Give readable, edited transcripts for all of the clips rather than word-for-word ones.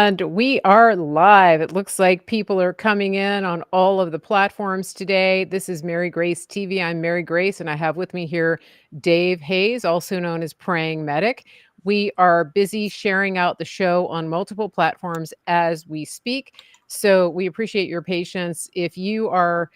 And we are live. It looks like people are coming in on all of the platforms today. This is Mary Grace TV. I'm Mary Grace, and I have with me here Dave Hayes, also known as Praying Medic. We are busy sharing out the show on multiple platforms as we speak. So we appreciate your patience. If you are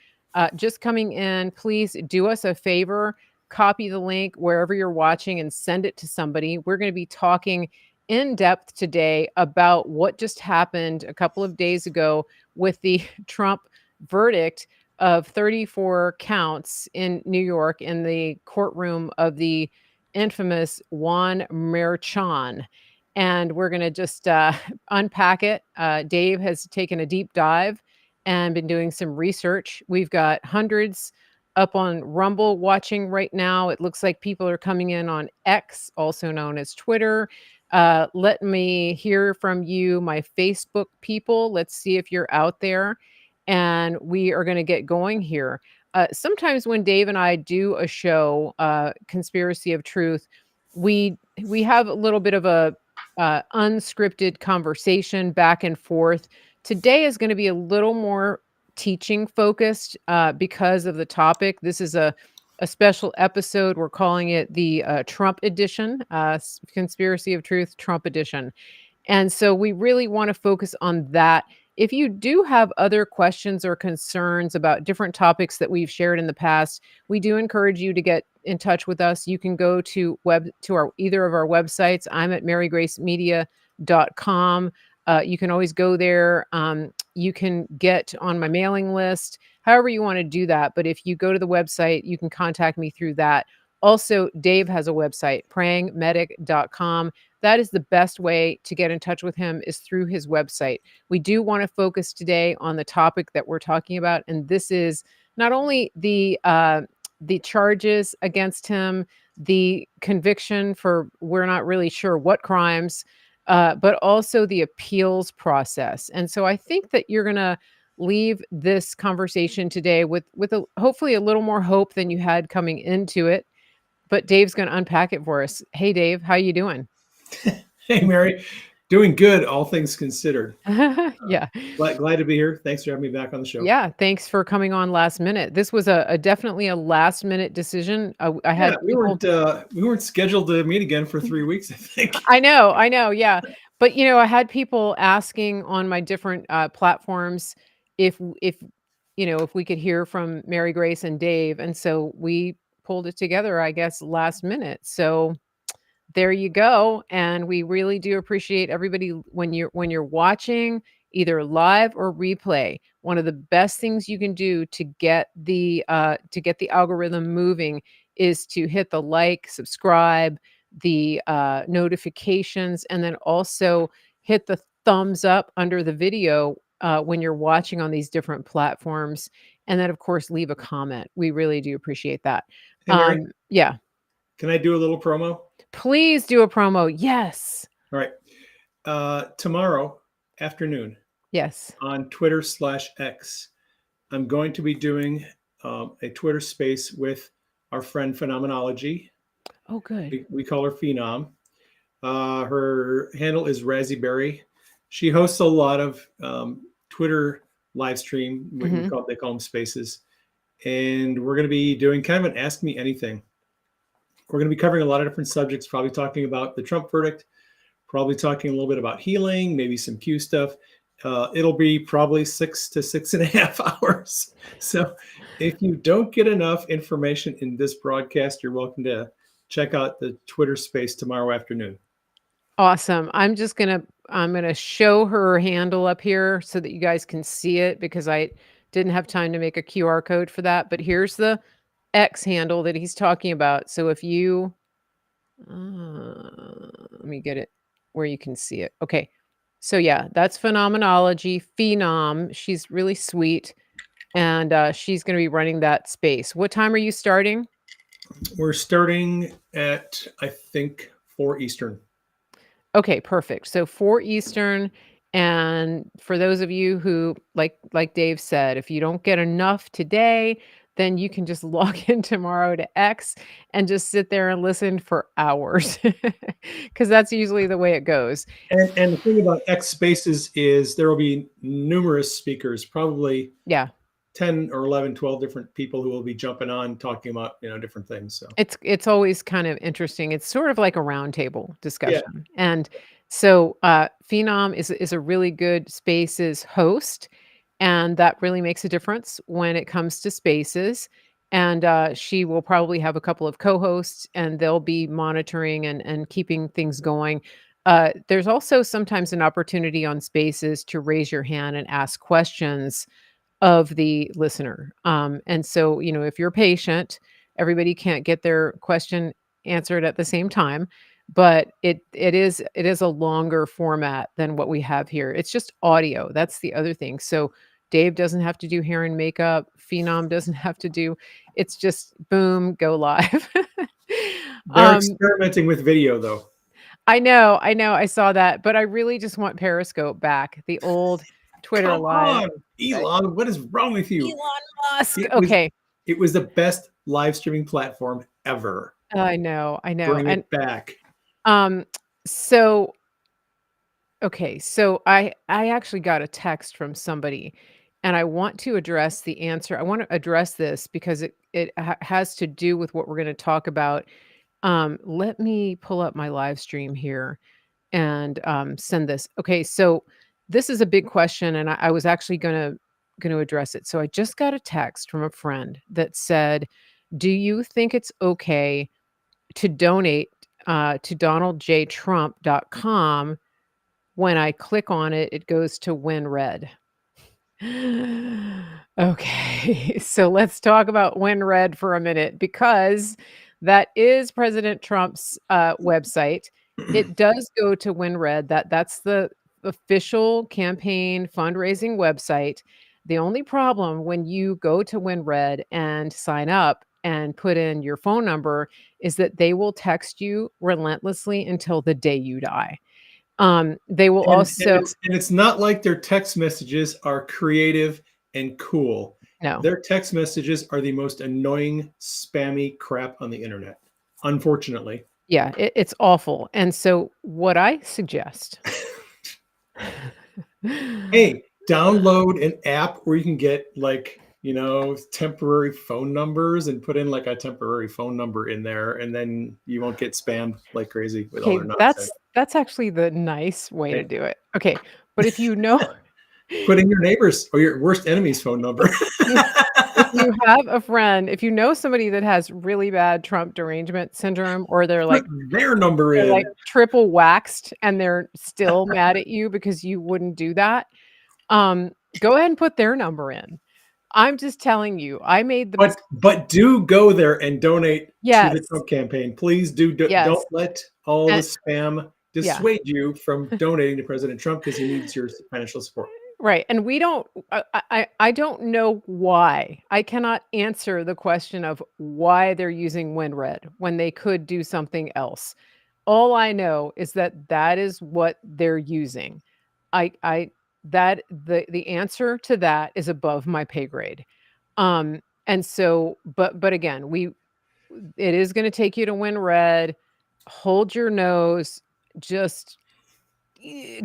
just coming in, please do us a favor. Copy the link wherever you're watching and send it to somebody. We're going to be talking in depth today about what just happened a couple of days ago with the Trump verdict of 34 counts in New York in the courtroom of the infamous Juan Merchan. And we're going to just unpack it. Dave has taken a deep dive and been doing some research. We've got hundreds up on Rumble watching right now. It looks like people are coming in on X, also known as Twitter. Let me hear from you, my Facebook people. Let's see if you're out there. And we are going to get going here. Sometimes when Dave and I do a show, Conspiracy of Truth, we have a little bit of a unscripted conversation back and forth. Today is going to be a little more teaching focused because of the topic. This is a special episode. We're calling it the Trump edition, Conspiracy of Truth Trump edition. And so we really want to focus on that. If you do have other questions or concerns about different topics that we've shared in the past, we do encourage you to get in touch with us. You can go to either of our websites. I'm at marygracemedia.com. You can always go there. You can get on my mailing list, however you want to do that. But if you go to the website, you can contact me through that. Also, Dave has a website, prayingmedic.com. That is the best way to get in touch with him is through his website. We do want to focus today on the topic that we're talking about, and this is not only the charges against him, the conviction for we're not really sure what crimes, but also the appeals process. And so I think that you're going to leave this conversation today with hopefully a little more hope than you had coming into it. But Dave's going to unpack it for us. Hey, Dave, how you doing? Hey, Mary. Doing good, all things considered. Yeah. Glad to be here. Thanks for having me back on the show. Yeah. Thanks for coming on last minute. This was a definitely a last minute decision. I had Yeah, we weren't scheduled to meet again for 3 weeks, I think. I know. Yeah. But I had people asking on my different platforms if if we could hear from Mary Grace and Dave. And so we pulled it together, I guess, last minute. So there you go. And we really do appreciate everybody when you're watching either live or replay. One of the best things you can do to get the algorithm moving is to hit the like, subscribe, the notifications, and then also hit the thumbs up under the video when you're watching on these different platforms. And then, of course, leave a comment. We really do appreciate that. Hey, Mary, Yeah. can I do a little promo? Please do a promo. Yes. All right. Tomorrow afternoon Yes. on Twitter/X, I'm going to be doing a Twitter space with our friend Phenomenology. Oh, good. We call her Phenom. Her handle is Razzyberry. She hosts a lot of Twitter live stream. They call them spaces. And we're going to be doing kind of an Ask Me Anything. We're going to be covering a lot of different subjects, probably talking about the Trump verdict, probably talking a little bit about healing, maybe some Q stuff. It'll be probably 6 to 6.5 hours. So if you don't get enough information in this broadcast, you're welcome to check out the Twitter space tomorrow afternoon. Awesome. I'm going to show her handle up here so that you guys can see it because I didn't have time to make a QR code for that. But here's the X handle that he's talking about. So if you, let me get it where you can see it. Okay. So yeah, that's Phenomenology, Phenom. She's really sweet. And she's going to be running that space. What time are you starting? We're starting at, I think, 4 Eastern. Okay, perfect. So 4 Eastern. And for those of you who, like Dave said, if you don't get enough today, then you can just log in tomorrow to X and just sit there and listen for hours because that's usually the way it goes. And the thing about X Spaces is there will be numerous speakers, probably Yeah. 10 or 11, 12 different people who will be jumping on talking about, different things. So It's always kind of interesting. It's sort of like a roundtable yeah, discussion, and so, Phenom is a really good Spaces host, and that really makes a difference when it comes to Spaces, and, she will probably have a couple of co-hosts, and they'll be monitoring and keeping things going. There's also sometimes an opportunity on Spaces to raise your hand and ask questions of the listener. And so, if you're patient, everybody can't get their question answered at the same time, but it is a longer format than what we have here. It's just audio. That's the other thing. So Dave doesn't have to do hair and makeup. Phenom doesn't have to do. It's just boom, go live. they're um, experimenting with video though. I know, I saw that, but I really just want Periscope back. The old Twitter Come live. on, Elon, what is wrong with you? Elon Musk. It was Okay. it was the best live streaming platform ever. I know, Bring and, it back. um, so okay, so I actually got a text from somebody, and I want to address the answer. I wanna address this because it has to do with what we're gonna talk about. Let me pull up my live stream here and, send this. Okay, so this is a big question, and I was actually gonna address it. So I just got a text from a friend that said, "Do you think it's okay to donate, to donaldjtrump.com. When I click on it, it goes to WinRed." Okay, so let's talk about WinRed for a minute because that is President Trump's, website. It does go to WinRed, that's the official campaign fundraising website. The only problem when you go to WinRed and sign up and put in your phone number is that they will text you relentlessly until the day you die. They will And also it's not like their text messages are creative and cool. no. Their text messages are the most annoying, spammy crap on the internet. Unfortunately. Yeah, it's awful, and so what I suggest Hey, download an app where you can get temporary phone numbers and put in like a temporary phone number in there, and then you won't get spammed like crazy with all okay, their that's nonsense. that's actually the nice way to Hey, do it. Okay, but if you know put in your neighbor's or your worst enemy's phone number. if if you have a friend, if you know somebody that has really bad Trump derangement syndrome or they're Put like their number they're like in. triple waxed and they're still mad at you because you wouldn't do that, go ahead and put their number in. I'm just telling you, I made the But mistake. but do go there and donate to the Yes, Trump campaign. Please don't yes, let all the and spam yeah. dissuade you from donating to President Trump because he needs your financial support. Right, and we don't I don't know why. I cannot answer the question of why they're using WinRed when they could do something else. All I know is that that is what they're using. I that the answer to that is above my pay grade. And so but again, it is gonna take you to WinRed. Hold your nose, just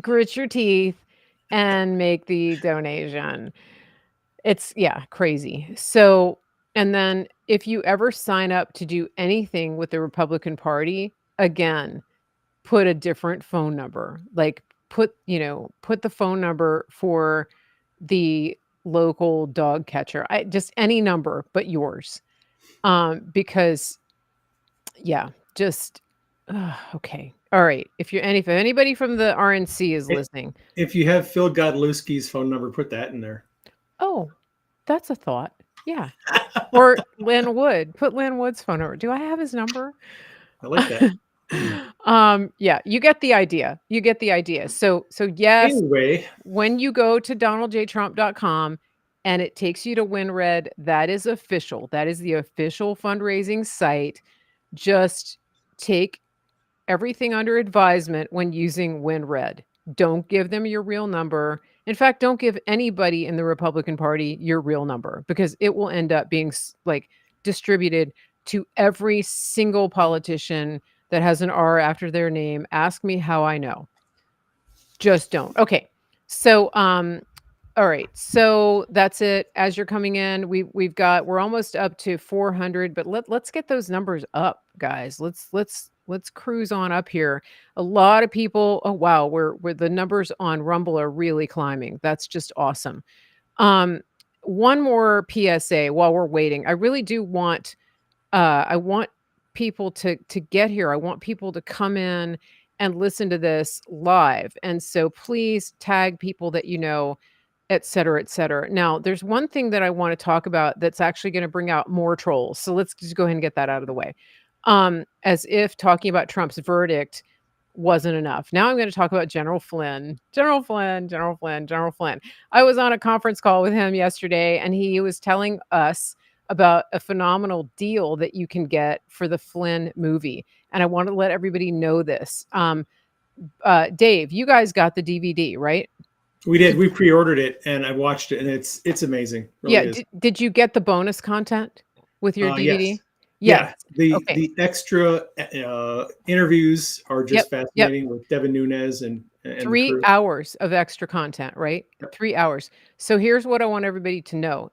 grit your teeth and make the donation. It's yeah, crazy. So, and then if you ever sign up to do anything with the Republican Party, again, put a different phone number. Like put the phone number for the local dog catcher. I just any number but yours. Because yeah, just okay. All right. If anybody from the RNC is listening, If you have Phil Godlewski's phone number, put that in there. oh, that's a thought. Yeah. Or Lynn Wood. Put Lynn Wood's phone number. Do I have his number? I like that. Yeah, you get the idea. You get the idea. So yes, Anyway, when you go to donaldjtrump.com and it takes you to WinRed, that is official. That is the official fundraising site. Just take everything under advisement when using WinRed. Don't give them your real number. In fact, don't give anybody in the Republican Party your real number because it will end up being like distributed to every single politician that has an R after their name. Ask me how I know. Just don't. Okay. So, all right. So that's it. As you're coming in, we're almost up to 400, but let's get those numbers up, guys. Let's cruise on up here. A lot of people, oh wow, we're the numbers on Rumble are really climbing. That's just awesome. Um one more PSA while we're waiting. I really do want I want people to get here. I want people to come in and listen to this live. And so please tag people that you know, et cetera, et cetera. Now, there's one thing that I want to talk about that's actually going to bring out more trolls. So let's just go ahead and get that out of the way. As if talking about Trump's verdict wasn't enough. Now I'm going to talk about General Flynn. General Flynn, General Flynn, General Flynn. I was on a conference call with him yesterday, and he was telling us about a phenomenal deal that you can get for the Flynn movie. And I want to let everybody know this. Dave, you guys got the DVD, right? We did. We pre-ordered it, and I watched it, and it's amazing. Really Yeah. is. Did you get the bonus content with your Yes. DVD? Yes. Yeah. The Okay. the extra interviews are Yep. just Yep. fascinating with Devin Nunes and the 3 crew. hours of extra content, right? Yep. 3 hours. So here's what I want everybody to know.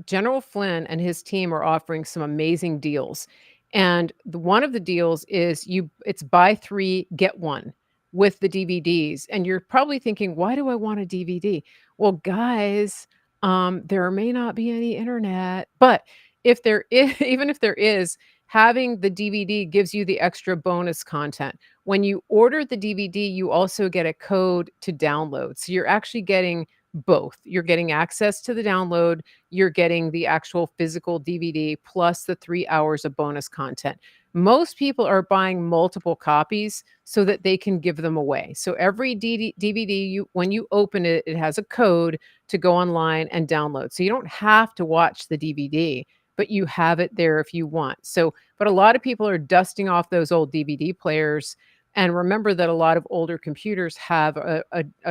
General Flynn and his team are offering some amazing deals. And one of the deals is it's buy 3, get 1 with the DVDs. And you're probably thinking, why do I want a DVD? Well, guys, there may not be any internet, but if there is, even if there is, having the DVD gives you the extra bonus content. When you order the DVD, you also get a code to download. So you're actually getting both. You're getting access to the download, you're getting the actual physical DVD plus the 3 hours of bonus content. Most people are buying multiple copies so that they can give them away. So every DVD when you open it, it has a code to go online and download. So you don't have to watch the DVD, but you have it there if you want. So, but a lot of people are dusting off those old DVD players. And remember that a lot of older computers have a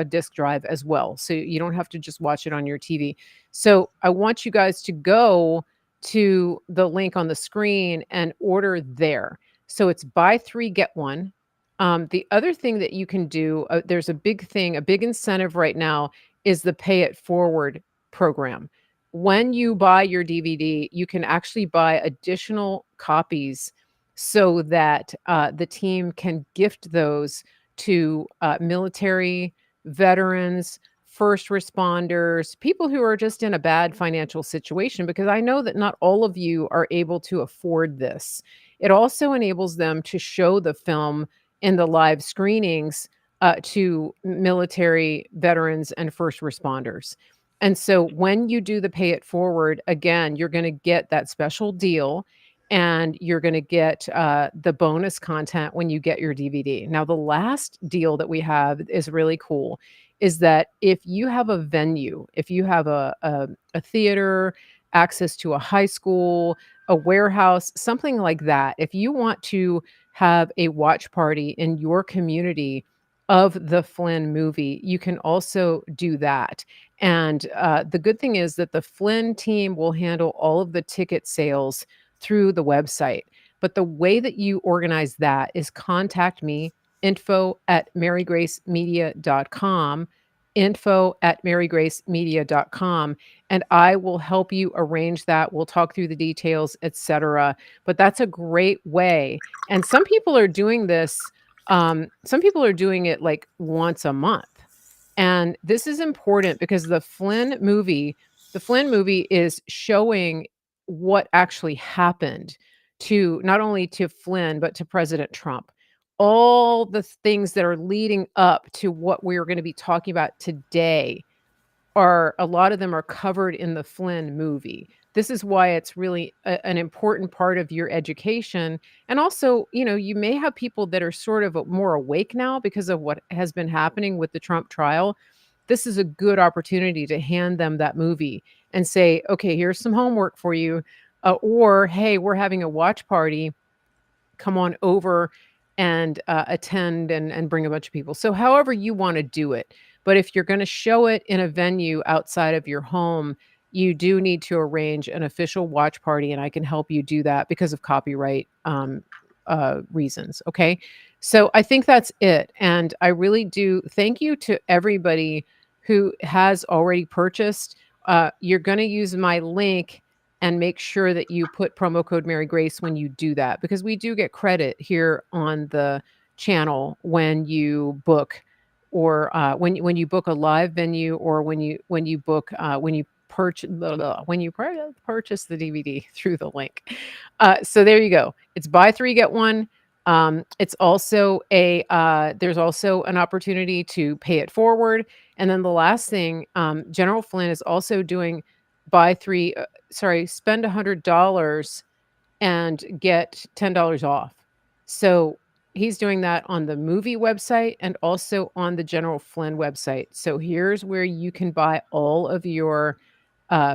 disk drive as well. So you don't have to just watch it on your TV. So I want you guys to go to the link on the screen and order there. So it's buy 3, get 1. The other thing that you can do, there's a big thing, a big incentive right now is the pay it forward program. When you buy your DVD, you can actually buy additional copies so that the team can gift those to military, veterans, first responders, people who are just in a bad financial situation, because I know that not all of you are able to afford this. It also enables them to show the film in the live screenings to military, veterans, and first responders. And so when you do the pay it forward, again, you're going to get that special deal and you're going to get the bonus content when you get your DVD. Now, the last deal that we have is really cool is that if you have a venue, if you have a theater, access to a high school, a warehouse, something like that, if you want to have a watch party in your community of the Flynn movie, you can also do that. And the good thing is that the Flynn team will handle all of the ticket sales through the website. But the way that you organize that is contact me, info@marygracemedia.com, info@marygracemedia.com, and I will help you arrange that. We'll talk through the details, etc. But that's a great way. And some people are doing this, some people are doing it like once a month. And this is important because the Flynn movie is showing what actually happened to not only to Flynn, but to President Trump. All the things that are leading up to what we're going to be talking about today are a lot of them are covered in the Flynn movie. This is why it's really an important part of your education. And also, you know, you may have people that are sort of more awake now because of what has been happening with the Trump trial. This is a good opportunity to hand them that movie and say, okay, here's some homework for you. Or, hey, we're having a watch party. Come on over and attend and bring a bunch of people. So, however you want to do it. But if you're going to show it in a venue outside of your home, you do need to arrange an official watch party, and I can help you do that because of copyright reasons. Okay. So I think that's it. And I really do thank you to everybody who has already purchased. You're going to use my link and make sure that you put promo code Mary Grace when you do that, because we do get credit here on the channel when you book, or when you book a live venue, or when you book when you purchase purchase the DVD through the link. So there you go. It's buy three get one. It's also a there's also an opportunity to pay it forward. And then the last thing, General Flynn is also doing buy three. Spend $100 and get $10 off. So he's doing that on the movie website and also on the General Flynn website. So here's where you can buy all of your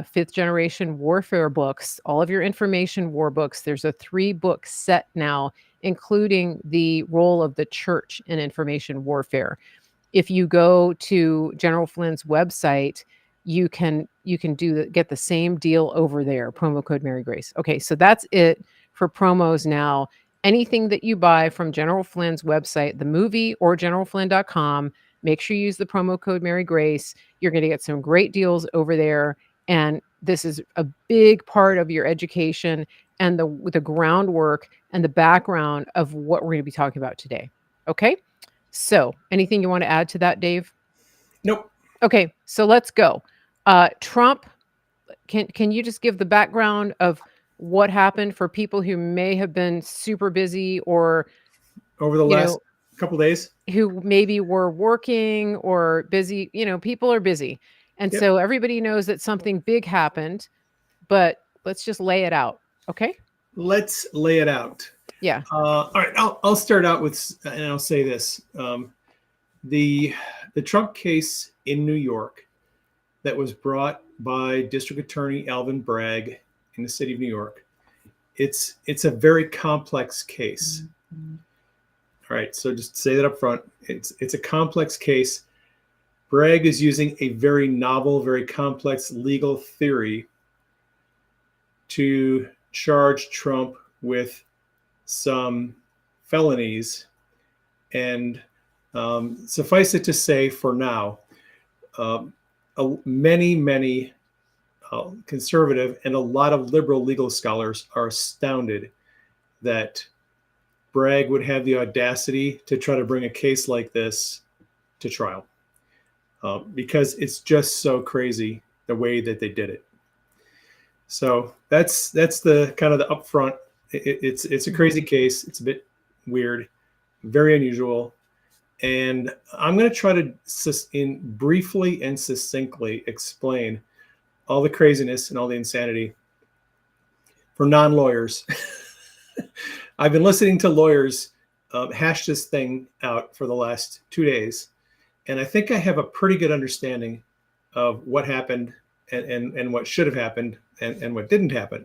fifth generation warfare books, all of your information war books. There's a 3-book set now, including the role of the church in information warfare. If you go to General Flynn's website, you can get the same deal over there. Promo code Mary Grace. Okay, so that's it for promos now. Anything that you buy from General Flynn's website, the movie or generalflynn.com, make sure you use the promo code Mary Grace. You're going to get some great deals over there. And this is a big part of your education and the groundwork and the background of what we're going to be talking about today. Okay? So, anything you want to add to that, Dave? Nope. Okay, so let's go. Trump, can you just give the background of what happened for people who may have been super busy, or over the last couple days, who maybe were working or busy? People are busy. And so everybody knows that something big happened, but let's just lay it out. Okay? Let's lay it out. Yeah. All right. I'll start out with, and I'll say this: the Trump case in New York that was brought by District Attorney Alvin Bragg in the city of New York. It's a very complex case. Mm-hmm. All right. So just say that up front. It's a complex case. Bragg is using a very novel, very complex legal theory to charge Trump with some felonies. And suffice it to say, for now, many conservative and a lot of liberal legal scholars are astounded that Bragg would have the audacity to try to bring a case like this to trial. Because it's just so crazy the way that they did it. So that's the kind of the upfront. It's a crazy case. It's a bit weird, very unusual, and I'm going to try to briefly and succinctly explain all the craziness and all the insanity for non-lawyers. I've been listening to lawyers hash this thing out for the last 2 days. And I think I have a pretty good understanding of what happened and what should have happened and what didn't happen.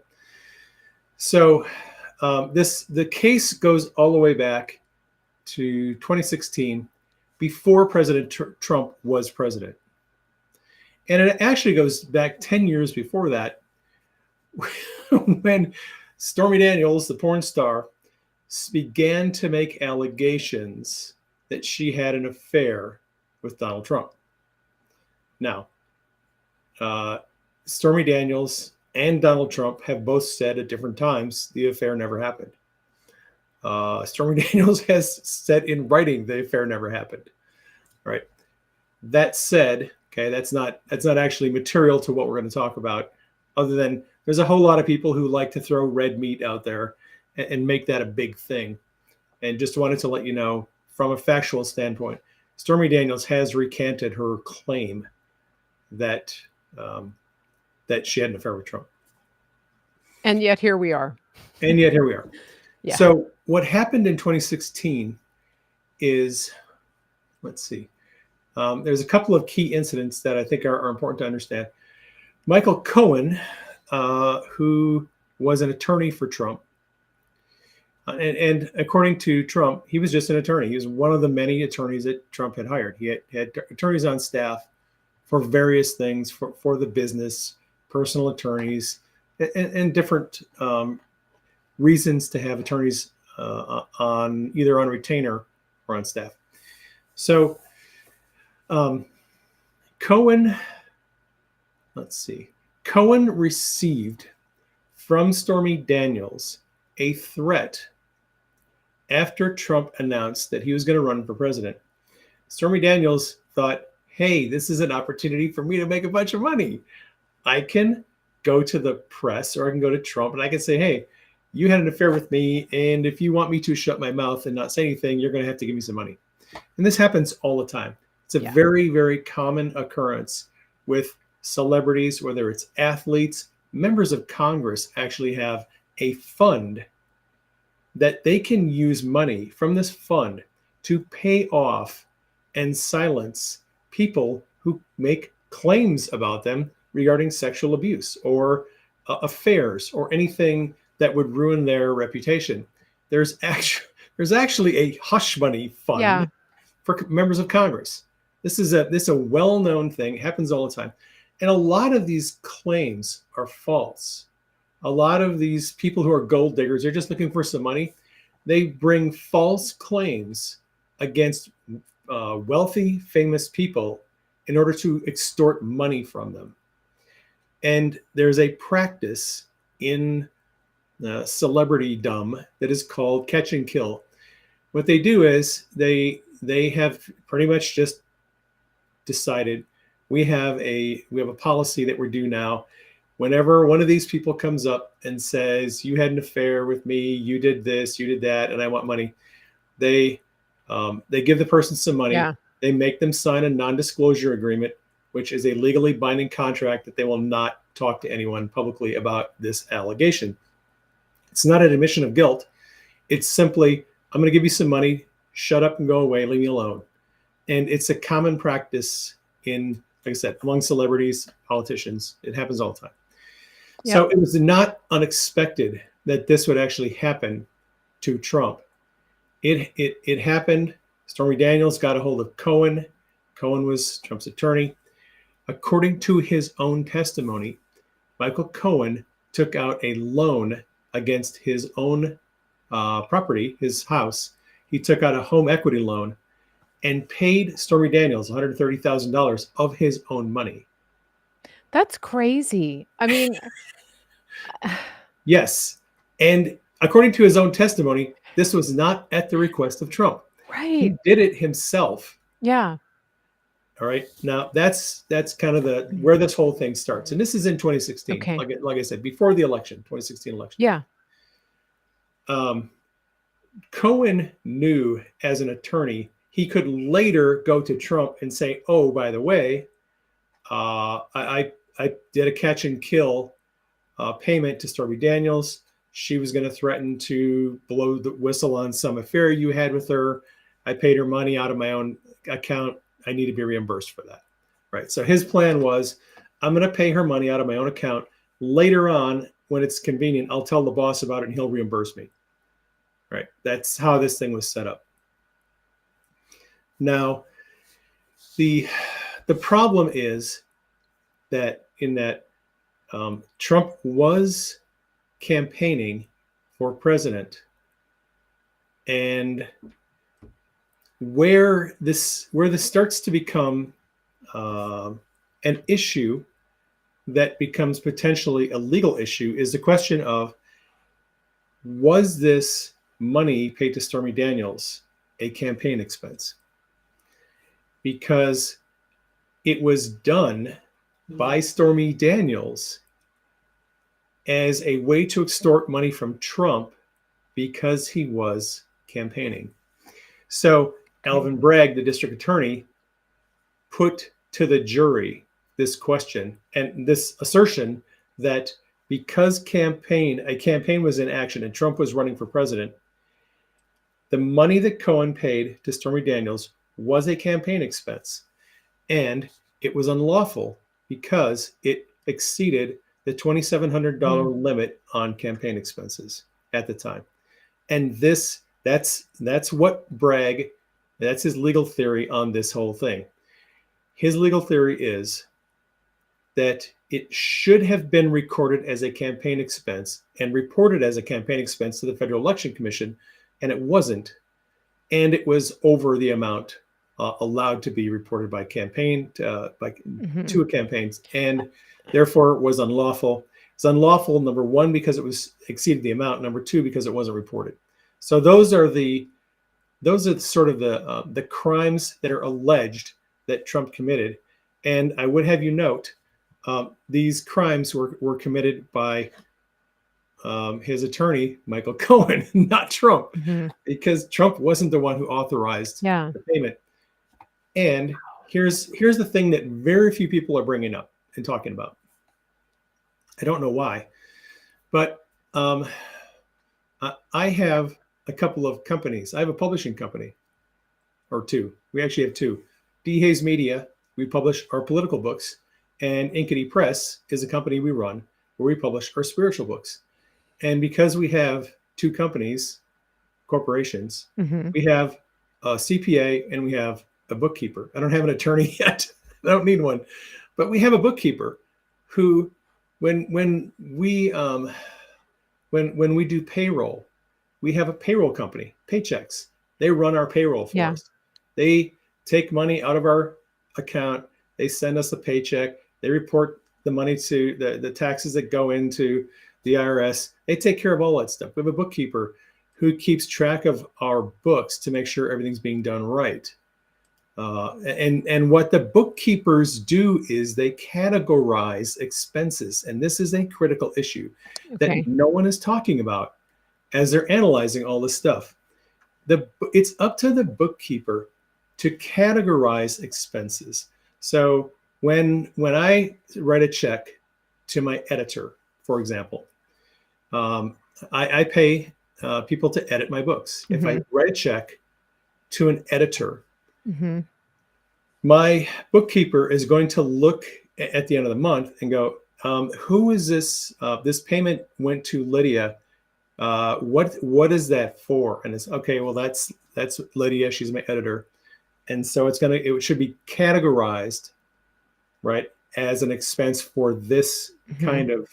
So the case goes all the way back to 2016, before President Trump was president. And it actually goes back 10 years before that, when Stormy Daniels, the porn star, began to make allegations that she had an affair with Donald Trump. Now, Stormy Daniels and Donald Trump have both said at different times the affair never happened. Stormy Daniels has said in writing the affair never happened. All right. That said, okay, that's not actually material to what we're going to talk about, other than there's a whole lot of people who like to throw red meat out there and make that a big thing. And just wanted to let you know, from a factual standpoint, Stormy Daniels has recanted her claim that she had an affair with Trump. And yet here we are. Yeah. So what happened in 2016 is, let's see, there's a couple of key incidents that I think are important to understand. Michael Cohen, who was an attorney for Trump, And according to Trump, he was just an attorney. He was one of the many attorneys that Trump had hired. He had attorneys on staff for various things, for the business, personal attorneys, and different reasons to have attorneys on either on retainer or on staff. So Cohen, let's see, Cohen received from Stormy Daniels a threat after Trump announced that he was going to run for president. Stormy Daniels thought, hey, this is an opportunity for me to make a bunch of money. I can go to the press or I can go to Trump and I can say, hey, you had an affair with me. And if you want me to shut my mouth and not say anything, you're going to have to give me some money. And this happens all the time. It's a very, very common occurrence with celebrities, whether it's athletes, members of Congress actually have a fund that they can use money from this fund to pay off and silence people who make claims about them regarding sexual abuse or affairs or anything that would ruin their reputation. There's actually a hush money fund for members of Congress. This is a well-known thing. It happens all the time. And a lot of these claims are false. A lot of these people who are gold diggers, they're just looking for some money. They bring false claims against wealthy, famous people in order to extort money from them. And there's a practice in celebritydom that is called catch and kill. What they do is they have pretty much just decided we have a policy that we're due now. Whenever one of these people comes up and says, you had an affair with me, you did this, you did that, and I want money, they give the person some money. Yeah. They make them sign a non-disclosure agreement, which is a legally binding contract that they will not talk to anyone publicly about this allegation. It's not an admission of guilt. It's simply, I'm going to give you some money, shut up and go away, leave me alone. And it's a common practice in, like I said, among celebrities, politicians. It happens all the time. Yep. So it was not unexpected that this would actually happen to Trump. It happened. Stormy Daniels got a hold of Cohen. Cohen was Trump's attorney. According to his own testimony, Michael Cohen took out a loan against his own property, his house. He took out a home equity loan and paid Stormy Daniels $130,000 of his own money. That's crazy. I mean, yes. And according to his own testimony, this was not at the request of Trump. Right. He did it himself. Yeah. All right. Now that's kind of where this whole thing starts. And this is in 2016. Okay. Like I said, before the election, 2016 election. Yeah. Cohen knew as an attorney, he could later go to Trump and say, oh, by the way, I did a catch and kill payment to Stormy Daniels. She was going to threaten to blow the whistle on some affair you had with her. I paid her money out of my own account. I need to be reimbursed for that. Right. So his plan was, I'm going to pay her money out of my own account. Later on, when it's convenient, I'll tell the boss about it and he'll reimburse me. Right. That's how this thing was set up. Now, the problem is that Trump was campaigning for president, and where this starts to become an issue that becomes potentially a legal issue is the question of, was this money paid to Stormy Daniels a campaign expense? Because it was done by Stormy Daniels as a way to extort money from Trump because he was campaigning. So Alvin Bragg, the district attorney, put to the jury this question and this assertion that because a campaign was in action and Trump was running for president, the money that Cohen paid to Stormy Daniels was a campaign expense, and it was unlawful because it exceeded the $2,700 limit on campaign expenses at the time. And that's what Bragg, that's his legal theory on this whole thing. His legal theory is that it should have been recorded as a campaign expense and reported as a campaign expense to the Federal Election Commission, and it wasn't. And it was over the amount allowed to be reported by campaign, to a campaigns, and therefore was unlawful. It's unlawful, number one, because it was exceeded the amount. Number two, because it wasn't reported. So those are sort of the crimes that are alleged that Trump committed. And I would have you note, these crimes were committed by his attorney, Michael Cohen, not Trump, because Trump wasn't the one who authorized the payment. And here's the thing that very few people are bringing up and talking about. I don't know why, but I have a couple of companies. I have a publishing company, or two. We actually have two. D. Hayes Media, we publish our political books, and Inkity Press is a company we run where we publish our spiritual books. And because we have two companies, corporations, we have a CPA and we have a bookkeeper. I don't have an attorney yet. I don't need one, but we have a bookkeeper who, when we do payroll, we have a payroll company, Paychecks. They run our payroll for us. They take money out of our account. They send us a paycheck. They report the money to the taxes that go into the IRS. They take care of all that stuff. We have a bookkeeper who keeps track of our books to make sure everything's being done right. And what the bookkeepers do is they categorize expenses. And this is a critical issue that no one is talking about as they're analyzing all this stuff. It's up to the bookkeeper to categorize expenses. So when I write a check to my editor, for example, I pay people to edit my books. If I write a check to an editor, my bookkeeper is going to look at the end of the month and go, who is this? This payment went to Lydia. What is that for? And it's okay. Well, that's Lydia. She's my editor, and so it should be categorized, right, as an expense for this kind of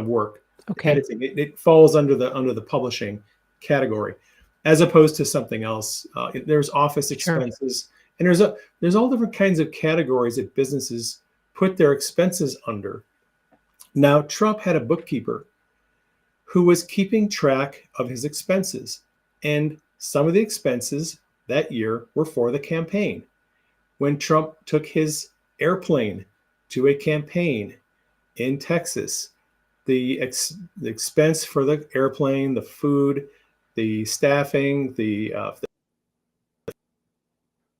work. Editing. It falls under the publishing category, as opposed to something else. There's office expenses, and there's all different kinds of categories that businesses put their expenses under. Now, Trump had a bookkeeper who was keeping track of his expenses, and some of the expenses that year were for the campaign. When Trump took his airplane to a campaign in Texas, the expense for the airplane, the food, the staffing, the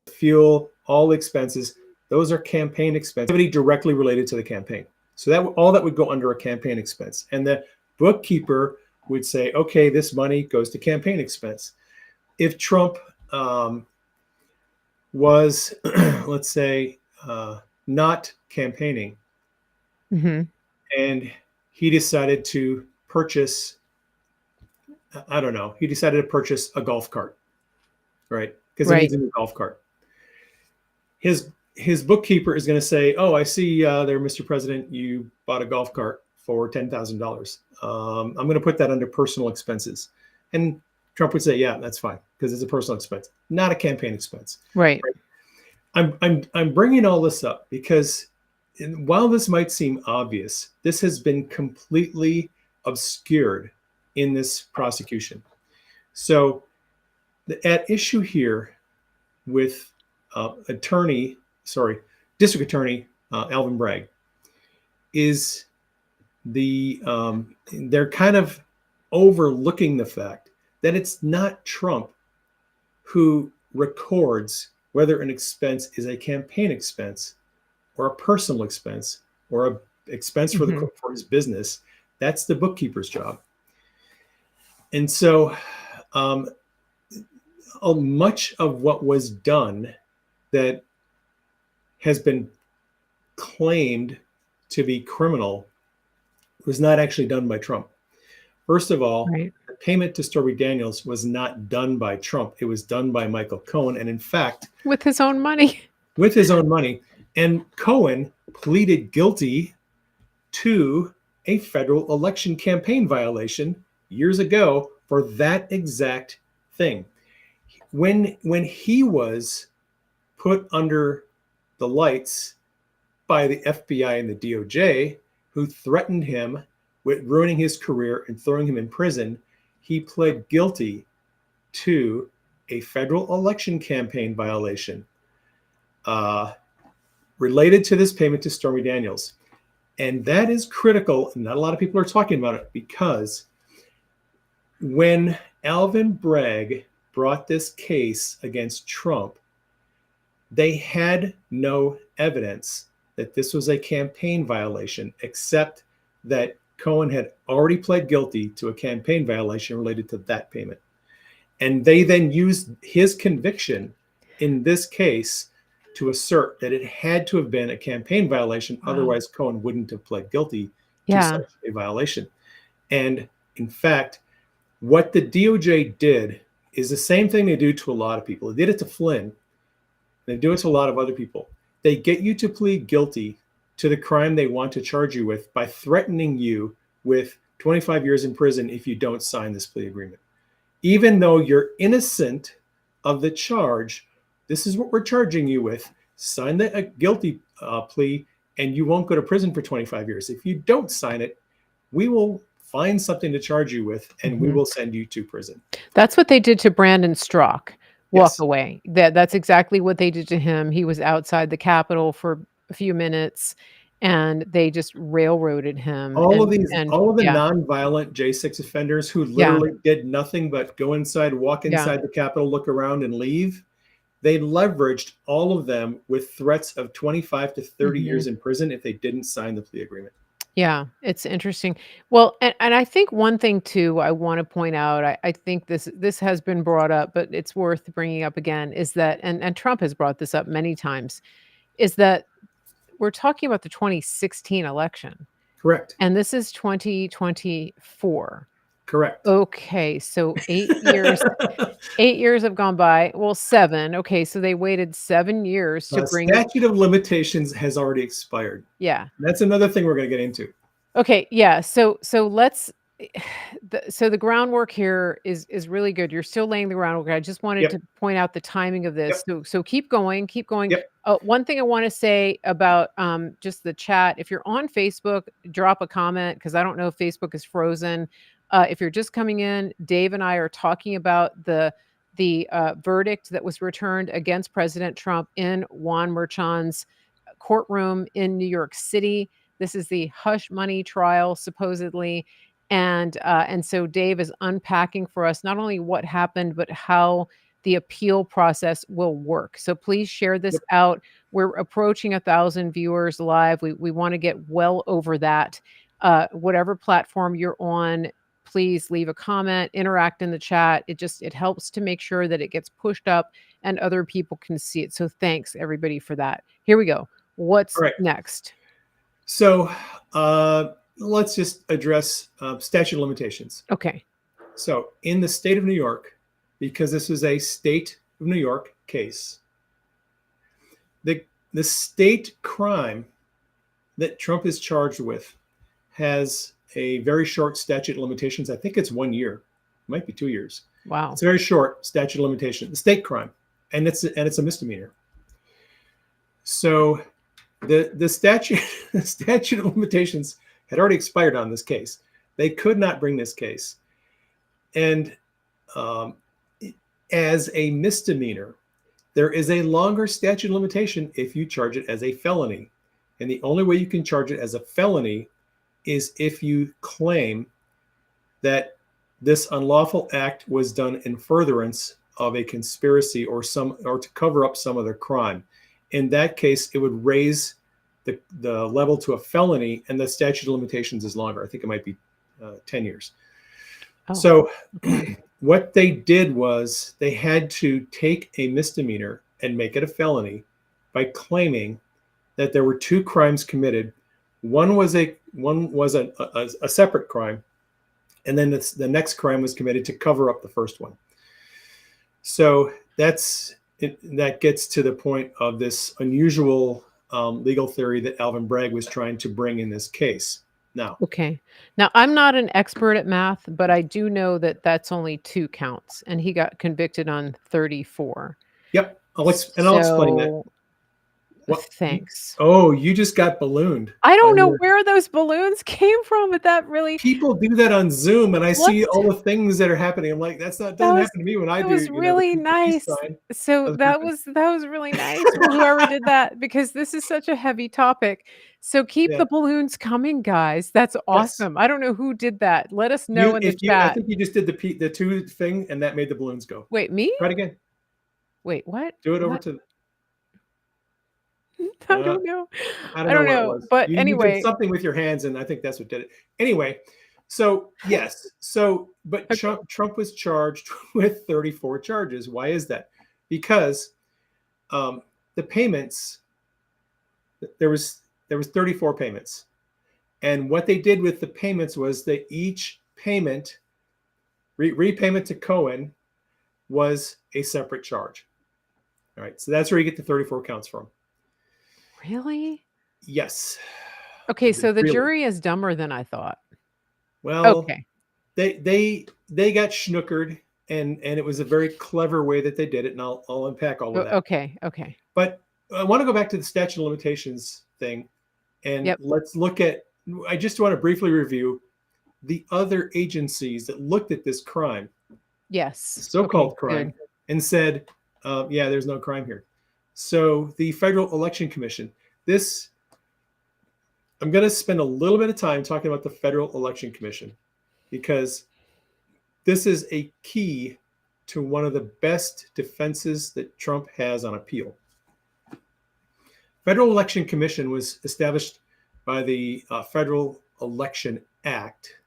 fuel, all the expenses, those are campaign expenses, directly related to the campaign. So all that would go under a campaign expense. And the bookkeeper would say, okay, this money goes to campaign expense. If Trump was, let's say, not campaigning, and he decided to purchase, I don't know, he decided to purchase a golf cart, right? Because he needs a new golf cart. His bookkeeper is going to say, oh, I see there, Mr. President, you bought a golf cart for $10,000. I'm going to put that under personal expenses. And Trump would say, yeah, that's fine, because it's a personal expense, not a campaign expense. Right. I'm bringing all this up because while this might seem obvious, this has been completely obscured in this prosecution. So at issue here with District Attorney Alvin Bragg is they're kind of overlooking the fact that it's not Trump who records whether an expense is a campaign expense or a personal expense or an expense for his business. That's the bookkeeper's job. And so much of what was done that has been claimed to be criminal was not actually done by Trump. First of all, payment to Stormy Daniels was not done by Trump. It was done by Michael Cohen. And in fact, With his own money. with his own money. And Cohen pleaded guilty to a federal election campaign violation years ago for that exact thing. When he was put under the lights by the FBI and the DOJ, who threatened him with ruining his career and throwing him in prison, he pled guilty to a federal election campaign violation related to this payment to Stormy Daniels. And that is critical. Not a lot of people are talking about it, because when Alvin Bragg brought this case against Trump, they had no evidence that this was a campaign violation, except that Cohen had already pled guilty to a campaign violation related to that payment. And they then used his conviction in this case to assert that it had to have been a campaign violation. Wow. Otherwise, Cohen wouldn't have pled guilty to such a violation. And in fact, what the DOJ did is the same thing they do to a lot of people. They did it to Flynn. They do it to a lot of other people. They get you to plead guilty to the crime they want to charge you with by threatening you with 25 years in prison if you don't sign this plea agreement. Even though you're innocent of the charge, this is what we're charging you with. Sign the guilty plea and you won't go to prison for 25 years. If you don't sign it, we will find something to charge you with and we will send you to prison. That's what they did to Brandon Strzok. Walk Yes. away. That's exactly what they did to him. He was outside the Capitol for a few minutes and they just railroaded him. All of the yeah, nonviolent J6 offenders who literally did nothing but go inside, walk inside the Capitol, look around and leave, they leveraged all of them with threats of 25 to 30 years in prison if they didn't sign the plea agreement. Yeah, it's interesting. Well, and I think one thing too I want to point out, I think this has been brought up, but it's worth bringing up again, is that, and Trump has brought this up many times, is that we're talking about the 2016 election. Correct. And this is 2024. Correct. Okay, so 8 years 8 years have gone by. Well, 7. Okay, so they waited 7 years to bring statute of limitations has already expired. Yeah. That's another thing we're going to get into. Okay, yeah. So let's so the groundwork here is really good. You're still laying the groundwork. I just wanted to point out the timing of this. So keep going, keep going. One thing I want to say about just the chat, if you're on Facebook, drop a comment, because I don't know if Facebook is frozen. If you're just coming in, Dave and I are talking about the verdict that was returned against President Trump in Juan Merchan's courtroom in New York City. This is the hush money trial, supposedly. And so Dave is unpacking for us not only what happened, but how the appeal process will work. So please share this out. We're approaching 1,000 viewers live. We want to get well over that. Whatever platform you're on, please leave a comment, interact in the chat. It helps to make sure that it gets pushed up and other people can see it. So thanks everybody for that. Here we go. What's next? So let's just address statute of limitations. Okay. So in the state of New York, because this is a state of New York case, the state crime that Trump is charged with has a very short statute of limitations. I think it's 1 year. It might be 2 years. Wow. It's a very short statute of limitation, the state crime, and it's a misdemeanor. So the statute of limitations had already expired on this case. They could not bring this case. And as a misdemeanor, there is a longer statute of limitation if you charge it as a felony. And the only way you can charge it as a felony is if you claim that this unlawful act was done in furtherance of a conspiracy or to cover up some other crime. In that case, it would raise the level to a felony, and the statute of limitations is longer. I think it might be 10 years. Oh. So what they did was they had to take a misdemeanor and make it a felony by claiming that there were two crimes committed. One was a separate crime, And then the next crime was committed to cover up the first one. So that gets to the point of this unusual legal theory that Alvin Bragg was trying to bring in this case. Now, Okay. Now, I'm not an expert at math, but I do know that that's only 2 counts, and he got convicted on 34. yep, I'll explain that. So, What thanks. you just got ballooned I don't on know your where those balloons came from, but that really people do that on Zoom, and I see let's all the things that are happening. I'm like, that doesn't was happen to me when I that do, was really the peace nice. sign So of griffin. that was really nice for whoever did that because this is such a heavy topic. So keep Yeah. the balloons coming, guys. That's Yes. awesome. I don't know who did that. Let us know in the I chat. think you just did the two thing, and that made the balloons go. Wait, me? Try it again. Wait, what? Do it over What? to. I Uh, don't know. I don't I know don't what it know. was. But You did anyway, something with your hands, and I think that's what did it. Anyway, so yes, but okay. Trump was charged with 34 charges. Why is that? Because the payments there was 34 payments, and what they did with the payments was that each payment repayment to Cohen was a separate charge. All right, so that's where you get the 34 counts from. Really? Yes, Okay, so the really. jury is dumber than I thought. Well, Okay. they got schnookered, and it was a very clever way that they did it, and I'll unpack all of that. Okay, okay. But I want to go back to the statute of limitations thing, and Yep. let's look at. I just want to briefly review the other agencies that looked at this crime, Yes. Okay, so-called crime, good. and said, "Yeah, there's no crime here." So the Federal Election Commission. This I'm going to spend a little bit of time talking about the Federal Election Commission because this is a key to one of the best defenses that Trump has on appeal. Federal Election Commission was established by the Federal Election Act,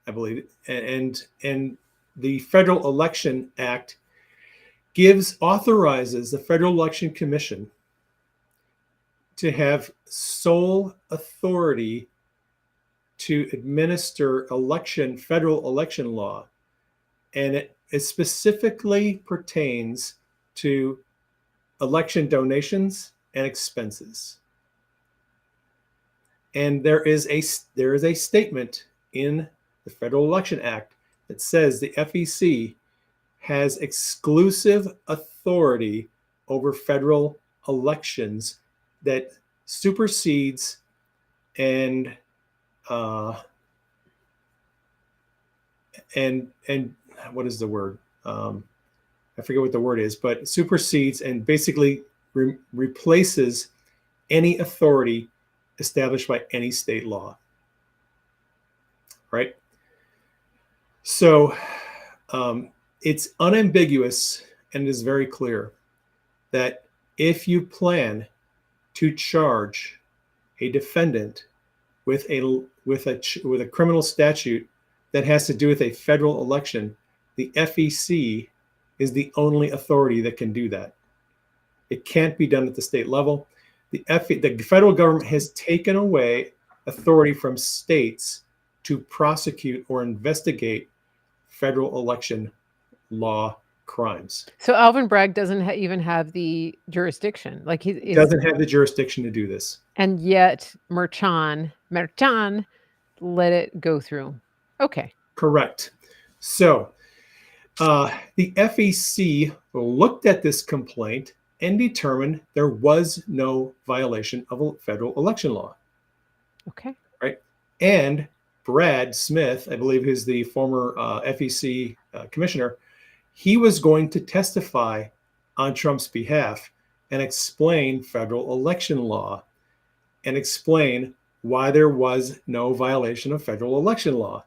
I believe, and the Federal Election Act authorizes the Federal Election Commission to have sole authority to administer federal election law, and it specifically pertains to election donations and expenses. And there is a statement in the Federal Election Act that says the FEC has exclusive authority over federal elections that supersedes and what is the word? I forget what the word is, but supersedes and basically replaces any authority established by any state law. Right? So it's unambiguous and is very clear that if you plan to charge a defendant with a criminal statute that has to do with a federal election, the FEC is the only authority that can do that. It can't be done at the state level. The federal government has taken away authority from states to prosecute or investigate federal election law crimes. So Alvin Bragg doesn't even have the jurisdiction. Like he is, Doesn't have the jurisdiction to do this. and yet Merchan let it go through. Okay. Correct. So the FEC looked at this complaint and determined there was no violation of a federal election law. Okay. Right. And Brad Smith, I believe, who's the former FEC commissioner, he was going to testify on Trump's behalf and explain federal election law and explain why there was no violation of federal election law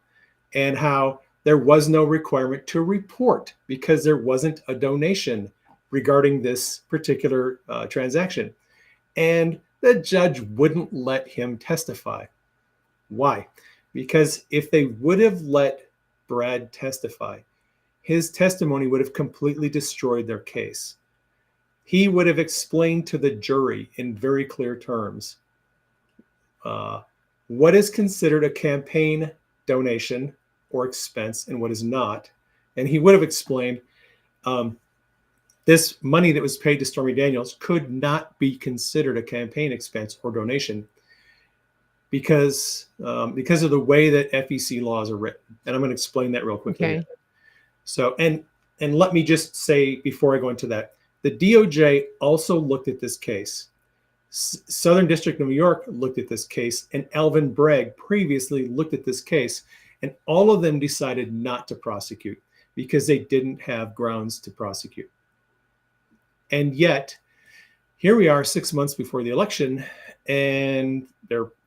and how there was no requirement to report because there wasn't a donation regarding this particular transaction. And the judge wouldn't let him testify. Why? Because if they would have let Brad testify, his testimony would have completely destroyed their case. He would have explained to the jury in very clear terms what is considered a campaign donation or expense and what is not. And he would have explained this money that was paid to Stormy Daniels could not be considered a campaign expense or donation because of the way that FEC laws are written. And I'm going to explain that real quickly. Okay. So, and let me just say before I go into that, the DOJ also looked at this case. Southern District of New York looked at this case, and Alvin Bragg previously looked at this case, and all of them decided not to prosecute because they didn't have grounds to prosecute. And yet, here we are 6 months before the election, and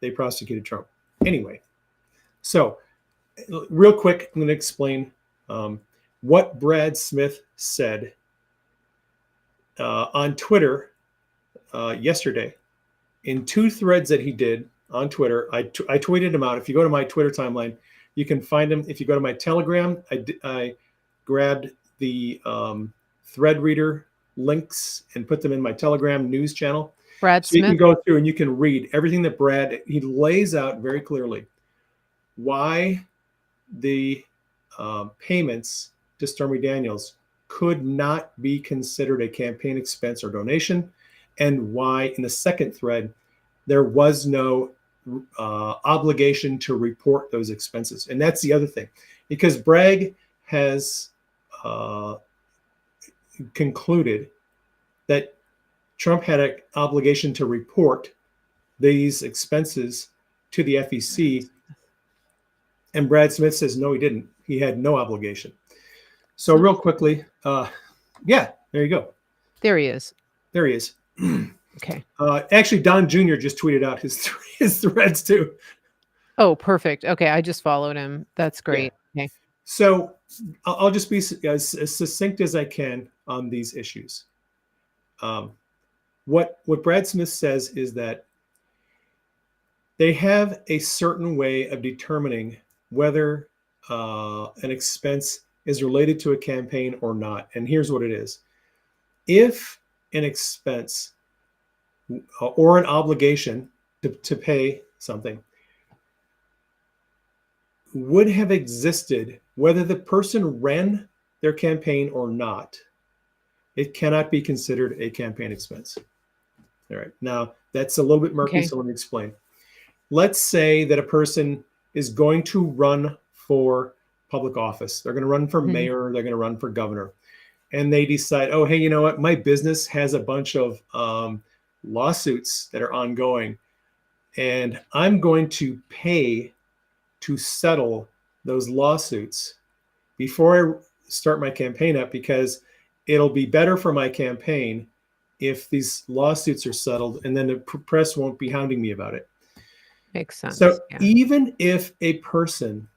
they prosecuted Trump. Anyway, so real quick, I'm going to explain what Brad Smith said on Twitter yesterday in 2 threads that he did on Twitter. I tweeted him out. If you go to my Twitter timeline, you can find him. If you go to my Telegram, I grabbed the thread reader links and put them in my Telegram news channel. Brad so you Smith. can go through and you can read everything that he lays out very clearly why the payments to Stormy Daniels could not be considered a campaign expense or donation, and why in the second thread there was no obligation to report those expenses. And that's the other thing, because Bragg has concluded that Trump had an obligation to report these expenses to the FEC, and Brad Smith says no, he didn't. He had no obligation. So real quickly, yeah, there you go. There he is. There he is. Okay. Actually, Don Jr. just tweeted out his threads too. Oh, perfect. Okay, I just followed him. That's great. Yeah. Okay. So I'll just be as succinct as I can on these issues. What Brad Smith says is that they have a certain way of determining whether an expense is related to a campaign or not. And here's what it is. If an expense or an obligation to pay something would have existed whether the person ran their campaign or not, it cannot be considered a campaign expense. All right. Now, that's a little bit murky, so let me explain. Let's say that a person is going to run for public office. They're going to run for mayor, they're going to run for governor. And they decide, oh, hey, you know what? My business has a bunch of lawsuits that are ongoing, and I'm going to pay to settle those lawsuits before I start my campaign up, because it'll be better for my campaign if these lawsuits are settled, and then the press won't be hounding me about it. Makes sense. So even if a person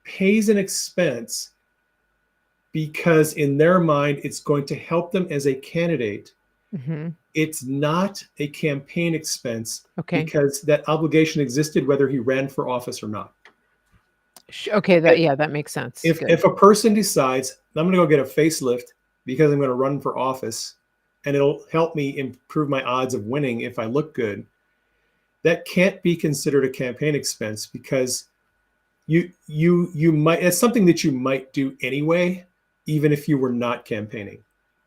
pays an expense because in their mind it's going to help them as a candidate, it's not a campaign expense because that obligation existed whether he ran for office or not. Okay, that makes sense. If a person decides, I'm going to go get a facelift because I'm going to run for office and it'll help me improve my odds of winning if I look good, that can't be considered a campaign expense, because you might, it's something that you might do anyway, even if you were not campaigning,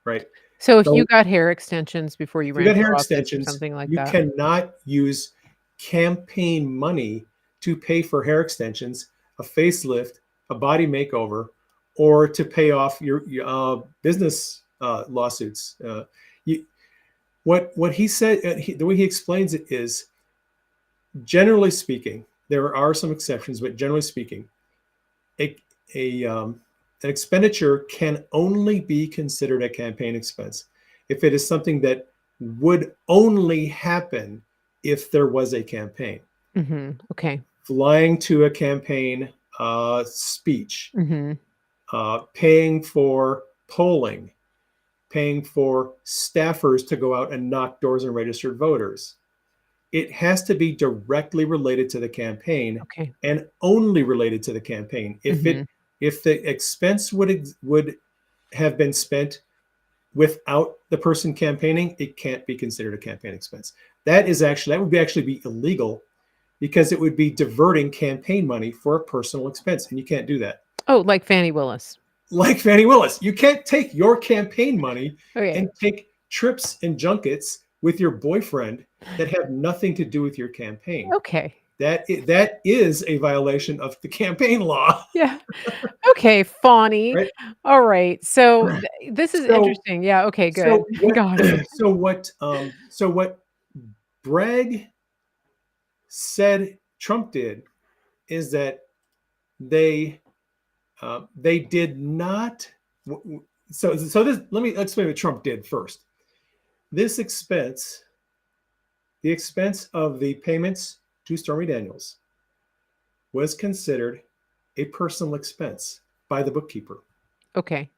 right? So if you got hair extensions before you ran for office or something like that, you cannot use campaign money to pay for hair extensions, a facelift, a body makeover, or to pay off your business lawsuits. What he said, the way he explains it is, generally speaking, there are some exceptions, but generally speaking, an expenditure can only be considered a campaign expense if it is something that would only happen if there was a campaign. Okay. Flying to a campaign speech, paying for polling, paying for staffers to go out and knock doors on registered voters. It has to be directly related to the campaign and only related to the campaign. If the expense would have been spent without the person campaigning, it can't be considered a campaign expense. That would actually be illegal because it would be diverting campaign money for a personal expense, and you can't do that. Oh, like Fannie Willis. Like Fannie Willis, you can't take your campaign money Okay. and take trips and junkets with your boyfriend that have nothing to do with your campaign. Okay. That is a violation of the campaign law, Yeah. Okay, Fawny. right? All right. So this is So interesting. Yeah. Okay. Good. so what Got it. so what Bragg said Trump did is that they they did not. So this, let me explain what Trump did first. This expense, the expense of the payments to Stormy Daniels, was considered a personal expense by the bookkeeper. Okay.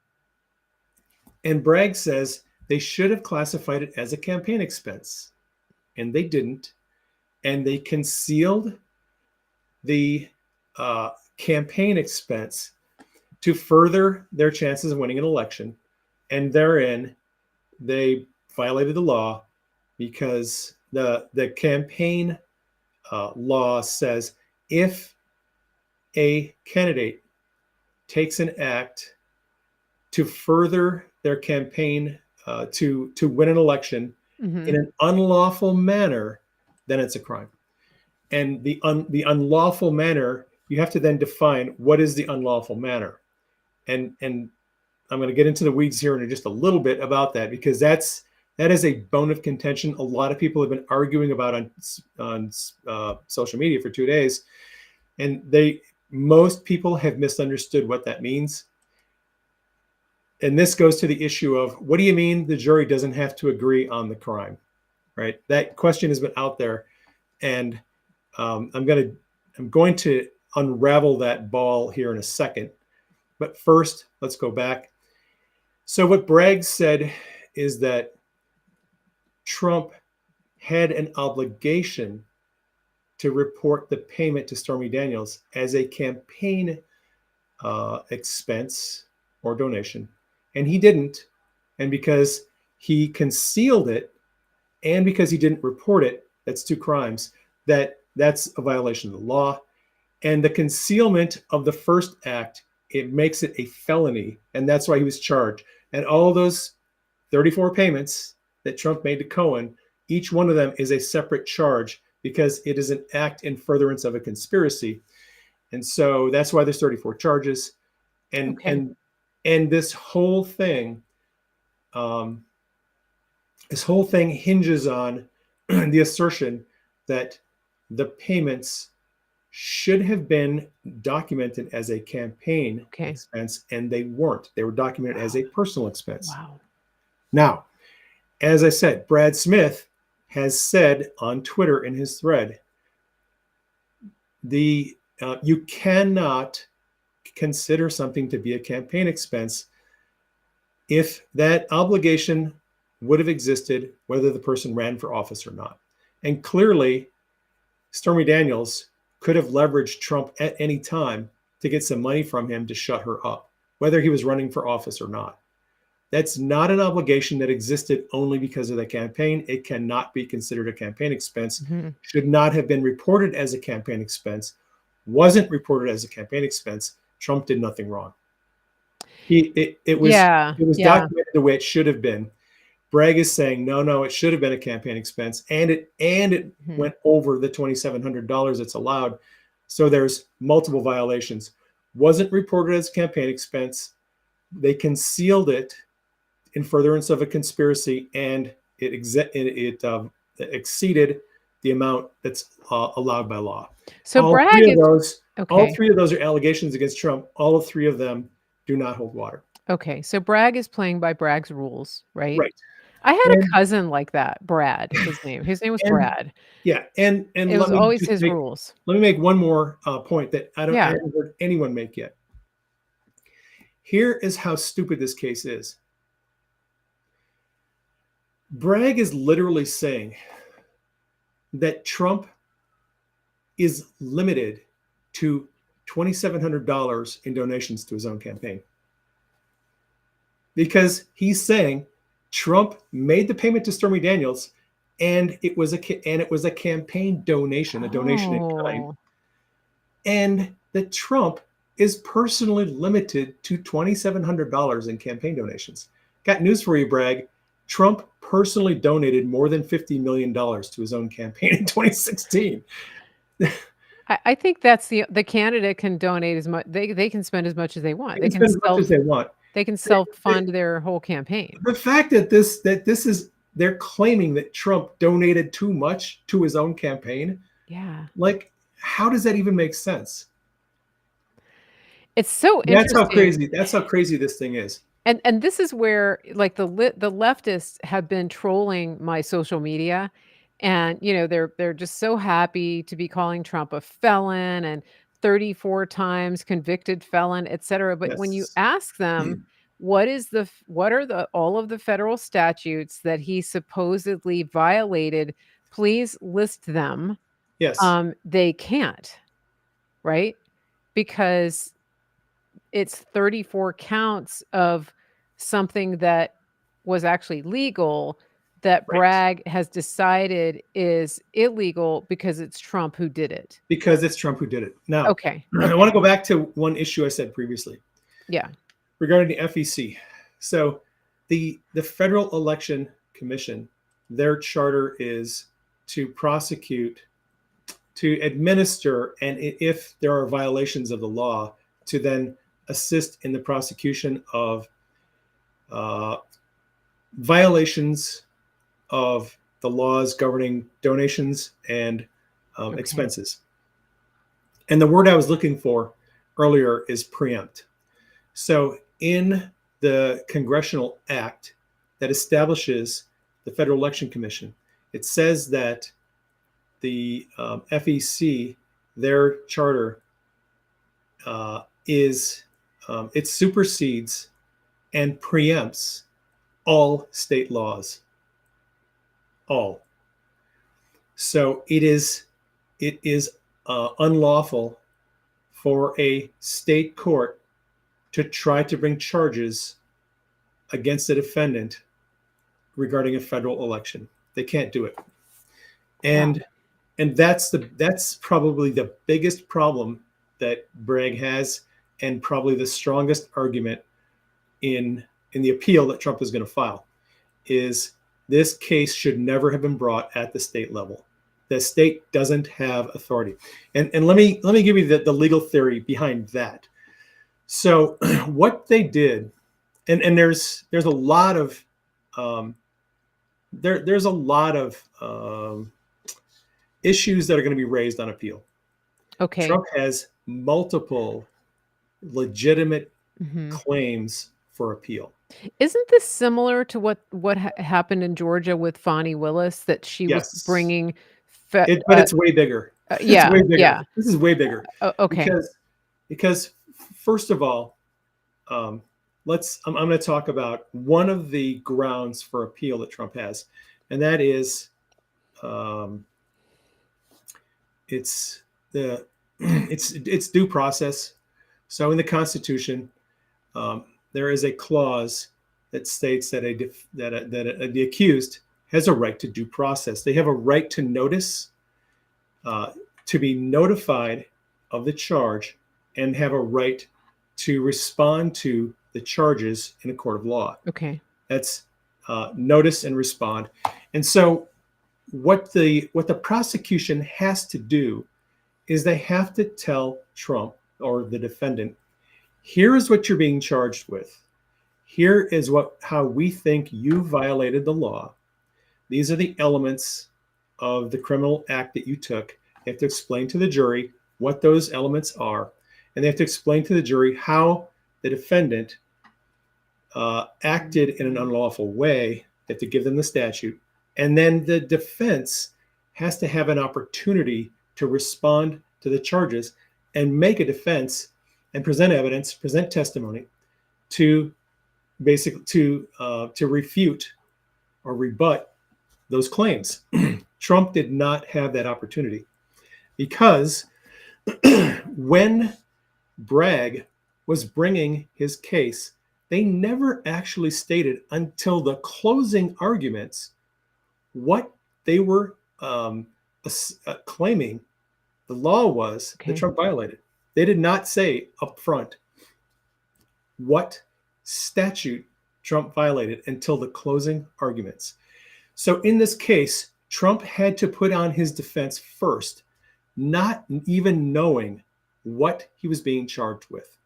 And Bragg says they should have classified it as a campaign expense, and they didn't. And they concealed the campaign expense to further their chances of winning an election. And therein, they violated the law because the campaign law says if a candidate takes an act to further their campaign to win an election in an unlawful manner, then it's a crime. And the unlawful manner, you have to then define what is the unlawful manner. And I'm going to get into the weeds here in just a little bit about that, because that is a bone of contention. A lot of people have been arguing about on social media for 2 days, and most people have misunderstood what that means. And this goes to the issue of, what do you mean the jury doesn't have to agree on the crime, right? That question has been out there, and I'm going to unravel that ball here in a second. But first, let's go back. So what Bragg said is that Trump had an obligation to report the payment to Stormy Daniels as a campaign expense or donation, and he didn't. And because he concealed it, and because he didn't report it, that's two crimes. That's a violation of the law. And the concealment of the first act, it makes it a felony, and that's why he was charged. And all those 34 payments that Trump made to Cohen, each one of them is a separate charge because it is an act in furtherance of a conspiracy. And so that's why there's 34 charges. And Okay. and this whole thing hinges on the assertion that the payments should have been documented as a campaign expense, and they weren't. They were documented as a personal expense. Wow. Now, as I said, Brad Smith has said on Twitter in his thread, you cannot consider something to be a campaign expense if that obligation would have existed whether the person ran for office or not. And clearly, Stormy Daniels could have leveraged Trump at any time to get some money from him to shut her up, whether he was running for office or not. That's not an obligation that existed only because of the campaign. It cannot be considered a campaign expense, should not have been reported as a campaign expense, wasn't reported as a campaign expense. Trump did nothing wrong. It was documented the way it should have been. Bragg is saying, no, it should have been a campaign expense, and it went over the $2,700 that's allowed. So there's multiple violations. Wasn't reported as a campaign expense. They concealed it in furtherance of a conspiracy, and it exceeded the amount that's allowed by law. So all Bragg all three of those are allegations against Trump. All of three of them do not hold water. Okay, so Bragg is playing by Bragg's rules, right? Right. I had a cousin like that, Brad, his name. His name was Brad. Yeah, and It was always his rules. Let me make one more point that I Yeah. haven't heard anyone make yet. Here is how stupid this case is. Bragg is literally saying that Trump is limited to $2,700 in donations to his own campaign, because he's saying Trump made the payment to Stormy Daniels and it was a campaign donation, a donation in kind, Oh, and that Trump is personally limited to $2,700 in campaign donations. Got news for you, Bragg. Trump personally donated more than $50 million to his own campaign in 2016. I think that's the candidate can donate as much they can spend as much as they want. They can spend as much as they want. They can The, the, self-fund their whole campaign. the fact that this is they're claiming that Trump donated too much to his own campaign, Yeah. like how does that even make sense? It's so That's how interesting. crazy. That's how crazy this thing is. And this is where, like, the leftists have been trolling my social media, and, they're just so happy to be calling Trump a felon and 34 times convicted felon, etcetera, but when you Yes. ask them, what are the all of the federal statutes that he supposedly violated, please list them, Yes. they can't, right? Because it's 34 counts of something that was actually legal that Right. Bragg has decided is illegal because it's Trump who did it. Because it's Trump who did it. Now, Okay, I want okay. to go back to one issue I said previously Yeah, regarding the FEC. So, the Federal Election Commission, their charter is to prosecute, to administer, and if there are violations of the law, to then assist in the prosecution of uh, violations of the laws governing donations and okay, expenses. And the word I was looking for earlier is preempt. So, in the congressional act that establishes the Federal Election Commission, it says that the FEC, their charter, is it supersedes and preempts all state laws. All. So it is unlawful for a state court to try to bring charges against a defendant regarding a federal election. They can't do it. wow. And that's probably the biggest problem that Bragg has, and probably the strongest argument in the appeal that Trump is going to file, is this case should never have been brought at the state level. The state doesn't have authority. And let me give you the legal theory behind that. So what they did, and there's a lot of there's a lot of issues that are going to be raised on appeal. Okay. Trump has multiple legitimate Mhm. claims for appeal. Isn't this similar to what happened in Georgia with Fonnie Willis, that she was Yes, bringing fe but it's way bigger. It's yeah, way bigger. yeah. This is way bigger Okay. because first of all, um, I'm going to talk about one of the grounds for appeal that Trump has, and that is um, it's the it's due process. So in the Constitution, there is a clause that states that the accused has a right to due process. They have a right to notice, uh, to be notified of the charge, and have a right to respond to the charges in a court of law. Okay. That's notice and respond. And so, what the prosecution has to do is they have to tell Trump or the defendant, here is what you're being charged with. Here is how we think you violated the law. These are the elements of the criminal act that you took. They have to explain to the jury what those elements are, and they have to explain to the jury how the defendant acted in an unlawful way. They have to give them the statute, and then the defense has to have an opportunity to respond to the charges and make a defense and present evidence, present testimony to to refute or rebut those claims. Trump did not have that opportunity because when Bragg was bringing his case, they never actually stated until the closing arguments what they were claiming the law was that Okay. Trump violated. They did not say up front what statute Trump violated until the closing arguments. So in this case, Trump had to put on his defense first, not even knowing what he was being charged with.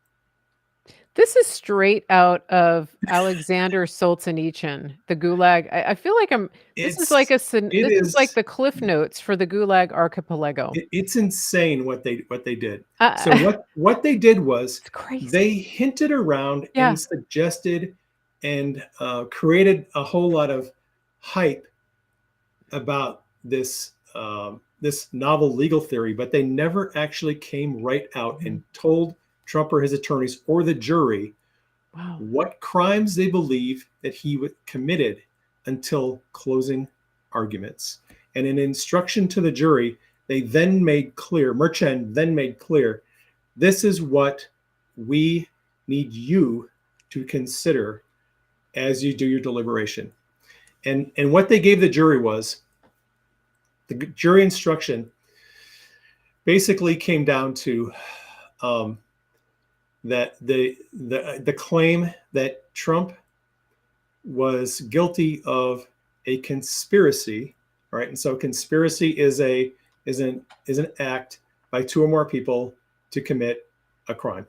This is straight out of Alexander Solzhenitsyn, the Gulag. I feel like this is like It's it this is like is the Cliff Notes for the Gulag Archipelago. it's insane what they did. So Uh, what they did was it's crazy. they hinted around Yeah. and suggested and created a whole lot of hype about this novel legal theory, but they never actually came right out Mhm. and told Trump or his attorneys or the jury Wow. what crimes they believe that he committed until closing arguments. And in instruction to the jury, they then made clear, Merchant then made clear, this is what we need you to consider as you do your deliberation. And what they gave the jury was the jury instruction basically came down to that the claim that Trump was guilty of a conspiracy, right? And so conspiracy is an act by two or more people to commit a crime.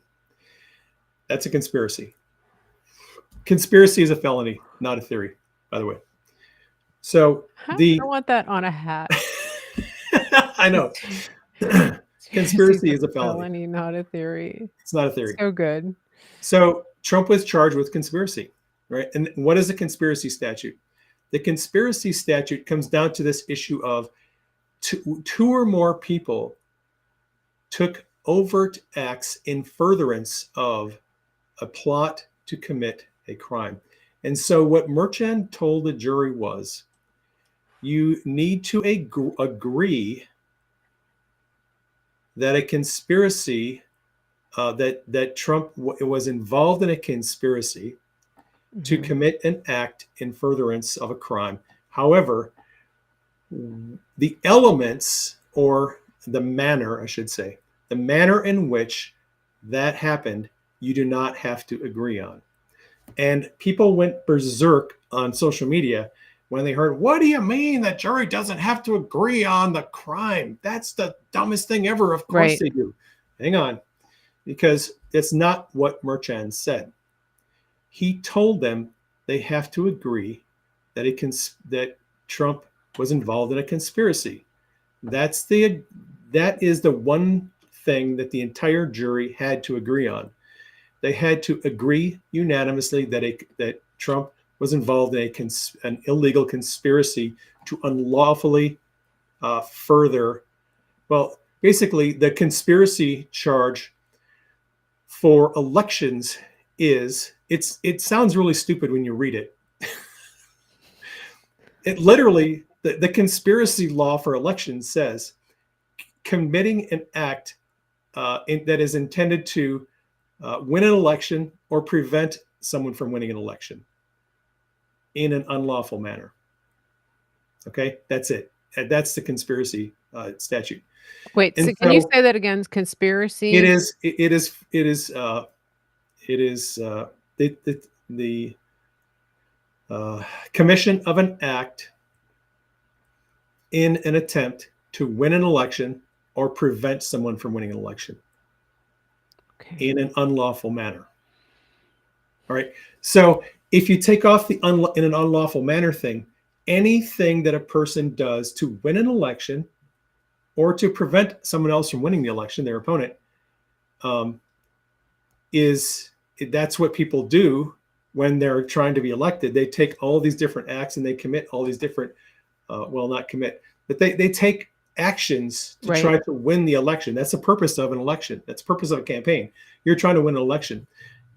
That's a conspiracy. Conspiracy is a felony, not a theory, by the way. So I the don't want that on a hat. I know Conspiracy is conspiracy a is a felony. felony, not a theory. It's not a theory. So good. So Trump was charged with conspiracy, right? And what is a conspiracy statute? The conspiracy statute comes down to this issue of two or more people took overt acts in furtherance of a plot to commit a crime. And so what Merchant told the jury was, you need to agree that a conspiracy, that Trump was involved in a conspiracy to Mhm. commit an act in furtherance of a crime. However, the elements, or the manner, I should say, the manner in which that happened, you do not have to agree on. And people went berserk on social media when they heard, what do you mean the jury doesn't have to agree on the crime? That's the dumbest thing ever. Of course Right. they do. Hang on, because it's not what Merchant said. He told them they have to agree that that Trump was involved in a conspiracy. That is the one thing that the entire jury had to agree on. They had to agree unanimously that Trump was involved in an illegal conspiracy to unlawfully further. Well, basically, the conspiracy charge for elections it sounds really stupid when you read it. It literally, the conspiracy law for elections says committing an act that is intended to win an election or prevent someone from winning an election in an unlawful manner. Okay, that's it. That's the conspiracy statute. Wait, And so can you so say that again? Conspiracy? it is the commission of an act in an attempt to win an election or prevent someone from winning an election Okay. in an unlawful manner. All right. So if you take off the in an unlawful manner thing, anything that a person does to win an election or to prevent someone else from winning the election, their opponent, that's what people do when they're trying to be elected. They take all these different acts and they commit all these different, not commit, but they take actions to Right. try to win the election. That's the purpose of an election. That's the purpose of a campaign. You're trying to win an election.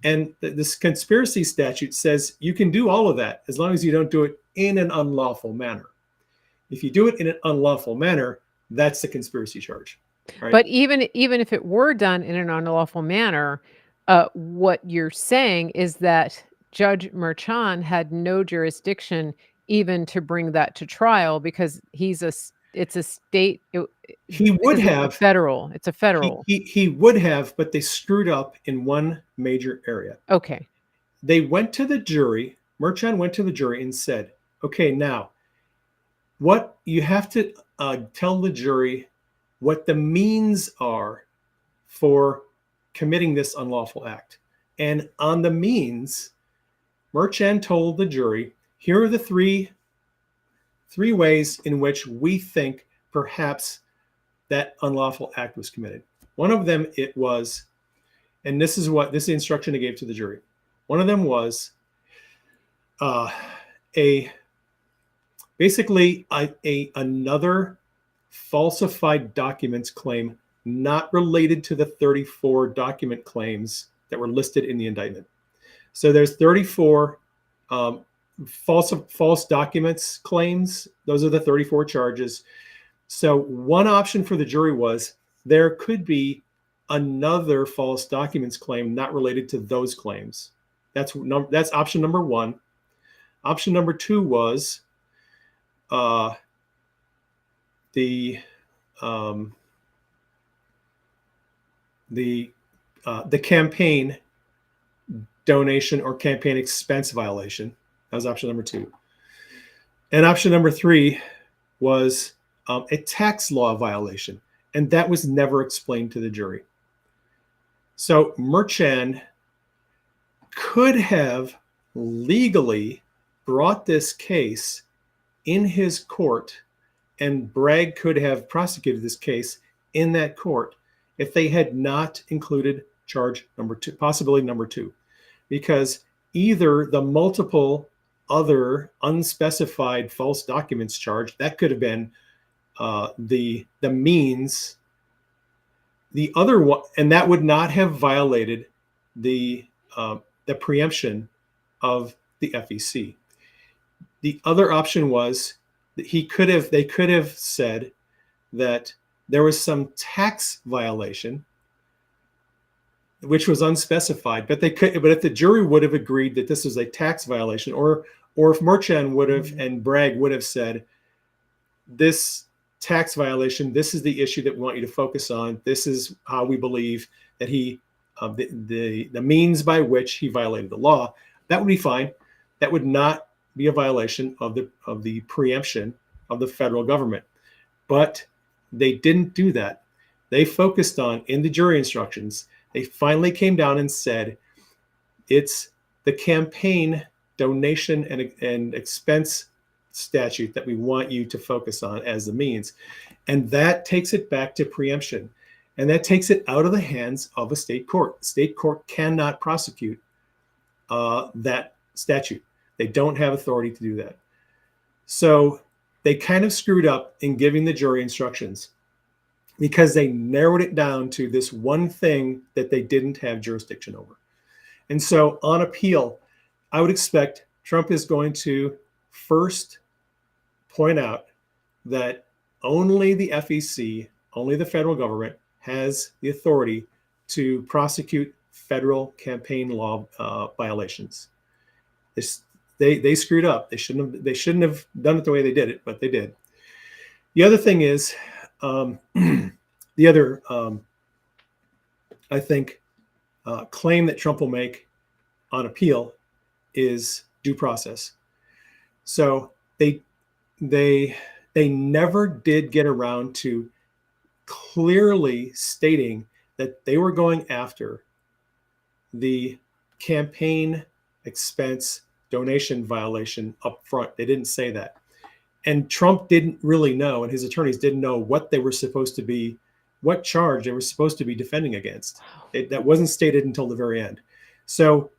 And this conspiracy statute says you can do all of that as long as you don't do it in an unlawful manner. If you do it in an unlawful manner, that's the conspiracy charge. Right? But even if it were done in an unlawful manner, what you're saying is that Judge Merchan had no jurisdiction even to bring that to trial because it's a state He would because have. it's a federal. He would have, but they screwed up in one major area. Okay. They went to the jury. Merchan went to the jury and said, "Okay, now what you have to tell the jury what the means are for committing this unlawful act." And on the means, Merchan told the jury, "Here are the three ways in which we think perhaps that unlawful act was committed." One of them it was, and this is the instruction they gave to the jury. One of them was a basically another falsified documents claim not related to the 34 document claims that were listed in the indictment. So there's 34 false documents claims. Those are the 34 charges. So one option for the jury was there could be another false documents claim not related to those claims. That's option number one. Option number two was the campaign donation or campaign expense violation. That was option number two. And option number three was a tax law violation. And that was never explained to the jury. So Merchan could have legally brought this case in his court, and Bragg could have prosecuted this case in that court if they had not included charge number two, possibility number two, because either the multiple other unspecified false documents charge, that could have been the means, the other one, and that would not have violated the preemption of the FEC. The other option was that they could have said that there was some tax violation, which was unspecified, but if the jury would have agreed that this was a tax violation, or if Merchan would have and Bragg would have said, this tax violation, this is the issue that we want you to focus on. This is how we believe that the means by which he violated the law, that would be fine. That would not be a violation of the preemption of the federal government. But they didn't do that. They focused on, in the jury instructions, they finally came down and said, it's the campaign donation and expense statute that we want you to focus on as the means. And that takes it back to preemption. And that takes it out of the hands of a state court. State court cannot prosecute that statute. They don't have authority to do that. So they kind of screwed up in giving the jury instructions because they narrowed it down to this one thing that they didn't have jurisdiction over. And so on appeal, I would expect Trump is going to first point out that only the FEC, only the federal government, has the authority to prosecute federal campaign law violations. They screwed up. They shouldn't have done it the way they did it, but they did. The other thing is, the other I think claim that Trump will make on appeal is due process. So they never did get around to clearly stating that they were going after the campaign expense donation violation up front. They didn't say that. And Trump didn't really know, and his attorneys didn't know what charge they were supposed to be defending against. That wasn't stated until the very end. So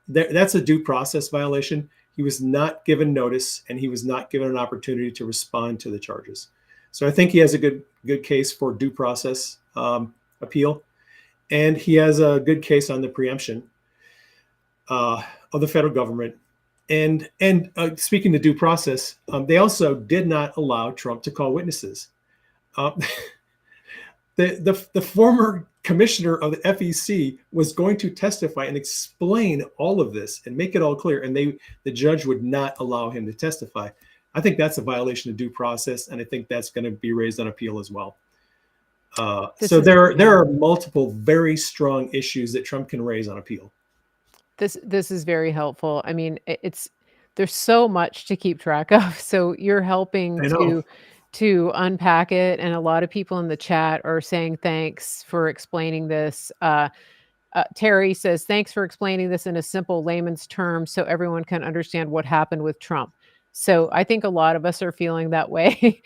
that's a due process violation. He was not given notice, and he was not given an opportunity to respond to the charges. So I think he has a good case for due process appeal, and he has a good case on the preemption of the federal government. And speaking to due process, they also did not allow Trump to call witnesses. The former commissioner of the FEC was going to testify and explain all of this and make it all clear, and the judge would not allow him to testify. I think that's a violation of due process, and I think that's going to be raised on appeal as well. So there are multiple very strong issues that Trump can raise on appeal. This is very helpful. I mean, there's so much to keep track of. So you're helping I know. to unpack it, and a lot of people in the chat are saying thanks for explaining this. Terry says, thanks for explaining this in a simple layman's terms so everyone can understand what happened with Trump. So I think a lot of us are feeling that way.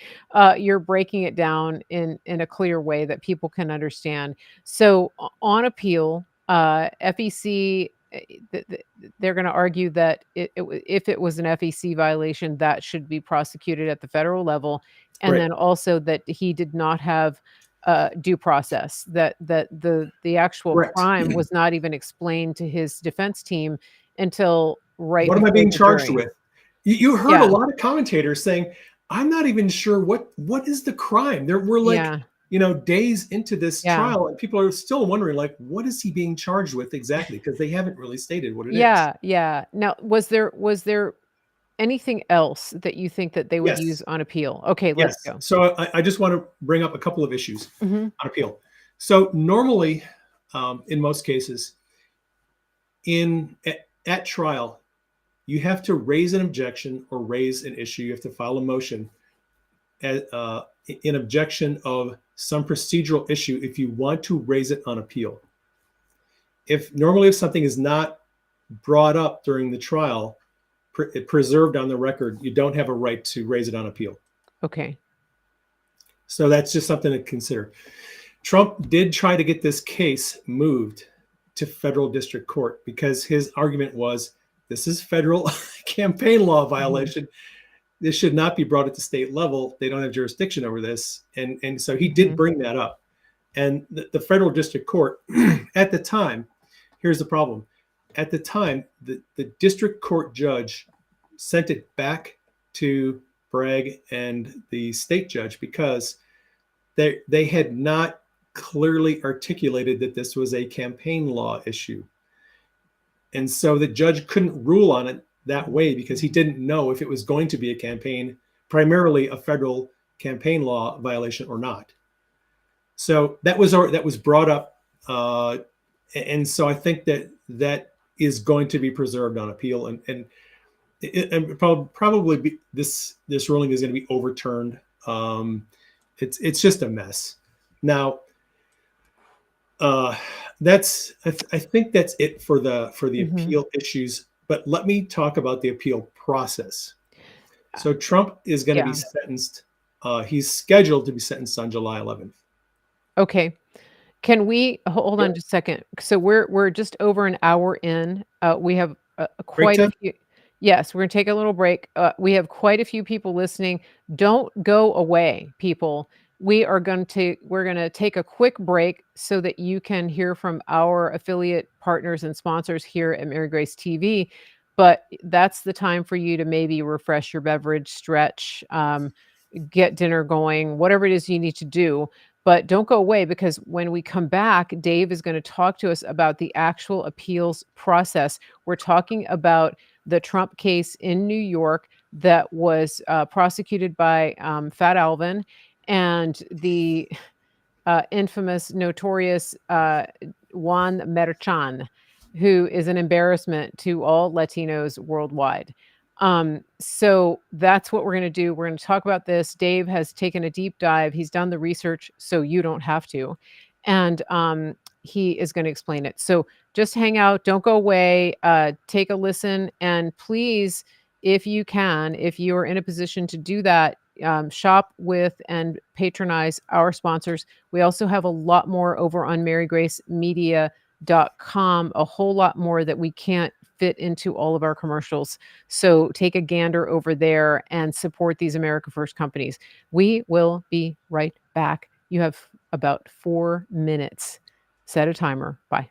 You're breaking it down in a clear way that people can understand. So on appeal, FEC, they're going to argue that if it was an FEC violation, that should be prosecuted at the federal level, and Right. then also that he did not have due process, that the actual Correct. crime was not even explained to his defense team until right What am I before being the charged jury. with? You heard a Yeah, lot of commentators saying, I'm not even sure what is the crime. We're like, yeah, days into this yeah, trial, and people are still wondering, like, what is he being charged with exactly? Because they haven't really stated what it is. yeah, yeah. Now, was there anything else that you think that they would use Yes. on appeal? Okay, let's Yes. go. So I just want to bring up a couple of issues Mhm, on appeal. So normally, in most cases, at trial, you have to raise an objection or raise an issue. You have to file a motion in objection of some procedural issue if you want to raise it on appeal. If something is not brought up during the trial, preserved on the record, you don't have a right to raise it on appeal. okay. So that's just something to consider. Trump did try to get this case moved to federal district court because his argument was this is federal campaign law Mhm, violation. This should not be brought at the state level. They don't have jurisdiction over this. And so he did mhm, bring that up. And the federal district court at the time, here's the problem. At the time, the district court judge sent it back to Bragg and the state judge because they had not clearly articulated that this was a campaign law issue. And so the judge couldn't rule on it that way because he didn't know if it was going to be a campaign, primarily a federal campaign law violation or not. So that was brought up, and so I think that is going to be preserved on appeal, and probably this ruling is going to be overturned. It's just a mess. Now, I think that's it for the mhm. appeal issues. But let me talk about the appeal process. So Trump is going to be Yeah, sentenced. He's scheduled to be sentenced on July 11th. okay. Can we hold Yep. on just a second? So we're just over an hour in. We have Break quite a time. few. Yes, we're gonna take a little break. We have quite a few people listening. Don't go away, people. We're gonna take a quick break so that you can hear from our affiliate partners and sponsors here at Mary Grace TV. But that's the time for you to maybe refresh your beverage, stretch, get dinner going, whatever it is you need to do. But don't go away because when we come back, Dave is going to talk to us about the actual appeals process. We're talking about the Trump case in New York that was prosecuted by Fat Alvin and the infamous, notorious Juan Merchan, who is an embarrassment to all Latinos worldwide. So that's what we're going to do. We're going to talk about this. Dave has taken a deep dive. He's done the research, so you don't have to. And he is going to explain it. So just hang out. Don't go away. Take a listen. And please, if you can, if you are in a position to do that, shop with and patronize our sponsors. We also have a lot more over on marygracemedia.com, a whole lot more that we can't fit into all of our commercials. So take a gander over there and support these America First companies. We will be right back. You have about 4 minutes. Set a timer. Bye.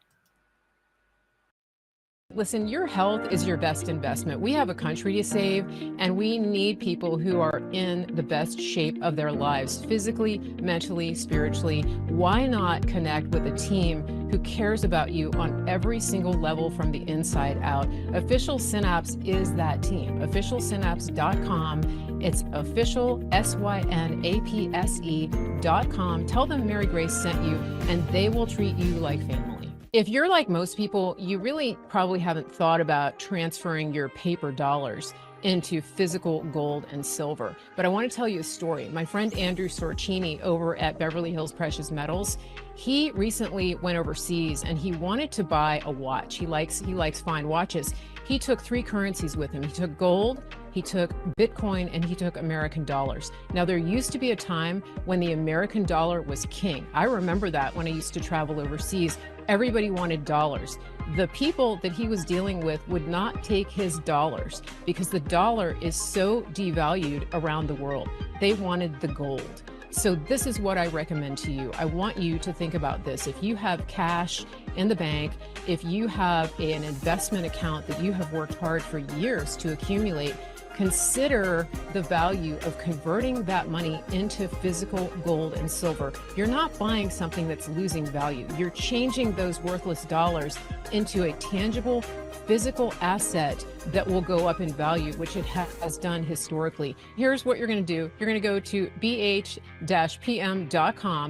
Listen, your health is your best investment. We have a country to save, and we need people who are in the best shape of their lives, physically, mentally, spiritually. Why not connect with a team who cares about you on every single level from the inside out? Official Synapse is that team. OfficialSynapse.com. It's official, SYNAPSE.com. Tell them Mary Grace sent you, and they will treat you like family. If you're like most people, you really probably haven't thought about transferring your paper dollars into physical gold and silver. But I want to tell you a story. My friend Andrew Sorcini over at Beverly Hills Precious Metals, he recently went overseas and he wanted to buy a watch. He likes fine watches. He took 3 currencies with him. He took gold, he took Bitcoin, and he took American dollars. Now, there used to be a time when the American dollar was king. I remember that when I used to travel overseas. Everybody wanted dollars. The people that he was dealing with would not take his dollars because the dollar is so devalued around the world. They wanted the gold. So this is what I recommend to you. I want you to think about this. If you have cash in the bank, if you have an investment account that you have worked hard for years to accumulate, consider the value of converting that money into physical gold and silver. You're not buying something that's losing value. You're changing those worthless dollars into a tangible physical asset that will go up in value, which it has done historically. Here's what you're going to do. You're going to go to bh-pm.com.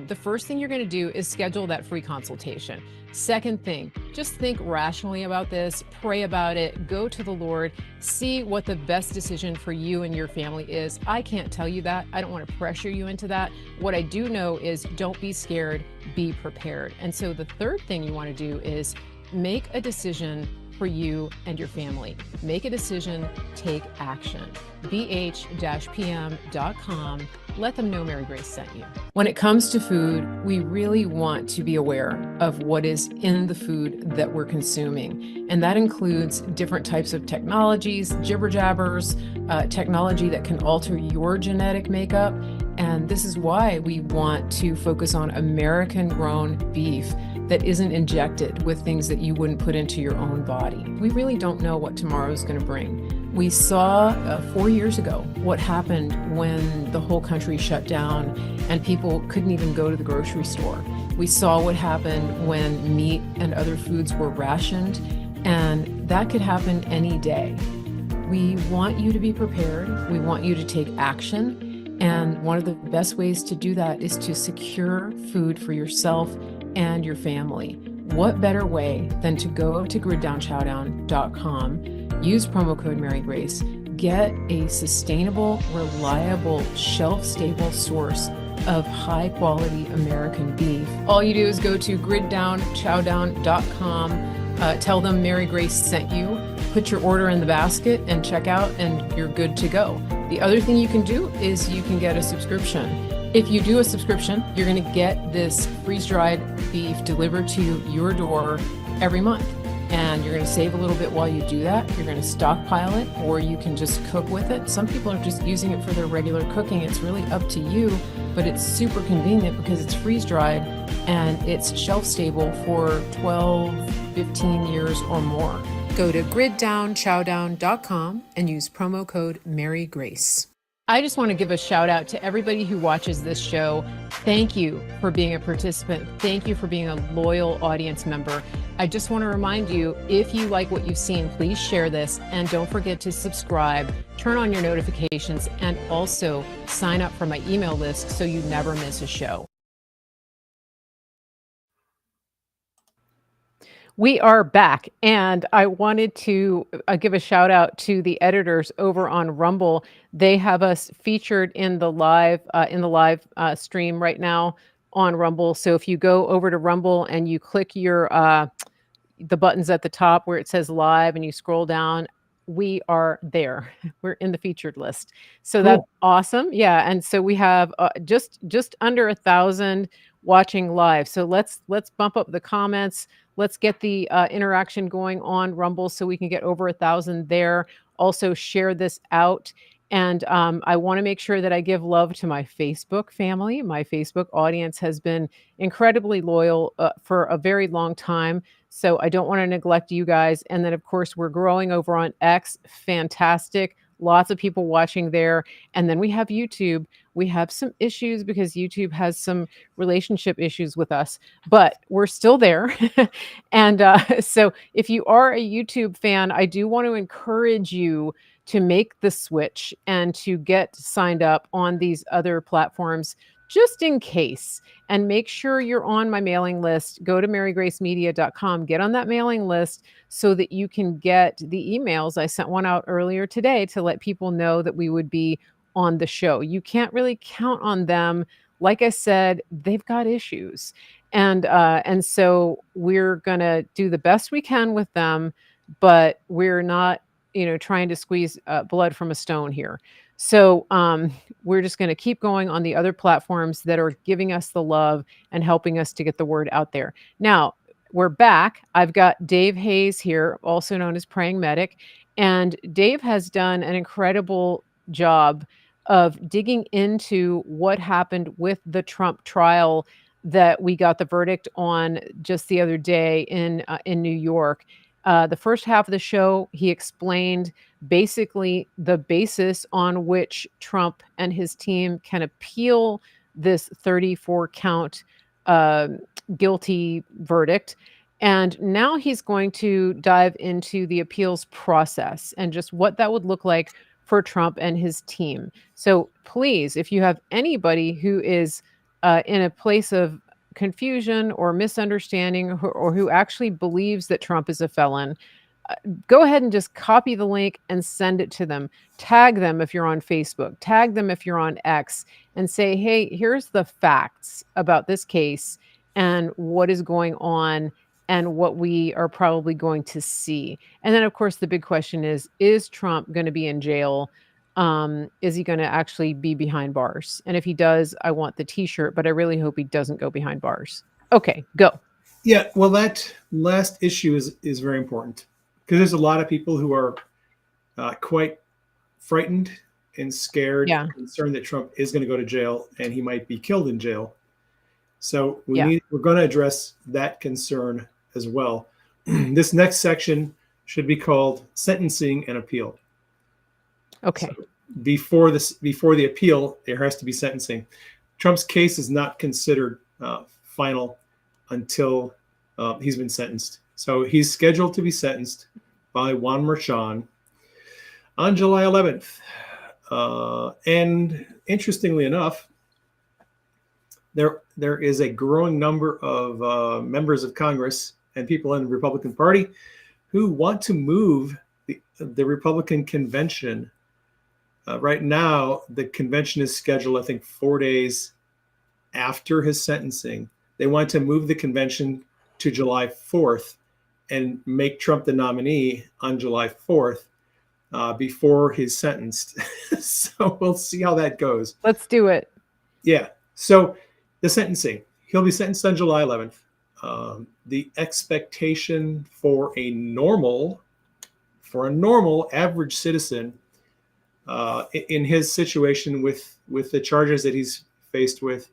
The first thing you're going to do is schedule that free consultation. Second thing, just think rationally about this, pray about it, go to the Lord, see what the best decision for you and your family is. I can't tell you that. I don't want to pressure you into that. What I do know is don't be scared, be prepared. And so the third thing you want to do is make a decision for you and your family. Make a decision, take action. bh-pm.com. Let them know Mary Grace sent you. When it comes to food, we really want to be aware of what is in the food that we're consuming. And that includes different types of technologies, jibber jabbers, technology that can alter your genetic makeup. And this is why we want to focus on American grown beef that isn't injected with things that you wouldn't put into your own body. We really don't know what tomorrow is going to bring. We saw 4 years ago what happened when the whole country shut down and people couldn't even go to the grocery store. We saw what happened when meat and other foods were rationed, and that could happen any day. We want you to be prepared. We want you to take action. And one of the best ways to do that is to secure food for yourself and your family. What better way than to go to griddownchowdown.com, use promo code Mary Grace, get a sustainable, reliable, shelf-stable source of high-quality American beef. All you do is go to griddownchowdown.com, tell them Mary Grace sent you, put your order in the basket and check out, and you're good to go. The other thing you can do is you can get a subscription. If you do a subscription, you're going to get this freeze-dried beef delivered to your door every month. And you're going to save a little bit while you do that. You're going to stockpile it, or you can just cook with it. Some people are just using it for their regular cooking. It's really up to you, but it's super convenient because it's freeze-dried and it's shelf-stable for 12, 15 years or more. Go to griddownchowdown.com and use promo code Mary Grace. I just want to give a shout out to everybody who watches this show. Thank you for being a participant. Thank you for being a loyal audience member. I just want to remind you, if you like what you've seen, please share this and don't forget to subscribe, turn on your notifications, and also sign up for my email list so you never miss a show. We are back, and I wanted to give a shout out to the editors over on Rumble. They have us featured in the live stream right now on Rumble. So if you go over to Rumble and you click your the buttons at the top where it says live and you scroll down, we are there. We're in the featured list. So That's awesome. Yeah, and so we have just under 1,000 watching live. So let's bump up the comments. Let's get the interaction going on Rumble so we can get over 1,000 there. Also share this out. And I want to make sure that I give love to my Facebook family. My Facebook audience has been incredibly loyal for a very long time. So I don't want to neglect you guys. And then, of course, we're growing over on X. Fantastic. Lots of people watching there. And then we have YouTube. We have some issues because YouTube has some relationship issues with us, but we're still there. And so if you are a YouTube fan, I do want to encourage you to make the switch and to get signed up on these other platforms just in case. And make sure you're on my mailing list. Go to marygracemedia.com, get on that mailing list so that you can get the emails. I sent one out earlier today to let people know that we would be on the show. You can't really count on them. Like I said, they've got issues. And so we're gonna do the best we can with them, but we're not trying to squeeze blood from a stone here. So we're just going to keep going on the other platforms that are giving us the love and helping us to get the word out there. Now, we're back. I've got Dave Hayes here, also known as Praying Medic. And Dave has done an incredible job of digging into what happened with the Trump trial that we got the verdict on just the other day in New York. The first half of the show, he explained basically the basis on which Trump and his team can appeal this 34 count uh, guilty verdict. And now he's going to dive into the appeals process and just what that would look like for Trump and his team. So please, if you have anybody who is in a place of confusion or misunderstanding or who actually believes that Trump is a felon, go ahead and just copy the link and send it to them. Tag them if you're on Facebook, tag them if you're on X, and say, hey, here's the facts about this case and what is going on and what we are probably going to see. And then, of course, the big question is Trump going to be in jail? Is he going to actually be behind bars? And if he does, I want the t-shirt, but I really hope he doesn't go behind bars. Okay, go. Yeah, well, that last issue is very important because there's a lot of people who are quite frightened and scared, Yeah. concerned that Trump is going to go to jail and he might be killed in jail. So Yeah. we're going to address that concern as well. This next section should be called sentencing and appeal. Okay. So before the appeal, there has to be sentencing. Trump's case is not considered final until he's been sentenced. So he's scheduled to be sentenced by Juan Merchan on July 11th. And interestingly enough, there is a growing number of members of Congress and people in the Republican Party who want to move the Republican convention. Right now, the convention is scheduled, I think, 4 days after his sentencing. They want to move the convention to July 4th and make Trump the nominee on July 4th before he's sentenced. So we'll see how that goes. Let's do it. Yeah. So the sentencing, he'll be sentenced on July 11th. The expectation for a normal average citizen in his situation with the charges that he's faced with,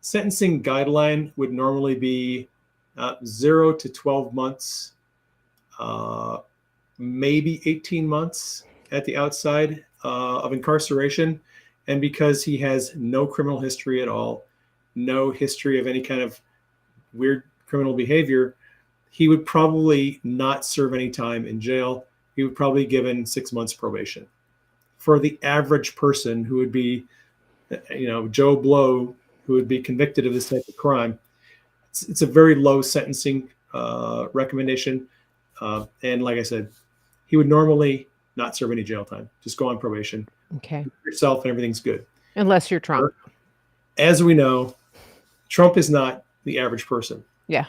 sentencing guideline would normally be 0 to 12 months, maybe 18 months at the outside of incarceration. And because he has no criminal history at all, no history of any kind of weird criminal behavior, he would probably not serve any time in jail. He would probably be given 6 months probation. For the average person who would be, Joe Blow, who would be convicted of this type of crime, it's a very low sentencing recommendation. And like I said, he would normally not serve any jail time. Just go on probation. Okay. Yourself and everything's good. Unless you're Trump. As we know, Trump is not the average person. Yeah.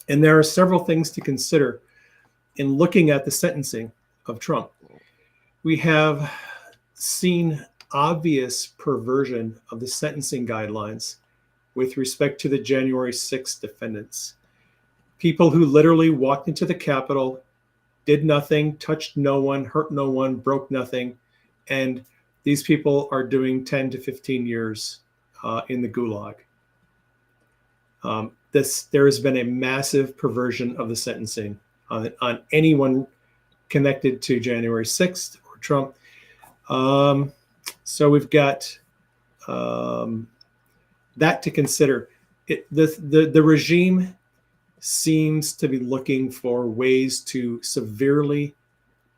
And there are several things to consider in looking at the sentencing of Trump. We have seen obvious perversion of the sentencing guidelines with respect to the January 6th defendants. People who literally walked into the Capitol, did nothing, touched no one, hurt no one, broke nothing, and these people are doing 10 to 15 years in the gulag. There has been a massive perversion of the sentencing on anyone connected to January 6th or Trump. So we've got that to consider. The regime seems to be looking for ways to severely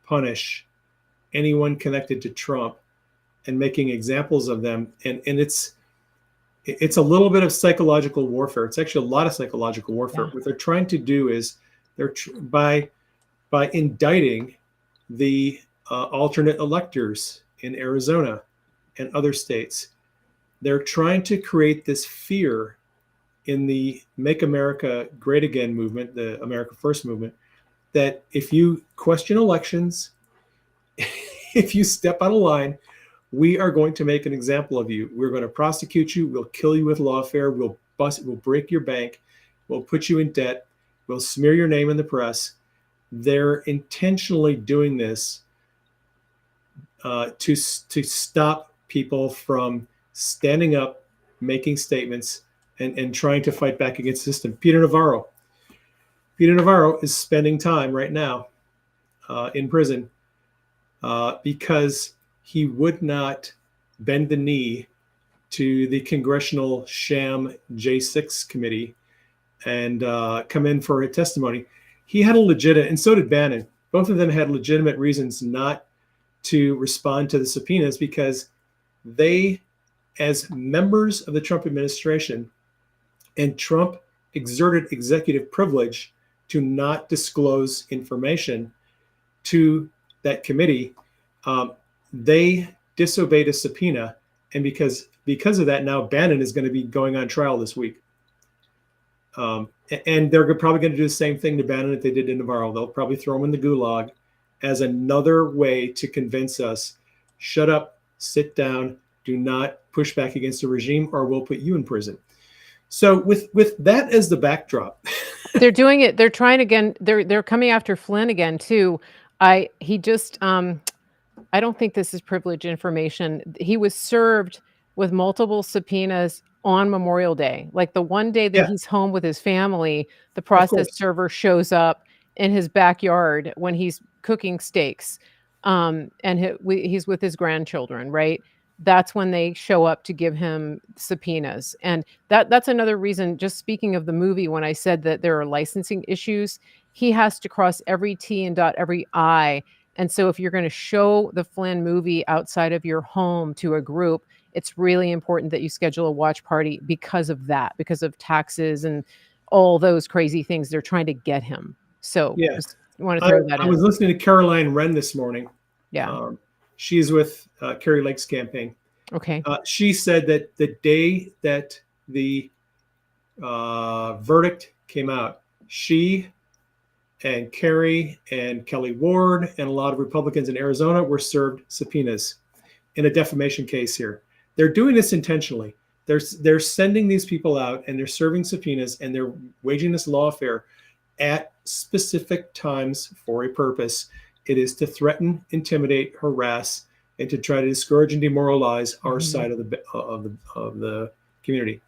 punish anyone connected to Trump and making examples of them. And it's a little bit of psychological warfare. It's actually a lot of psychological warfare. Yeah. What they're trying to do is by indicting the alternate electors in Arizona and other states, they're trying to create this fear in the Make America Great Again movement, the America First movement, that if you question elections, if you step out of line, we are going to make an example of you. We're going to prosecute you. We'll kill you with lawfare. We'll break your bank. We'll put you in debt. We'll smear your name in the press. They're intentionally doing this to stop people from standing up, making statements, and trying to fight back against the system. Peter Navarro is spending time right now in prison because he would not bend the knee to the congressional sham J6 committee and come in for a testimony. He had a legitimate, and so did Bannon. Both of them had legitimate reasons not to respond to the subpoenas because they, as members of the Trump administration, and Trump exerted executive privilege to not disclose information to that committee. They disobeyed a subpoena, and because of that, now Bannon is going to be going on trial this week. And they're probably going to do the same thing to Bannon that they did to Navarro. They'll probably throw him in the gulag as another way to convince us, shut up, sit down, do not push back against the regime, or we'll put you in prison. So with that as the backdrop, They're doing it. They're trying again. They're coming after Flynn again too. He just I don't think this is privileged information. He was served with multiple subpoenas on Memorial Day. Like the one day that yeah, he's home with his family, the of process course, server shows up in his backyard when he's cooking steaks. And he's with his grandchildren, right? That's when they show up to give him subpoenas. And that's another reason, just speaking of the movie, when I said that there are licensing issues, he has to cross every T and dot every I. And so if you're going to show the Flynn movie outside of your home to a group, it's really important that you schedule a watch party because of that, because of taxes and all those crazy things they're trying to get him. So yeah. just want to throw that I in. was listening to Caroline Wren this morning. Yeah. She's with Kerry Lake's campaign. Okay. She said that the day that the verdict came out, she and Kerry and Kelly Ward and a lot of Republicans in Arizona were served subpoenas in a defamation case here. They're doing this intentionally. They're sending these people out and they're serving subpoenas and they're waging this lawfare at specific times for a purpose. It is to threaten, intimidate, harass, and to try to discourage and demoralize our side of the community.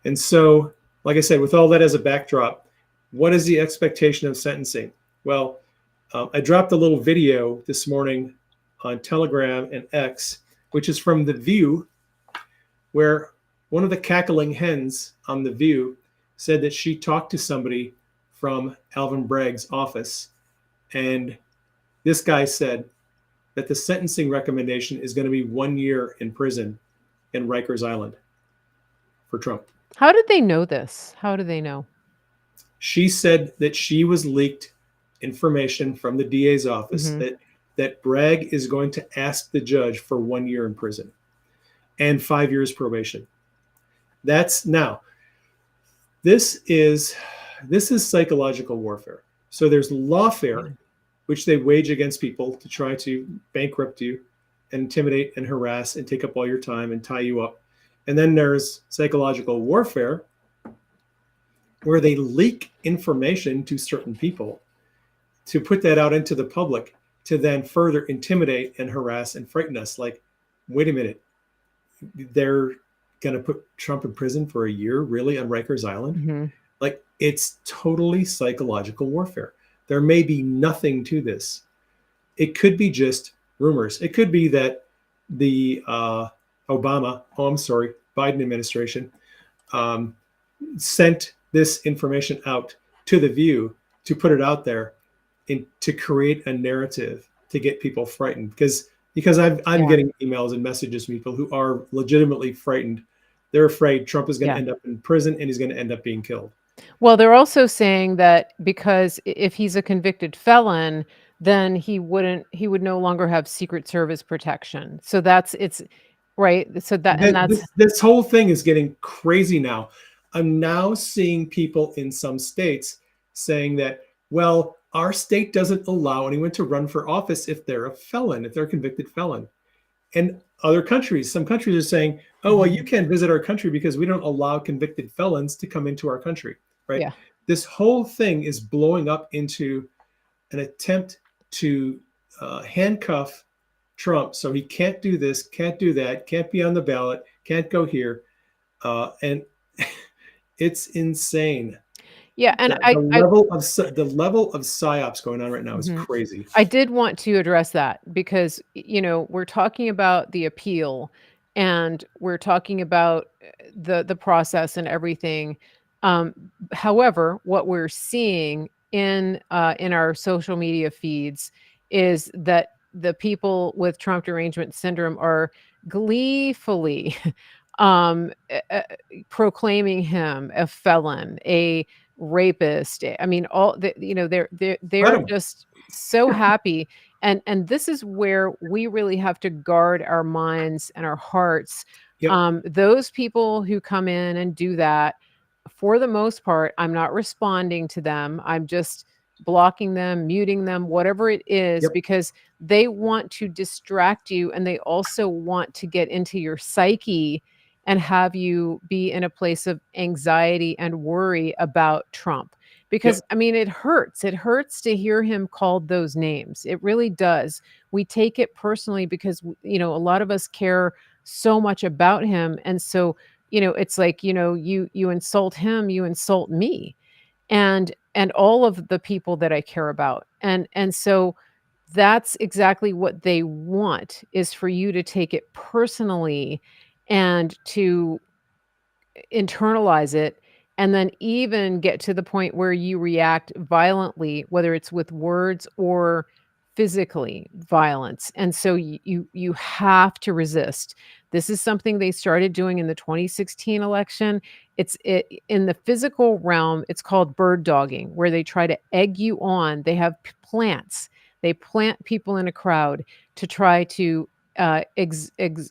And so, like I said, with all that as a backdrop, what is the expectation of sentencing? Well, I dropped a little video this morning on Telegram and X, which is from The View, where one of the cackling hens on The View said that she talked to somebody from Alvin Bragg's office, and this guy said that the sentencing recommendation is going to be 1 year in prison in Rikers Island for Trump. How did they know this? How do they know? She said that she was leaked information from the DA's office that Bragg is going to ask the judge for 1 year in prison and 5 years probation. That's now, this is psychological warfare. So there's lawfare, which they wage against people to try to bankrupt you and intimidate and harass and take up all your time and tie you up. And then there's psychological warfare, where they leak information to certain people to put that out into the public to then further intimidate and harass and frighten us. Like wait a minute, they're going to put Trump in prison for a year, really, on Rikers Island? Mhm. Like, it's totally psychological warfare. There may be nothing to this. It could be just rumors. It could be that the Biden administration um, sent this information out to the View to put it out there and to create a narrative to get people frightened. Because I'm Yeah. getting emails and messages from people who are legitimately frightened. They're afraid Trump is going to Yeah. end up in prison and he's going to end up being killed. Well, they're also saying that because if he's a convicted felon, then he would no longer have Secret Service protection. So that's it's right. So that and that's This whole thing is getting crazy now. I'm now seeing people in some states saying that, well, our state doesn't allow anyone to run for office if they're a felon, if they're a convicted felon. And other countries, some countries are saying, oh, well, you Mhm. can't visit our country because we don't allow convicted felons to come into our country, right? Yeah. This whole thing is blowing up into an attempt to handcuff Trump so he can't do this, can't do that, can't be on the ballot, can't go here. And it's insane. Yeah, and The level of psyops going on right now is Mhm. crazy. I did want to address that because, we're talking about the appeal and we're talking about the process and everything. However, what we're seeing in our social media feeds is that the people with Trump derangement syndrome are gleefully proclaiming him a felon, a rapist. I mean, all the Let they're him. just so happy, and this is where we really have to guard our minds and our hearts. Yep. Those people who come in and do that, for the most part, I'm not responding to them. I'm just blocking them, muting them, whatever it is, Yep. because they want to distract you and they also want to get into your psyche and have you be in a place of anxiety and worry about Trump. Because, Yep. I mean, it hurts. It hurts to hear him called those names. It really does. We take it personally because, a lot of us care so much about him. And so, it's like, you insult him, you insult me and all of the people that I care about. And so that's exactly what they want is for you to take it personally and to internalize it and then even get to the point where you react violently, whether it's with words or physically violence. And so you have to resist. This is something they started doing in the 2016 election. In the physical realm, it's called bird dogging, where they try to egg you on. They have plants. They plant people in a crowd to try to uh, ex, ex,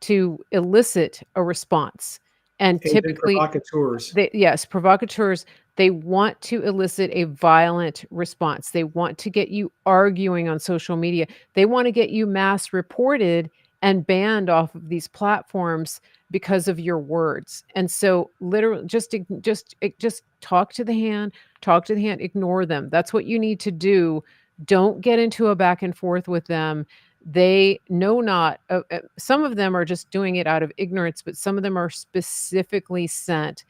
to elicit a response. And Agent typically provocateurs. yes, provocateurs, they want to elicit a violent response. They want to get you arguing on social media. They want to get you mass reported and banned off of these platforms because of your words. And so literally just talk to the hand, ignore them. That's what you need to do. Don't get into a back and forth with them. They know not some of them are just doing it out of ignorance, but some of them are specifically sent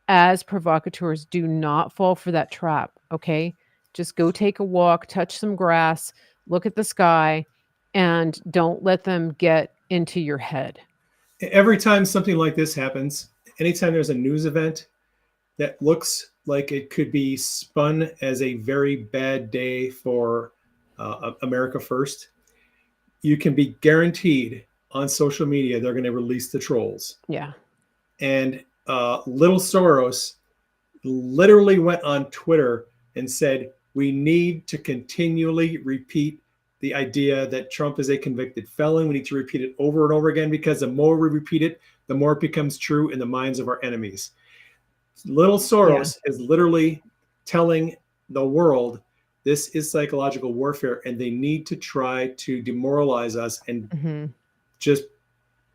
as provocateurs. Do not fall for that trap, okay? Just go take a walk, touch some grass, look at the sky, and don't let them get into your head. Every time something like this happens, anytime there's a news event that looks like it could be spun as a very bad day for America First, you can be guaranteed on social media they're going to release the trolls. Yeah. And Little Soros literally went on Twitter and said, we need to continually repeat the idea that Trump is a convicted felon. We need to repeat it over and over again because the more we repeat it, the more it becomes true in the minds of our enemies. Little Yeah. Soros is literally telling the world this is psychological warfare and they need to try to demoralize us and Mhm. just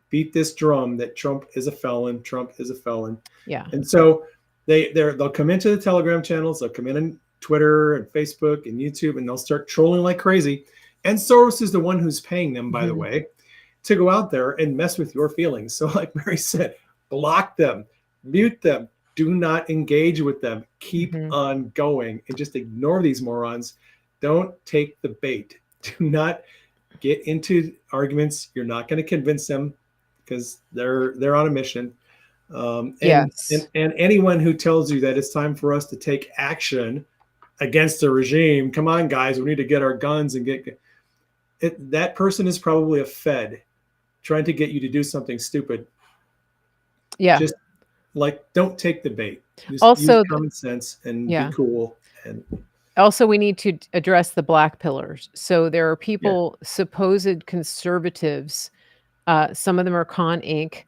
beat this drum that Trump is a felon. Trump is a felon. Yeah. And so they'll come into the Telegram channels, they'll come in on Twitter and Facebook and YouTube, and they'll start trolling like crazy. And Soros is the one who's paying them, by the Mhm. way, to go out there and mess with your feelings. So, like Mary said, block them, mute them, do not engage with them, keep Mhm. on going, and just ignore these morons. Don't take the bait. Do not get into arguments. You're not going to convince them because they're on a mission. And, Yes. and anyone who tells you that it's time for us to take action against the regime, come on, guys, we need to get our guns and get it. That person is probably a Fed trying to get you to do something stupid. Yeah. Just like, don't take the bait. Just use Also, common sense and be yeah. cool. And Also, we need to address the black pillars. So there are yeah, people, supposed conservatives. Some of them are Con Inc.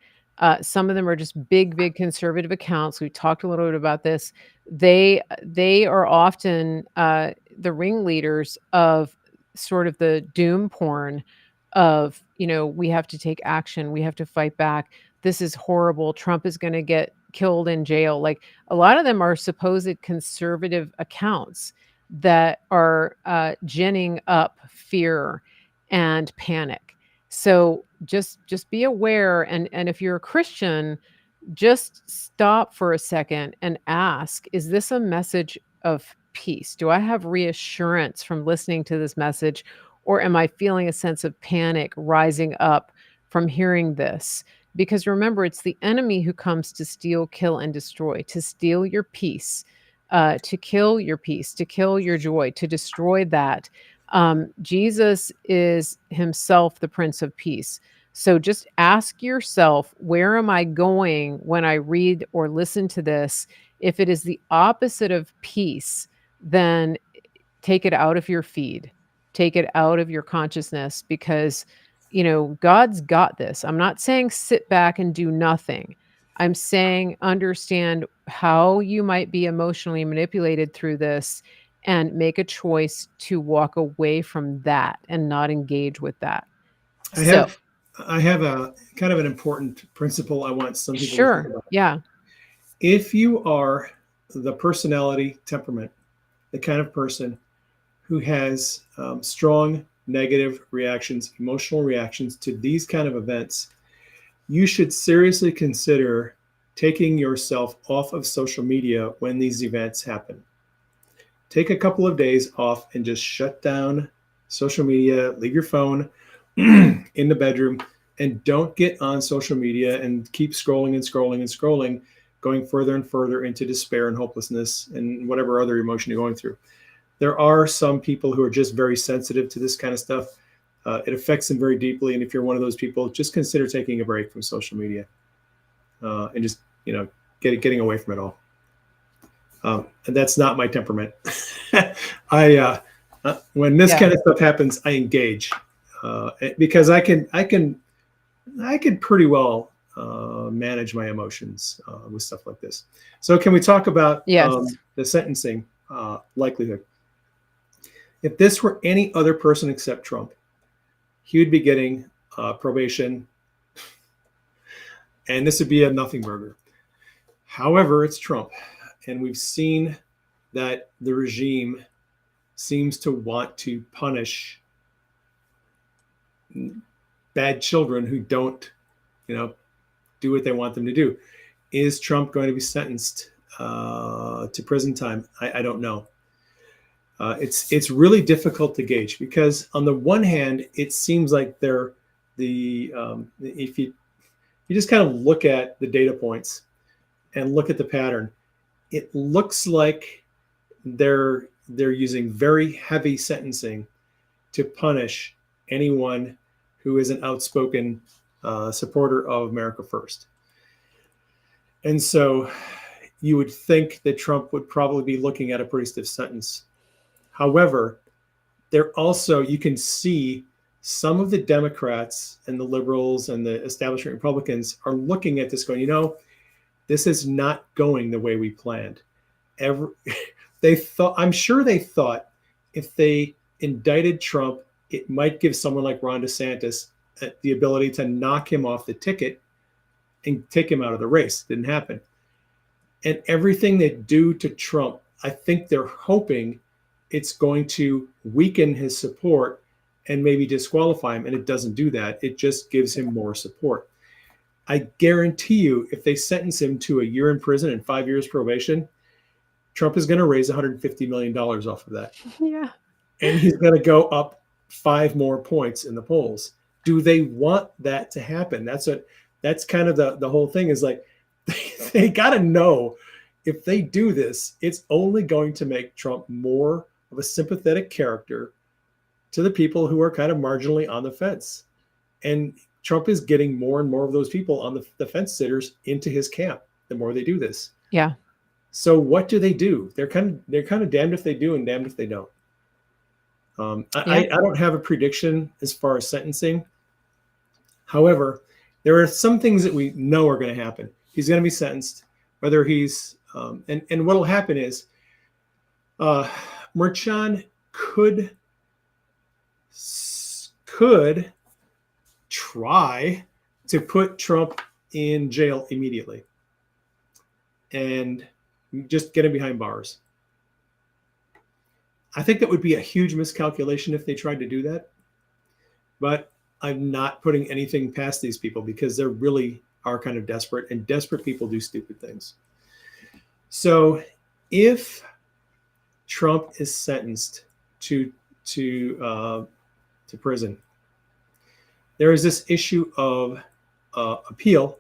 Some of them are just big, big conservative accounts. We talked a little bit about this. They are often the ringleaders of sort of the doom porn of, we have to take action, we have to fight back. This is horrible. Trump is going to get killed in jail. Like, a lot of them are supposed conservative accounts that are ginning up fear and panic. So just be aware, and if you're a Christian, just stop for a second and ask, is this a message of peace? Do I have reassurance from listening to this message, or am I feeling a sense of panic rising up from hearing this? Because remember, it's the enemy who comes to steal, kill, and destroy, to steal your peace, to kill your peace, to kill your joy, to destroy that. Jesus is himself the Prince of Peace. So just ask yourself, where am I going when I read or listen to this? If it is the opposite of peace, then take it out of your feed, take it out of your consciousness, because, God's got this. I'm not saying sit back and do nothing. I'm saying understand how you might be emotionally manipulated through this and make a choice to walk away from that and not engage with that. I So, have I have a kind of an important principle I want some people to think sure. about. Yeah. If you are the personality temperament, the kind of person who has strong negative reactions, emotional reactions to these kind of events, you should seriously consider taking yourself off of social media when these events happen. Take a couple of days off and just shut down social media, leave your phone in the bedroom, and don't get on social media and keep scrolling and scrolling and scrolling, going further and further into despair and hopelessness and whatever other emotion you're going through. There are some people who are just very sensitive to this kind of stuff. It affects them very deeply. And if you're one of those people, just consider taking a break from social media and just, getting away from it all. And that's not my temperament. When this Yeah. kind of stuff happens, I engage because I can pretty well manage my emotions with stuff like this. So can we talk about Yes. the sentencing likelihood? If this were any other person except Trump, he would be getting probation, and this would be a nothing burger. However, it's Trump, and we've seen that the regime seems to want to punish bad children who don't, do what they want them to do. Is Trump going to be sentenced to prison time? I don't know. It's really difficult to gauge because on the one hand, it seems like if you just kind of look at the data points and look at the pattern, it looks like they're using very heavy sentencing to punish anyone who is an outspoken supporter of America First. And so you would think that Trump would probably be looking at a pretty stiff sentence. However, you can see some of the Democrats and the liberals and the establishment Republicans are looking at this going, this is not going the way we planned. I'm sure they thought if they indicted Trump, it might give someone like Ron DeSantis the ability to knock him off the ticket and take him out of the race. Didn't happen. And everything they do to Trump, I think they're hoping it's going to weaken his support and maybe disqualify him. And it doesn't do that. It just gives him more support. I guarantee you, if they sentence him to a year in prison and 5 years probation, Trump is going to raise $150 million off of that. Yeah. And he's going to go up 5 more points in the polls. Do they want that to happen? That's kind of the whole thing is like, they got to know if they do this, it's only going to make Trump more of a sympathetic character to the people who are kind of marginally on the fence. And Trump is getting more and more of those people on the fence sitters into his camp the more they do this. Yeah. So what do? They're kind of damned if they do and damned if they don't. I don't have a prediction as far as sentencing. However, there are some things that we know are going to happen. He's going to be sentenced, whether he's and what will happen is Merchan could try to put Trump in jail immediately and just get him behind bars. I think that would be a huge miscalculation if they tried to do that. But I'm not putting anything past these people because they really are kind of desperate, and desperate people do stupid things. So if Trump is sentenced to prison, there is this issue of appeal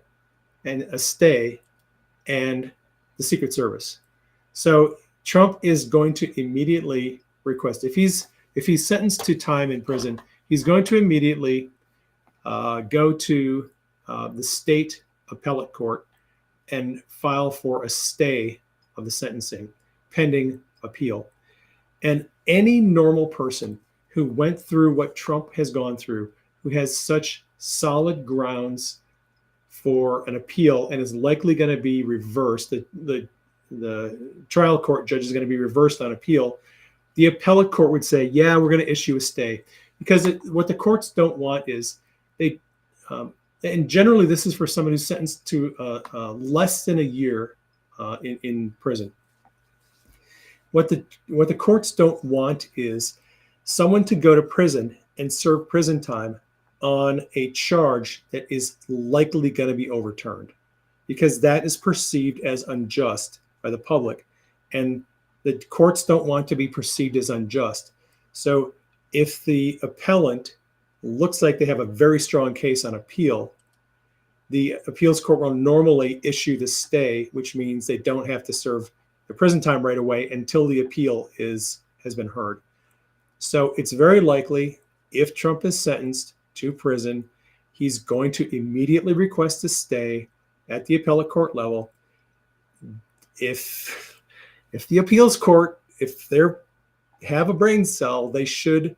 and a stay and the Secret Service. So Trump is going to immediately request, if he's sentenced to time in prison, he's going to immediately go to the state appellate court and file for a stay of the sentencing pending appeal. And any normal person who went through what Trump has gone through, who has such solid grounds for an appeal and is likely going to be reversed, the trial court judge is going to be reversed on appeal, the appellate court would say, yeah, we're going to issue a stay. Because what the courts don't want is they, and generally this is for someone who's sentenced to less than a year in prison. What the courts don't want is someone to go to prison and serve prison time on a charge that is likely going to be overturned, because that is perceived as unjust by the public, and the courts don't want to be perceived as unjust. So if the appellant looks like they have a very strong case on appeal, the appeals court will normally issue the stay, which means they don't have to serve the prison time right away until the appeal has been heard. So it's very likely, if Trump is sentenced to prison, he's going to immediately request a stay at the appellate court level. If the appeals court, if they have a brain cell, they should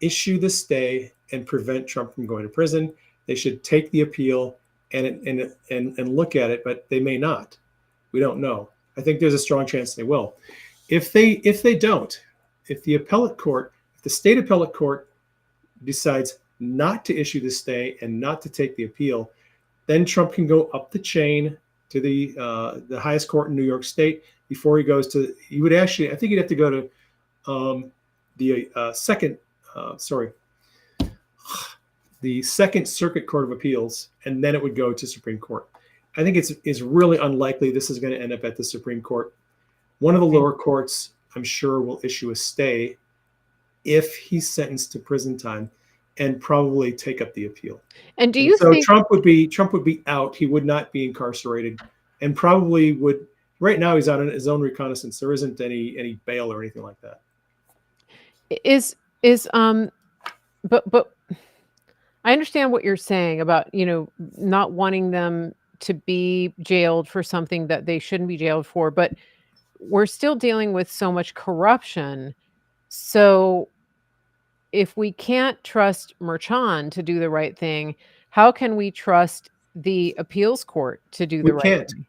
issue the stay and prevent Trump from going to prison. They should take the appeal and look at it, but they may not. We don't know. I think there's a strong chance they will. If they don't, if the appellate court, if the state appellate court decides not to issue the stay and not to take the appeal, then Trump can go up the chain to the highest court in New York State before he goes to. He would actually, I think he'd have to go to the Second Circuit Court of Appeals, and then it would go to Supreme Court. I think it's really unlikely this is going to end up at the Supreme Court. One of the lower courts, I'm sure, will issue a stay if he's sentenced to prison time, and probably take up the appeal. And do you think Trump would be out? He would not be incarcerated, and probably would. Right now, he's on his own reconnaissance. There isn't any bail or anything like that. But I understand what you're saying about, not wanting them to be jailed for something that they shouldn't be jailed for, but we're still dealing with so much corruption. So if we can't trust Merchan to do the right thing, how can we trust the appeals court to do the right thing?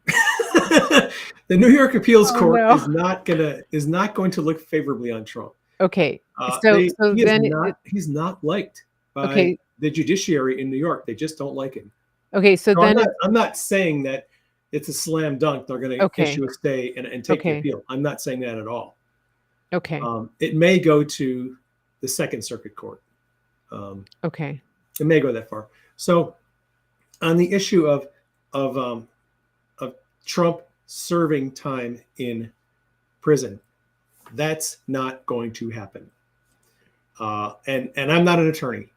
The New York appeals court is not going to look favorably on Trump. Okay. He's not liked by the judiciary in New York. They just don't like him. Okay. So then I'm not saying that it's a slam dunk. They're going to issue a stay and take the appeal. I'm not saying that at all. Okay. It may go to the Second Circuit Court. Okay. It may go that far. So on the issue of um, of Trump serving time in prison, that's not going to happen. And I'm not an attorney,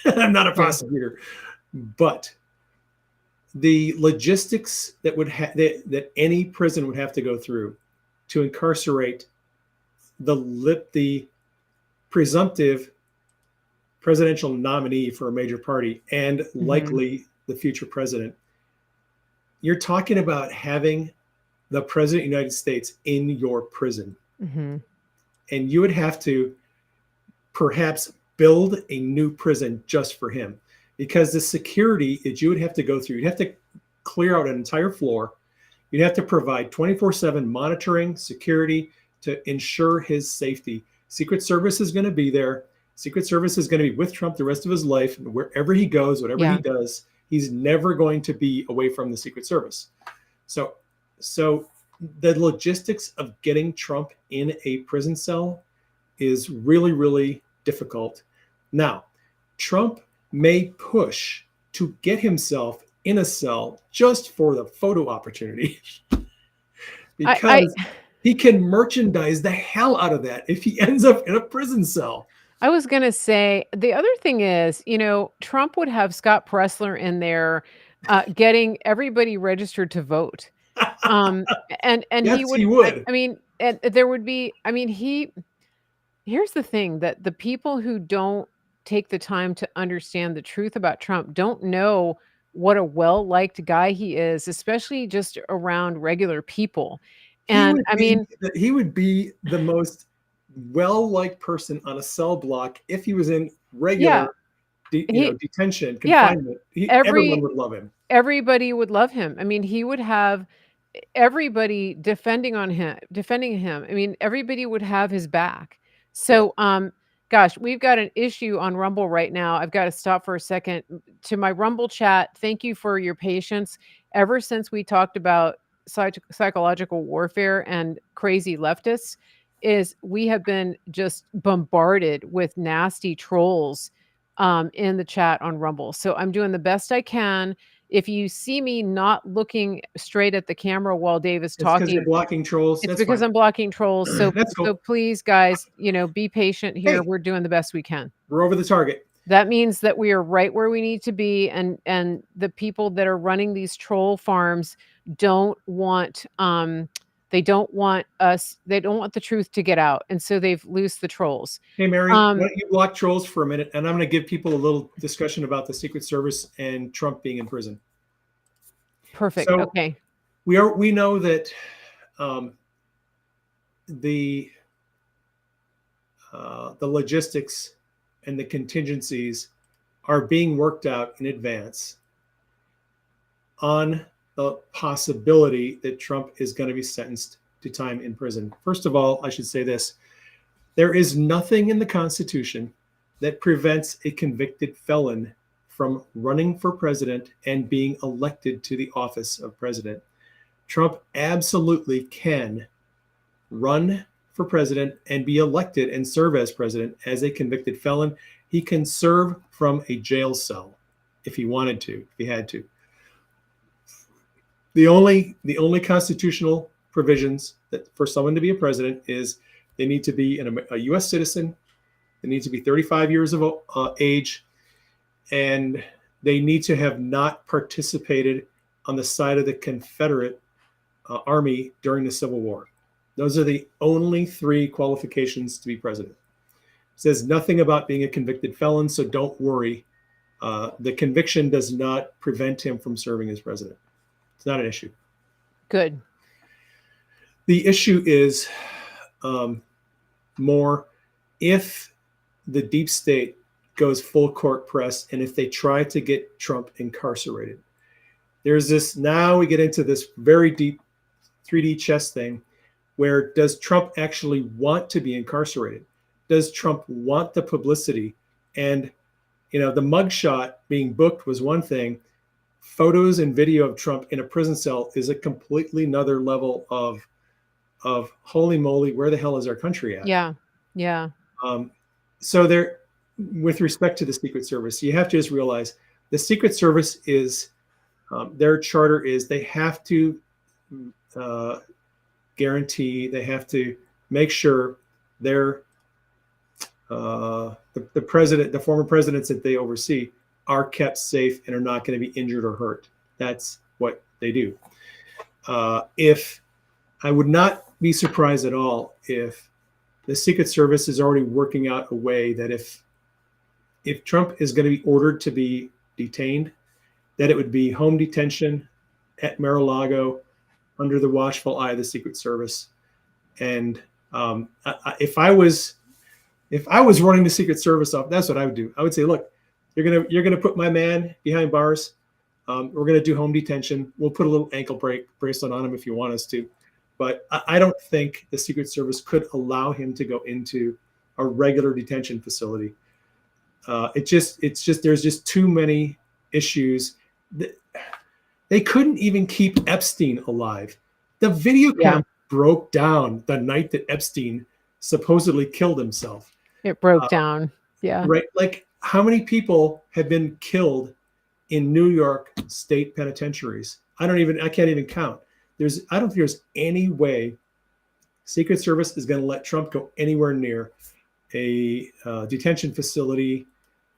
I'm not a Okay. prosecutor, but the logistics that any prison would have to go through to incarcerate the presumptive presidential nominee for a major party and Mhm. likely the future president, you're talking about having the president of the United States in your prison. Mhm. And you would have to perhaps build a new prison just for him, because the security that you would have to go through, you'd have to clear out an entire floor. You'd have to provide 24/7 monitoring, security to ensure his safety. Secret Service is going to be there. Secret Service is going to be with Trump the rest of his life. And wherever he goes, whatever he Yeah. does, he's never going to be away from the Secret Service. So, so the logistics of getting Trump in a prison cell is really, really difficult. Now, Trump may push to get himself in a cell just for the photo opportunity I because he can merchandise the hell out of that if he ends up in a prison cell. I was gonna say, the other thing is, Trump would have Scott Presler in there, getting everybody registered to vote. Um, and Yes, he he would would. I mean, and there would be I mean, here's the thing that the people who don't take the time to understand the truth about Trump don't know what a well-liked guy he is, especially just around regular people. He And would I be mean, he would be the most well-liked person on a cell block if he was in yeah, regular he detention, yeah, confinement. Everyone every would love him. everybody would love him. I mean, he would have everybody defending him. I mean, everybody would have his back. Yeah. So, gosh, we've got an issue on Rumble right now. I've got to stop for a second. To my Rumble chat, thank you for your patience. Ever since we talked about psychological warfare and crazy leftists, is we have been just bombarded with nasty trolls in the chat on Rumble. So I'm doing the best I can. If you see me not looking straight at the camera while Dave is It's because you're talking, blocking trolls. it's That's because fine. I'm blocking trolls. So That's so cool. please, guys, be patient here. Hey, We're doing the best we can. we're over the target. That means that we are right where we need to be, and the people that are running these troll farms don't want they don't want the truth to get out, and so they've loosed the trolls. Hey, Mary, why Um, don't you block trolls for a minute? And I'm going to give people a little discussion about the Secret Service and Trump being in prison. Perfect. So Okay. we know that um, the the logistics and the contingencies are being worked out in advance on the possibility that Trump is going to be sentenced to time in prison. First of all, I should say this: there is nothing in the Constitution that prevents a convicted felon from running for president and being elected to the office of president. Trump absolutely can run for president and be elected and serve as president as a convicted felon. He can serve from a jail cell if he wanted to, if he had to. The only constitutional provisions that for someone to be a president is they need to be a U.S. citizen, they need to be 35 years of age, and they need to have not participated on the side of the Confederate Army during the Civil War. Those are the only three qualifications to be president. It says nothing about being a convicted felon, so don't worry. The conviction does not prevent him from serving as president. It's not an issue. Good. The issue is more if the deep state goes full court press and if they try to get Trump incarcerated. There's this, now we get into this very deep 3D chess thing where does Trump actually want to be incarcerated? Does Trump want the publicity? And, the mugshot being booked was one thing. Photos and video of Trump in a prison cell is a completely another level of holy moly, where the hell is our country at? Yeah. Yeah. Um, so with respect to the Secret Service, you have to just realize the Secret Service is their charter is they have to uh, guarantee, they have to make sure their the president, the former presidents that they oversee, are kept safe and are not going to be injured or hurt. That's what they do. If I would not be surprised at all if the Secret Service is already working out a way that if Trump is going to be ordered to be detained, that it would be home detention at Mar-a-Lago under the watchful eye of the Secret Service. And if I was running the Secret Service off, that's what I would do. I would say, look, you're gonna put my man behind bars. We're gonna do home detention. We'll put a little ankle bracelet on him if you want us to, but I don't think the Secret Service could allow him to go into a regular detention facility. It's just there's just too many issues. They couldn't even keep Epstein alive. The video cam broke down the night that Epstein supposedly killed himself. It broke down. Yeah. Right. Like, how many people have been killed in New York state penitentiaries? I can't even count. I don't think there's any way Secret Service is going to let Trump go anywhere near a detention facility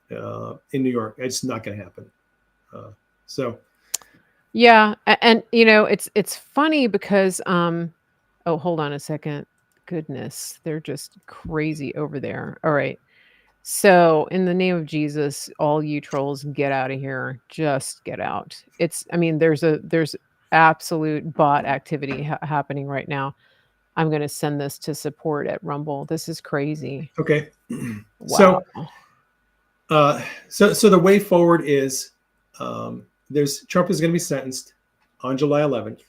in New York. It's not going to happen. Yeah, and it's funny because oh, hold on a second. Goodness, they're just crazy over there. All right. So, in the name of Jesus, all you trolls, get out of here. Just get out. There's absolute bot activity happening right now. I'm going to send this to support at Rumble. This is crazy. Okay. Wow. So the way forward is Trump is going to be sentenced on July 11th.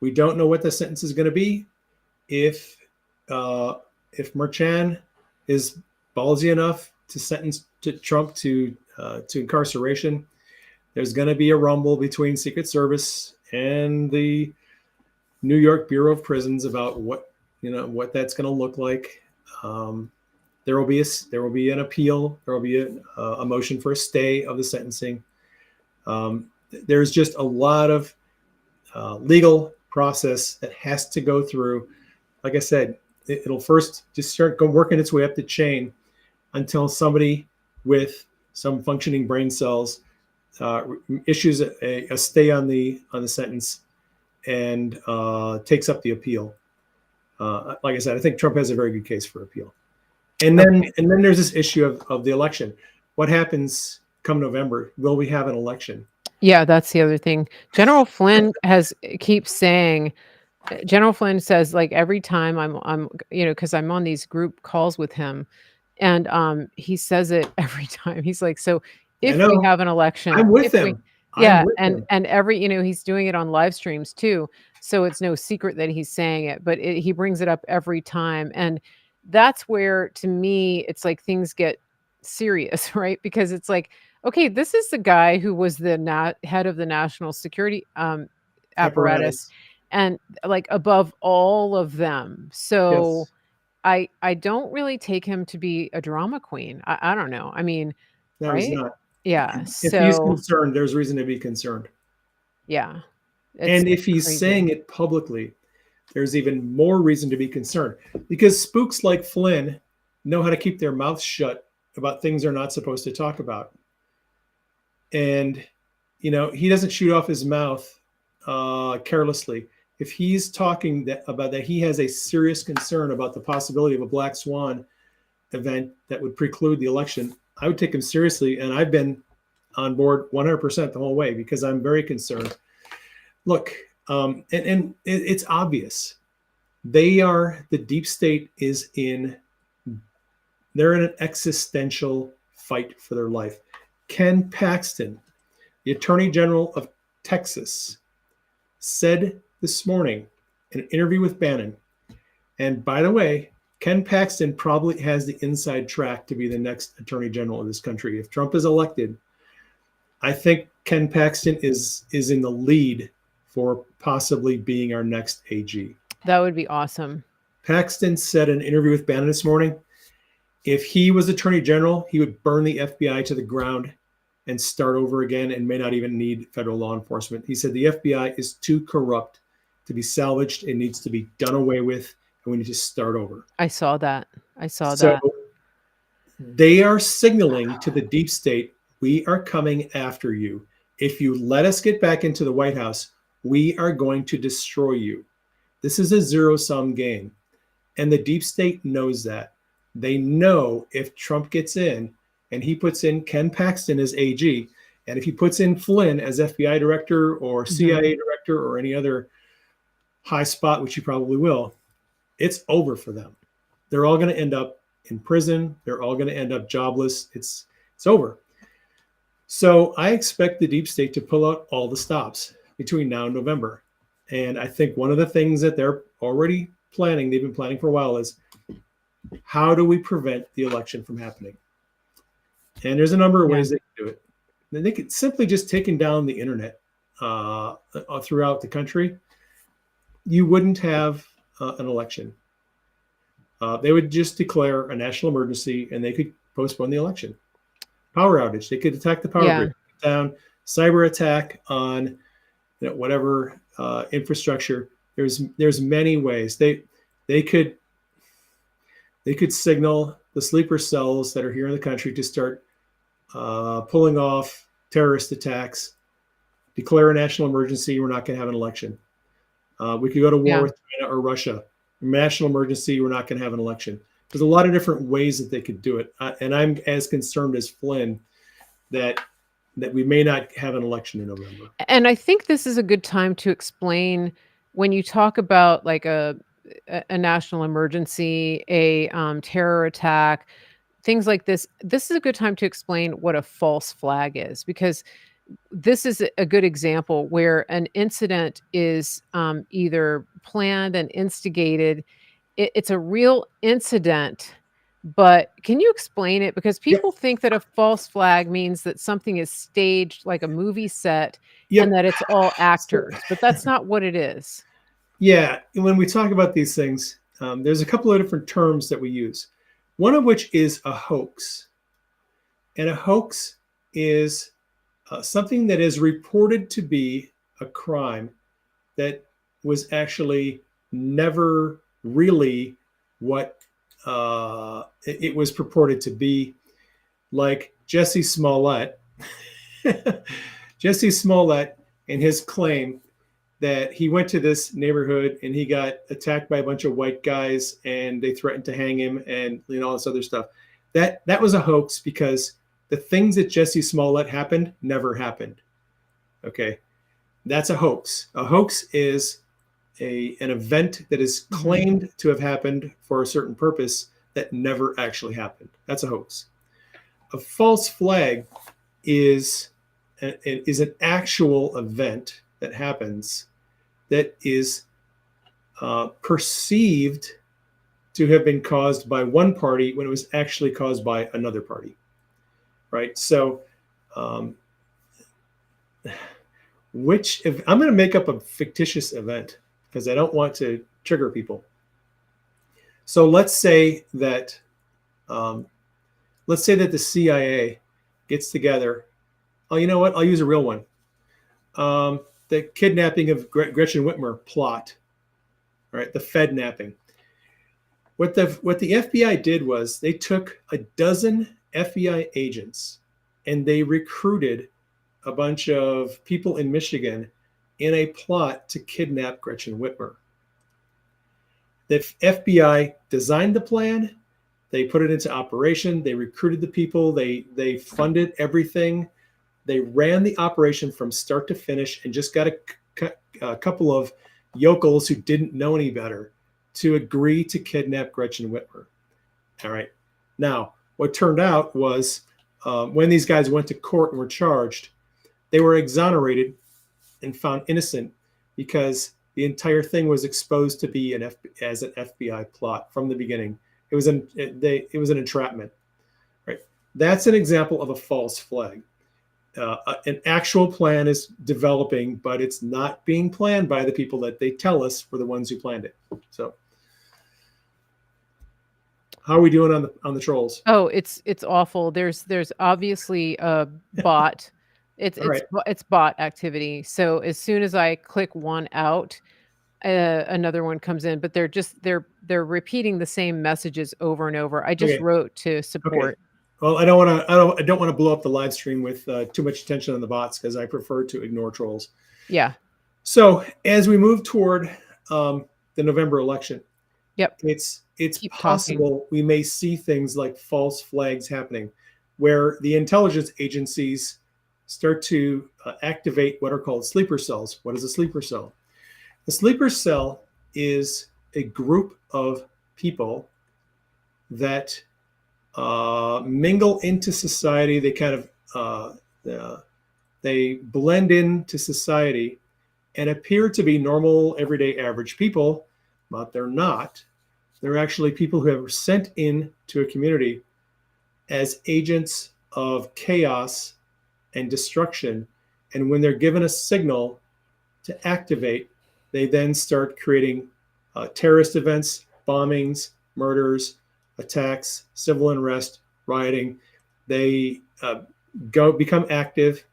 We don't know what the sentence is going to be. If Merchan is ballsy enough to sentence Trump to incarceration, there's going to be a rumble between Secret Service and the New York Bureau of Prisons about what that's going to look like. There will be an appeal. There will be a motion for a stay of the sentencing. There's just a lot of legal process that has to go through. Like I said, it'll first just start working its way up the chain until somebody with some functioning brain cells issues a stay on the sentence and takes up the appeal. Like I said, I think Trump has a very good case for appeal. And then there's this issue of the election. What happens come November? Will we have an election? Yeah, that's the other thing. General Flynn keeps saying. General Flynn says, like, every time I'm because I'm on these group calls with him, and he says it every time. He's like, so if we have an election, I'm with him. And every he's doing it on live streams too, so it's no secret that he's saying it, but he brings it up every time, and that's where, to me, it's like things get serious, right? Because it's like, okay, this is the guy who was the head of the national security apparatus. And like above all of them. So yes. I don't really take him to be a drama queen. I don't know. I mean, no, right? He's not. Yeah. If he's concerned, there's reason to be concerned. Yeah. And if he's crazy. Saying it publicly, there's even more reason to be concerned, because spooks like Flynn know how to keep their mouths shut about things they're not supposed to talk about. And, he doesn't shoot off his mouth carelessly. If he's talking about that he has a serious concern about the possibility of a black swan event that would preclude the election, I would take him seriously. And I've been on board 100% the whole way, because I'm very concerned. Look, and it's obvious. The deep state they're in an existential fight for their life. Ken Paxton, the Attorney General of Texas, said this morning in an interview with Bannon, and by the way, Ken Paxton probably has the inside track to be the next Attorney General of this country. If Trump is elected, I think Ken Paxton is in the lead for possibly being our next AG. That would be awesome. Paxton said in an interview with Bannon this morning, If he was Attorney General, he would burn the FBI to the ground and start over again and may not even need federal law enforcement. He said the FBI is too corrupt to be salvaged. It needs to be done away with, and we need to start over. I saw that. I saw So that. they are signaling to the deep state, we are coming after you. If you let us get back into the White House, we are going to destroy you. This is a zero-sum game. And the deep state knows that. They know if Trump gets in and he puts in Ken Paxton as AG, and if he puts in Flynn as FBI director or CIA director or any other high spot, which he probably will, it's over for them. They're all going to end up in prison. They're all going to end up jobless. It's over. So I expect the deep state to pull out all the stops between now and November. And I think one of the things that they're already planning, they've been planning for a while, is how do we prevent the election from happening? And there's a number of ways they can do it. And they could simply just taking down the internet throughout the country. You wouldn't have an election. They would just declare a national emergency and they could postpone the election. Power outage. They could attack the power grid down. Cyber attack on whatever infrastructure. There's many ways. They could signal the sleeper cells that are here in the country to start pulling off terrorist attacks, declare a national emergency. We're not going to have an election. We could go to war with China or Russia. National emergency. We're not going to have an election. There's a lot of different ways that they could do it. And I'm as concerned as Flynn that we may not have an election in November. And I think this is a good time to explain when you talk about like a national emergency, a terror attack, things like this. This is a good time to explain what a false flag is, because this is a good example where an incident is either planned and instigated. It's a real incident, but can you explain it? Because people think that a false flag means that something is staged like a movie set and that it's all actors, but that's not what it is. Yeah. And when we talk about these things, there's a couple of different terms that we use, one of which is a hoax. And a hoax is something that is reported to be a crime that was actually never really what it was purported to be, like Jesse Smollett. Jesse Smollett and his claim that he went to this neighborhood and he got attacked by a bunch of white guys and they threatened to hang him and all this other stuff. That was a hoax because the things that Jesse Smollett happened never happened. Okay. That's a hoax. A hoax is an event that is claimed to have happened for a certain purpose that never actually happened. That's a hoax. A false flag is an actual event that happens that is perceived to have been caused by one party when it was actually caused by another party. Right. So I'm going to make up a fictitious event because I don't want to trigger people. So let's say that the CIA gets together. Oh, you know what? I'll use a real one. The kidnapping of Gretchen Whitmer plot, right? The Fed napping. What the FBI did was they took a dozen FBI agents and they recruited a bunch of people in Michigan in a plot to kidnap Gretchen Whitmer. The FBI designed the plan. They put it into operation. They recruited the people. They funded everything. They ran the operation from start to finish and just got a couple of yokels who didn't know any better to agree to kidnap Gretchen Whitmer. All right. Now, what turned out was when these guys went to court and were charged, they were exonerated and found innocent because the entire thing was exposed to be as an FBI plot from the beginning. It was an entrapment. Right. That's an example of a false flag. An actual plan is developing, but it's not being planned by the people that they tell us were the ones who planned it. So, How are we doing on the trolls? Oh, it's awful. There's obviously a bot. All right. It's bot activity. So as soon as I click one out, another one comes in, but they're repeating the same messages over and over. I just Okay. wrote to Okay. support. Well, I don't want to blow up the live stream with too much attention on the bots because I prefer to ignore trolls. Yeah. So as we move toward the November election, Yep. it's Keep talking. possible we may see things like false flags happening, where the intelligence agencies start to activate what are called sleeper cells. What is a sleeper cell? The sleeper cell is a group of people that mingle into society. They kind of they blend into society and appear to be normal, everyday, average people, but they're not. They're actually people who have sent in to a community as agents of chaos and destruction. And when they're given a signal to activate, they then start creating terrorist events, bombings, murders, attacks, civil unrest, rioting. They become active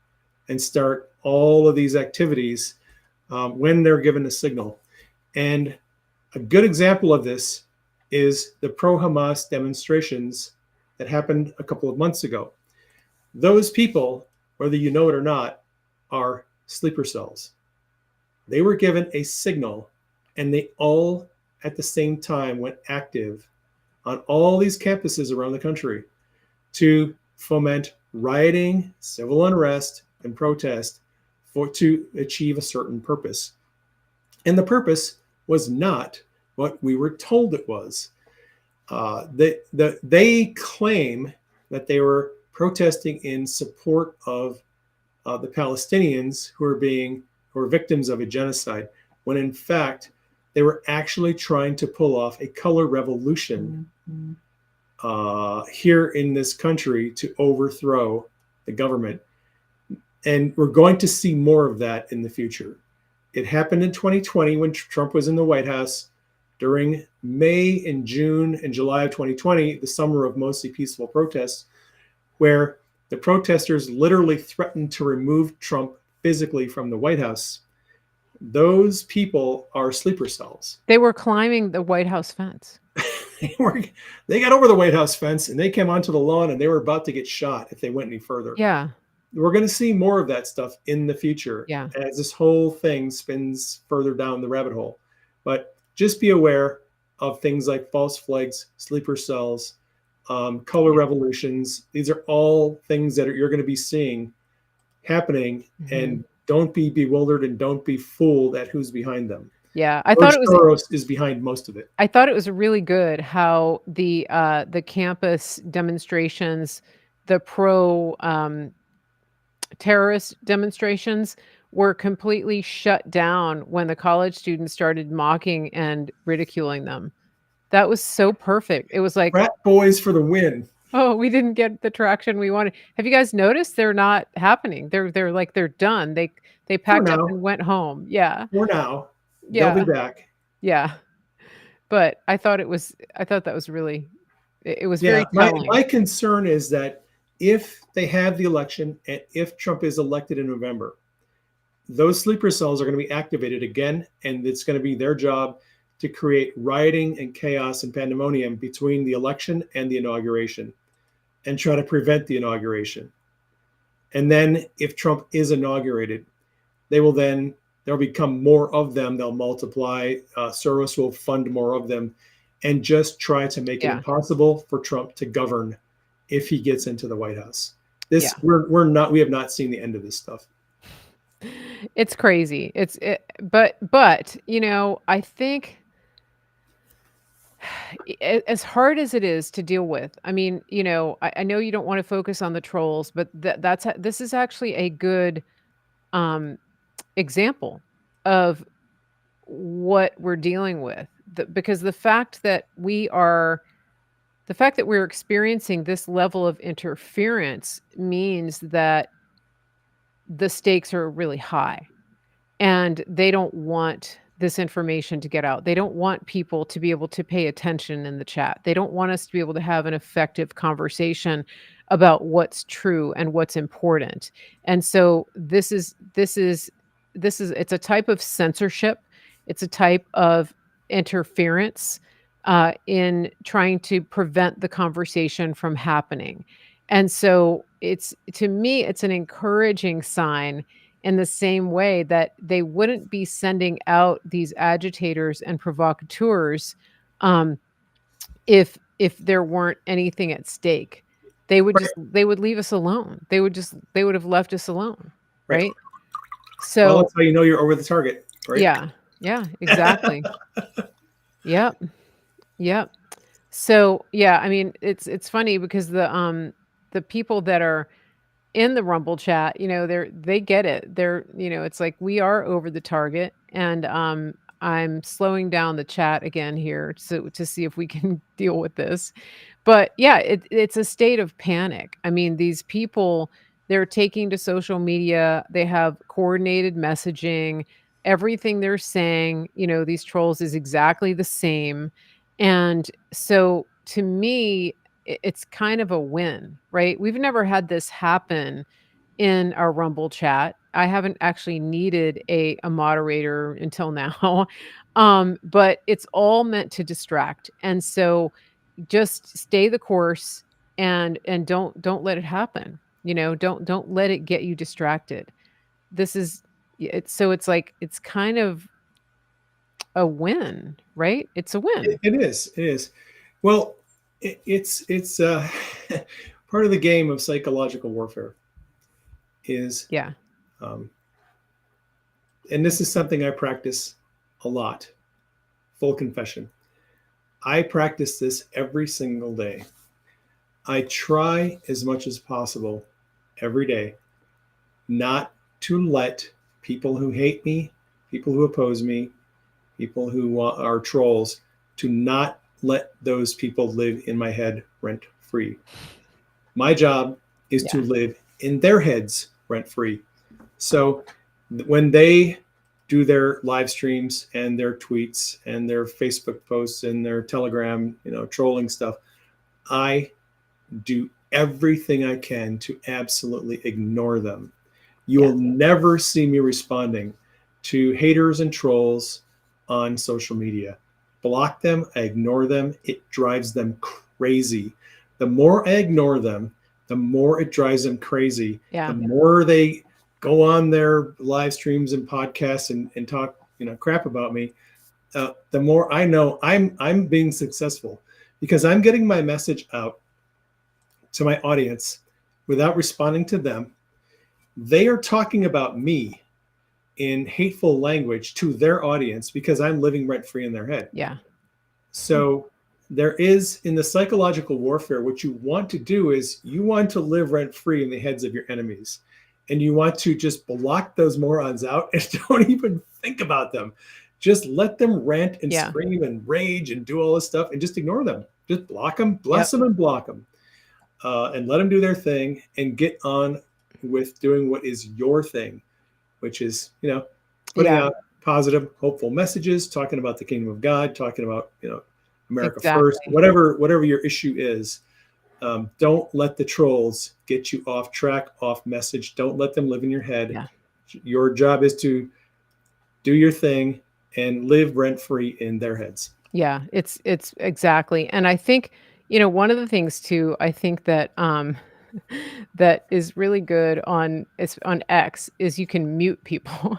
and start all of these activities when they're given a signal. And a good example of this is the pro-Hamas demonstrations that happened a couple of months ago. Those people, whether you know it or not, are sleeper cells. They were given a signal, and they all at the same time went active on all these campuses around the country to foment rioting, civil unrest, and protest to achieve a certain purpose. And the purpose was not what we were told it was. They claim that they were protesting in support of the Palestinians who are victims of a genocide, when in fact they were actually trying to pull off a color revolution here in this country to overthrow the government. And we're going to see more of that in the future. It happened in 2020 when Trump was in the White House. During May and June and July of 2020, the summer of mostly peaceful protests, where the protesters literally threatened to remove Trump physically from the White House. Those people are sleeper cells. They were climbing the White House fence. They got over the White House fence and they came onto the lawn and they were about to get shot if they went any further. Yeah. We're going to see more of that stuff in the future Yeah. as this whole thing spins further down the rabbit hole. But just be aware of things like false flags, sleeper cells, color Yeah. revolutions. These are all things that you're going to be seeing happening, and don't be bewildered and don't be fooled at who's behind them. Yeah. George Soros is behind most of it. I thought it was really good how the campus demonstrations, the pro terrorist demonstrations were completely shut down when the college students started mocking and ridiculing them. That was so perfect. It was like, Frat boys for the win. "Oh, we didn't get the traction we wanted." Have you guys noticed they're not happening? They're like they're done. They For packed up now. and went home. Yeah. For now. They'll be Yeah. back. Yeah. But I thought that was really it was Yeah. very My telling. concern is that if they have the election and if Trump is elected in November, those sleeper cells are going to be activated again, and it's going to be their job to create rioting and chaos and pandemonium between the election and the inauguration and try to prevent the inauguration. And then if Trump is inaugurated, there'll become more of them. They'll multiply. Soros will fund more of them and just try to make it Yeah. impossible for Trump to govern if he gets into the White House. Yeah. We have not seen the end of this stuff. It's crazy. But, I think as hard as it is to deal with, I mean, I know you don't want to focus on the trolls, but this is actually a good um, example of what we're dealing with. Because the fact that we're experiencing this level of interference means that the stakes are really high. And they don't want this information to get out. They don't want people to be able to pay attention in the chat. They don't want us to be able to have an effective conversation about what's true and what's important. And so this is it's a type of censorship. It's a type of interference in trying to prevent the conversation from happening. And so it's to me, it's an encouraging sign in the same way that they wouldn't be sending out these agitators and provocateurs um, if there weren't anything at stake. Right. They would leave us alone. They would have left us alone, Right. right? Well, So that's how you know you're over the target, right? yeah, yeah, exactly. Yep, yep. So yeah, I mean, it's funny because the people that are in the Rumble chat, they get it. It's like we are over the target, and I'm slowing down the chat again here so to see if we can deal with this. But yeah, it's a state of panic. I mean, these people, they're taking to social media, they have coordinated messaging. Everything they're saying, these trolls is exactly the same. And so to me, it's kind of a win, right? We've never had this happen in our Rumble chat. I haven't actually needed a moderator until now. But it's all meant to distract. And so just stay the course and don't let it happen. Don't let it get you distracted. This is it's like it's kind of a win, right? It's a win. It is. It is. Well, it's part of the game of psychological warfare is, Yeah. um, and this is something I practice a lot. Full confession. I practice this every single day. I try as much as possible every day not to let people who hate me, people who oppose me, people who are trolls, to not let those people live in my head rent free. My job is to Yeah. live in their heads rent free. So when they do their live streams and their tweets and their Facebook posts and their Telegram, trolling stuff, I do everything I can to absolutely ignore them. You Yeah. will never see me responding to haters and trolls on social media. Block them, I ignore them. It drives them crazy. The more I ignore them, the more it drives them crazy. The Yeah. more they go on their live streams and podcasts and talk, crap about me. The more I know I'm being successful because I'm getting my message out to my audience without responding to them. They are talking about me in hateful language to their audience because I'm living rent free in their head. Yeah. So there is in the psychological warfare, what you want to do is you want to live rent free in the heads of your enemies. And you want to just block those morons out and don't even think about them. Just let them rant and Yeah. scream and rage and do all this stuff and just ignore them. Just block them, bless Yep. them and block them. And let them do their thing and get on with doing what is your thing, which is, putting Yeah. out positive, hopeful messages, talking about the kingdom of God, talking about, America first, Exactly. whatever your issue is. Don't let the trolls get you off track, off message. Don't let them live in your head. Yeah. Your job is to do your thing and live rent free in their heads. Yeah, it's exactly. And I think, one of the things too, I think that that is really good on X is you can mute people.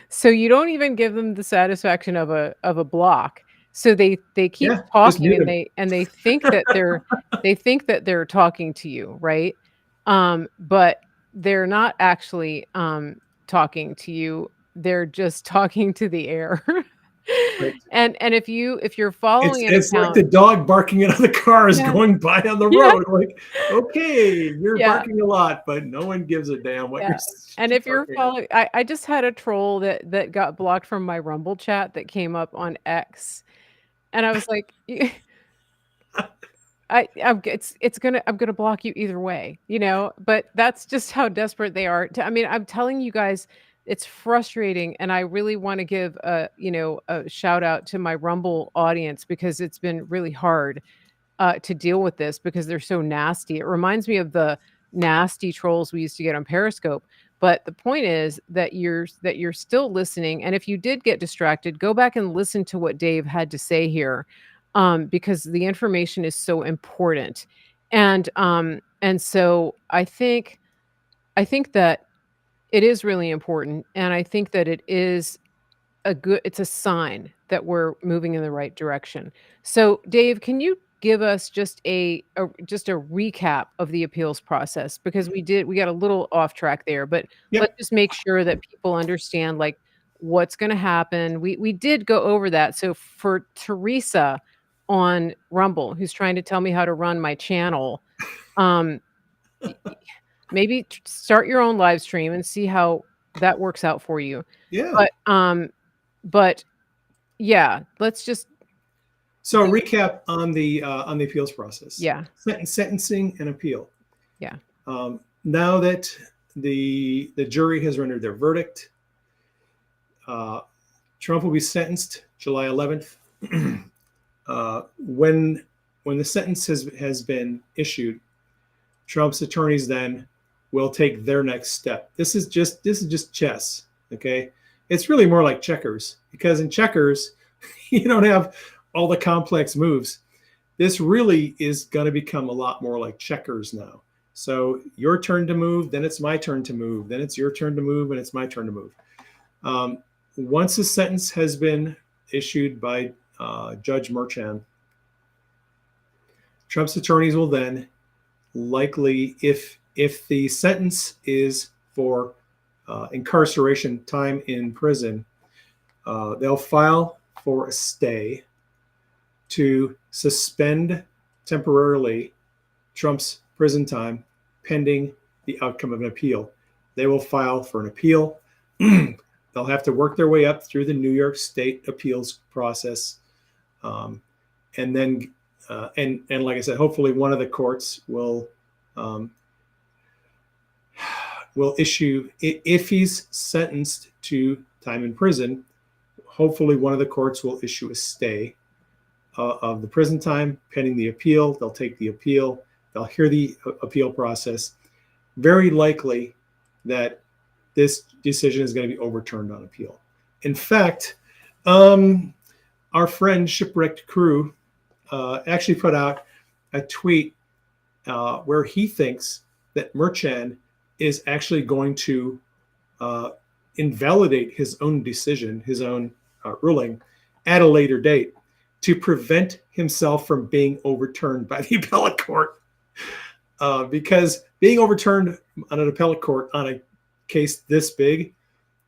So you don't even give them the satisfaction of a block. So they keep Yeah, just talking mute and them. they think that they're talking to you, right? But they're not actually talking to you. They're just talking to the air. Right. And if you're It's following an it's like account. the dog barking at other cars Yeah. going by on the Yeah. road. Like, okay, you're Yeah. barking a lot, but no one gives a damn what Yeah. you're And if you're barking. following I just had a troll that got blocked from my Rumble chat that came up on X, and I was like, I'm gonna block you either way, but that's just how desperate they are to I mean, I'm telling you guys, it's frustrating, and I really wanna give a shout out to my Rumble audience because it's been really hard to deal with this because they're so nasty. It reminds me of the nasty trolls we used to get on Periscope. But the point is that you're still listening, and if you did get distracted, go back and listen to what Dave had to say here, because the information is so important. And so I think that it is really important, and I think that it's a sign that we're moving in the right direction. So, Dave, can you give us just a recap of the appeals process? Because we got a little off track there, but let's Yep. just make sure that people understand, like, what's gonna happen. We did go over that. So for Teresa on Rumble, who's trying to tell me how to run my channel, um, y y maybe t start your own live stream and see how that works out for you. Yeah. But yeah, let's just So do recap on the appeals process, yeah, sentencing and appeal. yeah. Now that the jury has rendered their verdict, uh, Trump will be sentenced July 11th. When the sentence has been issued, Trump's attorneys then will take their next step. This is just chess. Okay, it's really more like checkers, because in checkers you don't have all the complex moves. This really is going to become a lot more like checkers now. So your turn to move, then it's my turn to move, then it's your turn to move, and it's my turn to move. Um, Once a sentence has been issued by Judge Merchan, Trump's attorneys will then likely, if the sentence is for incarceration, time in prison, they'll file for a stay to suspend temporarily Trump's prison time pending the outcome of an appeal. They will file for an appeal. They'll have to work their way up through the New York State appeals process, and then and like I said, hopefully one of the courts um, will issue, if he's sentenced to time in prison. Hopefully, one of the courts will issue a stay of the prison time pending the appeal. They'll take the appeal. They'll hear the appeal process. Very likely that this decision is going to be overturned on appeal. In fact, our friend Shipwrecked Crew actually put out a tweet where he thinks that Merchan is actually going to invalidate his own decision, his own ruling, at a later date to prevent himself from being overturned by the appellate court. Because being overturned on an appellate court on a case this big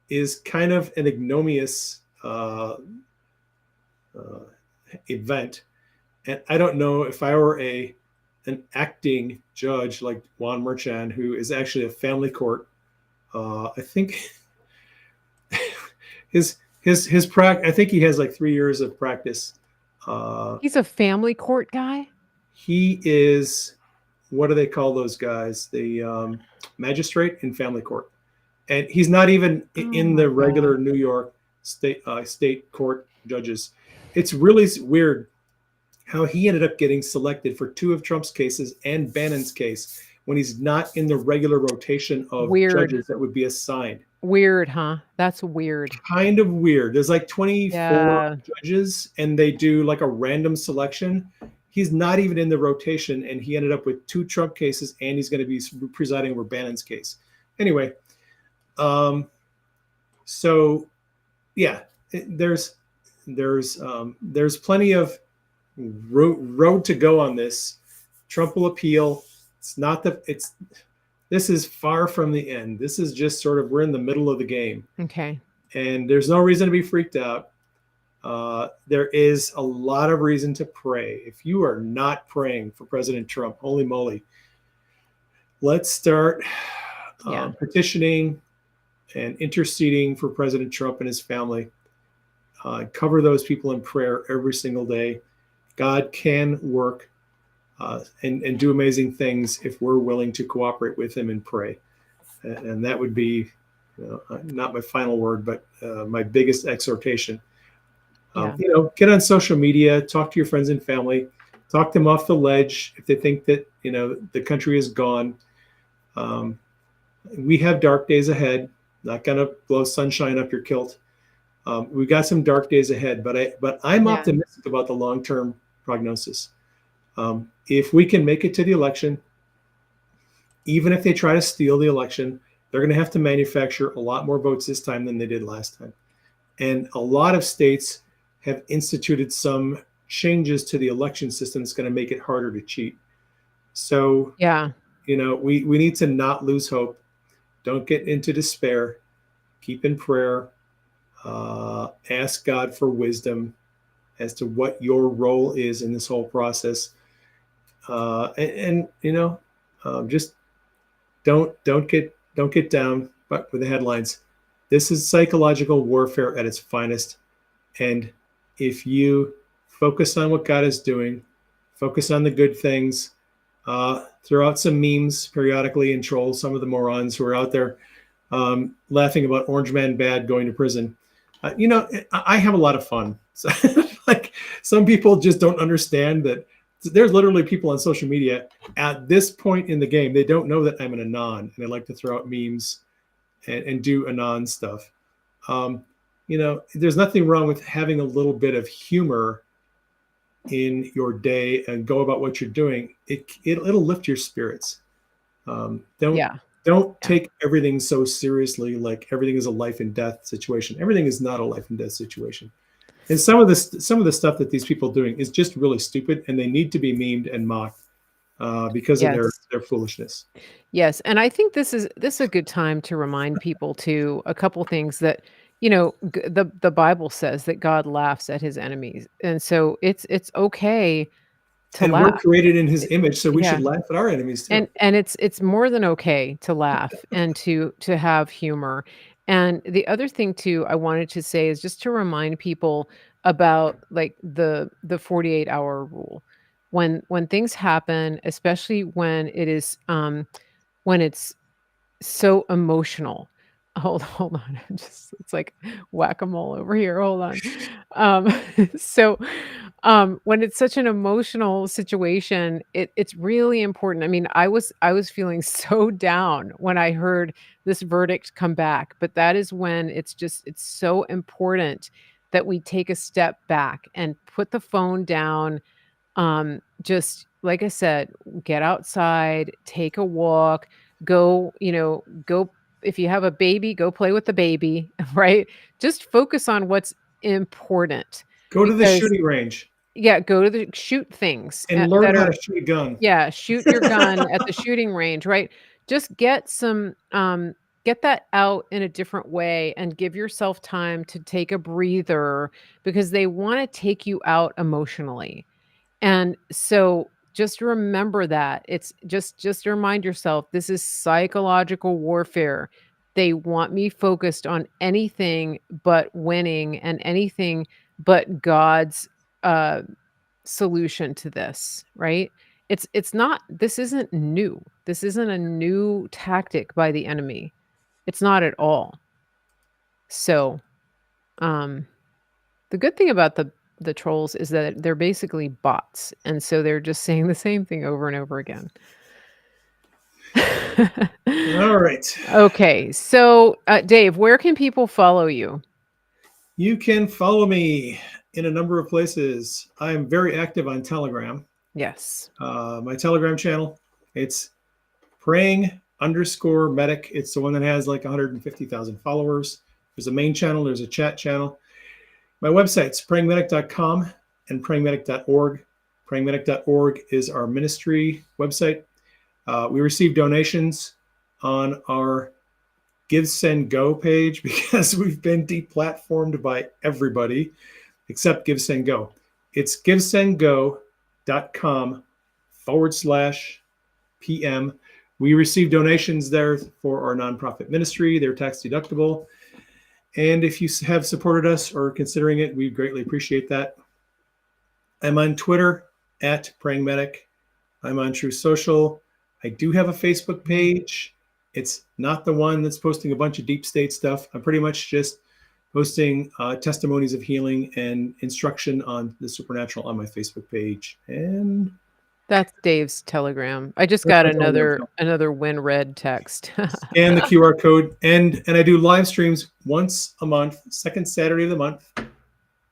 is kind of an ignominious event. And I don't know, if I were an acting judge like Juan Merchan, who is actually a family court, I think I think he has like 3 years of practice. He's a family court guy? He is, what do they call those guys? The magistrate in family court, and he's not even Oh in my the regular god. New York state court judges. It's really weird how he ended up getting selected for 2 of Trump's cases and Bannon's case when he's not in the regular rotation of Weird. judges that would be assigned. Weird, huh? That's weird. Kind of weird. There's like 24 Yeah. judges, and they do like a random selection. He's not even in the rotation, and he ended up with 2 Trump cases, and he's going to be presiding over Bannon's case. Anyway, so yeah, there's plenty of road to go on this. Trump will appeal. This is far from the end. This is just sort of, we're in the middle of the game, Okay. and there's no reason to be freaked out. There is a lot of reason to pray. If you are not praying for President Trump, holy moly, let's start Yeah. petitioning and interceding for President Trump and his family. Cover those people in prayer every single day. God can work and do amazing things if we're willing to cooperate with him and pray. And that would be not my final word, but my biggest exhortation. Yeah. Get on social media, talk to your friends and family, talk them off the ledge if they think that the country is gone. Um, we have dark days ahead. Not going to blow sunshine up your kilt. We've got some dark days ahead, but I'm Yeah. optimistic about the long term prognosis. If we can make it to the election, even if they try to steal the election, they're going to have to manufacture a lot more votes this time than they did last time. And a lot of states have instituted some changes to the election system that's going to make it harder to cheat. So, Yeah. we need to not lose hope. Don't get into despair. Keep in prayer. Ask God for wisdom as to what your role is in this whole process. Just don't get down but with the headlines. This is psychological warfare at its finest. And if you focus on what God is doing, focus on the good things, throw out some memes periodically and troll some of the morons who are out there laughing about Orange Man Bad going to prison. I have a lot of fun. So, like, some people just don't understand that there's literally people on social media at this point in the game. They don't know that I'm an Anon, and I like to throw out memes and do Anon stuff. There's nothing wrong with having a little bit of humor in your day and go about what you're doing. It'll lift your spirits. Don't Yeah. don't Yeah. take everything so seriously, like everything is a life and death situation. Everything is not a life and death situation. And some of the stuff that these people are doing is just really stupid, and they need to be memed and mocked because of Yes. their foolishness. Yes, and I think this is a good time to remind people to a couple things that, the Bible says that God laughs at his enemies, and so it's okay to And we're laugh. created in His It image, so we should Yeah, laugh at our enemies too. and it's more than okay to laugh and to have humor. And the other thing too I wanted to say is just to remind people about, like, the 48-hour rule. When things happen, especially when it's so emotional. Hold on, it's like whack-a-mole over here, hold on. Um, so, when it's such an emotional situation, it's really important. I mean, I was feeling so down when I heard this verdict come back, but that is when it's so important that we take a step back and put the phone down, just like I said, get outside, take a walk, go if you have a baby, go play with the baby, right? Just focus on what's important Go to the because shooting range yeah, go to the shoot things and learn that how to are shoot a gun. yeah, shoot your gun at the shooting range, right? Just get that out in a different way and give yourself time to take a breather because they wanna take you out emotionally. And so just remember that. It's just remind yourself this is psychological warfare. They want me focused on anything but winning and anything but God's uh solution to this, right? It's not this isn't new. This isn't a new tactic by the enemy. It's not at all. So, um the good thing about the trolls is that they're basically bots, and so they're just saying the same thing over and over again. All right. Okay, so, Dave, where can people follow you? You can follow me in a number of places. I'm very active on Telegram. Yes. My Telegram channel, it's praying_medic. It's the one that has like 150,000 followers. There's a main channel, there's a chat channel. My website's prayingmedic.com and prayingmedic.org. Prayingmedic.org is our ministry website. We receive donations on our Give, Send, Go page because we've been deplatformed by everybody except Give, Send, Go. It's givesendgo.com/PM. We receive donations there for our nonprofit ministry. They're tax deductible. And if you have supported us or considering it, we greatly appreciate that. I'm on Twitter at Praying Medic. I'm on True Social. I do have a Facebook page. It's not the one that's posting a bunch of deep state stuff. I'm pretty much just posting testimonies of healing and instruction on the supernatural on my Facebook page. And That's Dave's Telegram. I just that's got my Telegram another channel. WinRed text. Scan the QR code. And I do live streams once a month, second Saturday of the month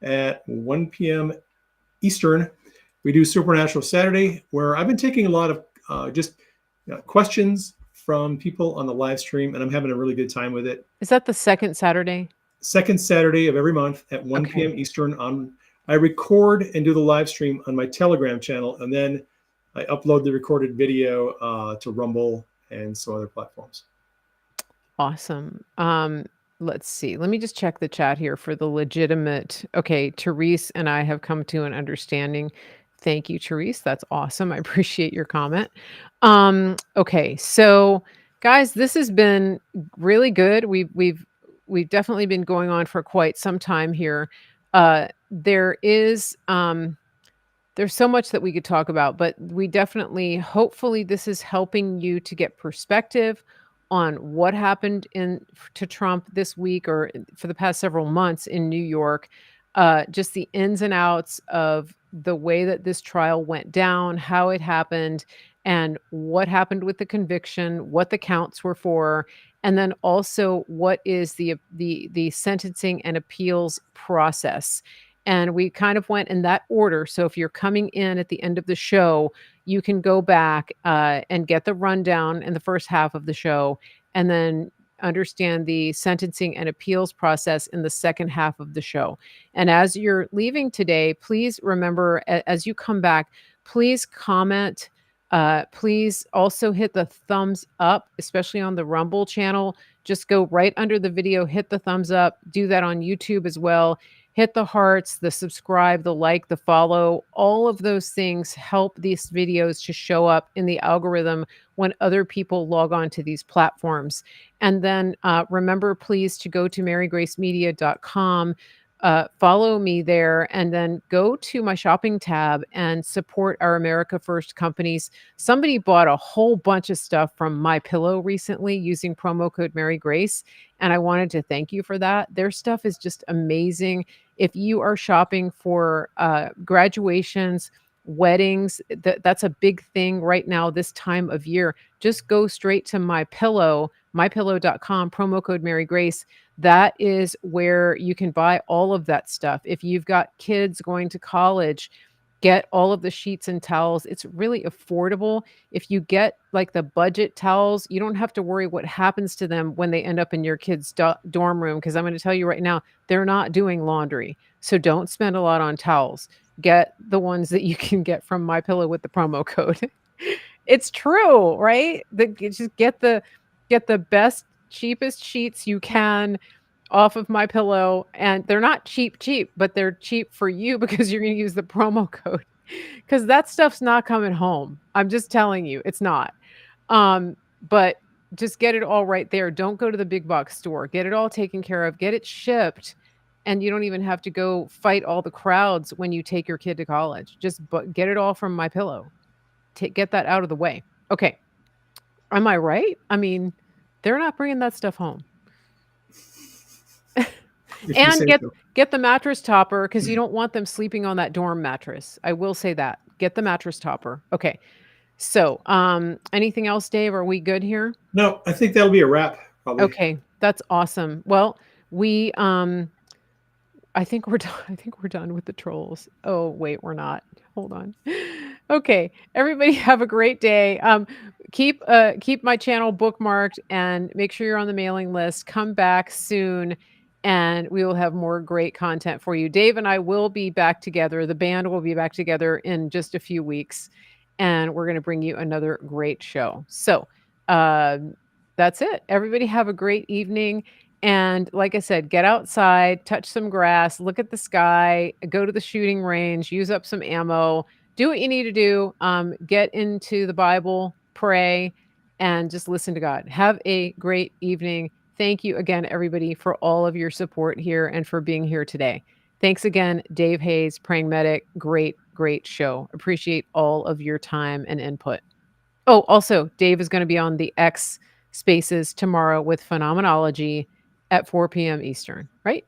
at 1 p.m. Eastern. We do Supernatural Saturday, where I've been taking a lot of just questions from people on the live stream, and I'm having a really good time with it. Is that the second Saturday? Second Saturday of every month at 1 Okay. p.m. Eastern. I record and do the live stream on my Telegram channel, and then I upload the recorded video to Rumble and some other platforms. Awesome. Let's see. Let me just check the chat here for the legitimate. Okay, Therese and I have come to an understanding. Thank you, Therese. That's awesome. I appreciate your comment. Okay, so guys, this has been really good. We've definitely been going on for quite some time here. There is there's so much that we could talk about, but we definitely, hopefully, this is helping you to get perspective on what happened to Trump this week or for the past several months in New York. Just the ins and outs of the way that this trial went down, how it happened, and what happened with the conviction, what the counts were for, and then also what is the sentencing and appeals process. And we kind of went in that order. So if you're coming in at the end of the show, you can go back and get the rundown in the first half of the show, and then understand the sentencing and appeals process in the second half of the show. And as you're leaving today, please remember, as you come back, please comment. Please also hit the thumbs up, especially on the Rumble channel. Just go right under the video, hit the thumbs up. Do that on YouTube as well. Hit the hearts, the subscribe, the like, the follow. All of those things help these videos to show up in the algorithm when other people log on to these platforms. And then remember, please, to go to marygracemedia.com. Follow me there, and then go to my shopping tab and support our America First companies. Somebody bought a whole bunch of stuff from My Pillow recently using promo code Mary Grace, and I wanted to thank you for that. Their stuff is just amazing. If you are shopping for graduations, weddings, that's a big thing right now this time of year. Just go straight to My Pillow, mypillow.com, promo code Mary Grace. That is where you can buy all of that stuff. If you've got kids going to college, get all of the sheets and towels. It's really affordable. If you get like the budget towels, you don't have to worry what happens to them when they end up in your kids' dorm room. Because I'm going to tell you right now, they're not doing laundry. So don't spend a lot on towels. Get the ones that you can get from My Pillow with the promo code. It's true, right? Just get the best, cheapest sheets you can off of My Pillow, and they're not cheap, but they're cheap for you because you're going to use the promo code. Because that stuff's not coming home. I'm just telling you, it's not. But just get it all right there. Don't go to the big box store. Get it all taken care of. Get it shipped, and you don't even have to go fight all the crowds when you take your kid to college. Just get it all from My Pillow. Get that out of the way. Okay. Am I right? I mean, they're not bringing that stuff home. And get the mattress topper, because you don't want them sleeping on that dorm mattress. I will say that. Get the mattress topper. Okay. So, anything else, Dave? Are we good here? No, I think that'll be a wrap, probably. Okay, that's awesome. Well, we I think we're done. I think we're done with the trolls. Oh, wait, we're not. Hold on. Okay, everybody have a great day. Keep my channel bookmarked and make sure you're on the mailing list. Come back soon, and we will have more great content for you. Dave and I will be back together. The band will be back together in just a few weeks, and we're going to bring you another great show. So that's it. Everybody have a great evening. And like I said, get outside, touch some grass, look at the sky, go to the shooting range, use up some ammo, do what you need to do. Get into the Bible, pray, and just listen to God. Have a great evening. Thank you again, everybody, for all of your support here and for being here today. Thanks again, Dave Hayes, Praying Medic. Great, great show. Appreciate all of your time and input. Oh, also, Dave is going to be on the X Spaces tomorrow with Phenomenology at 4 p.m. Eastern, right?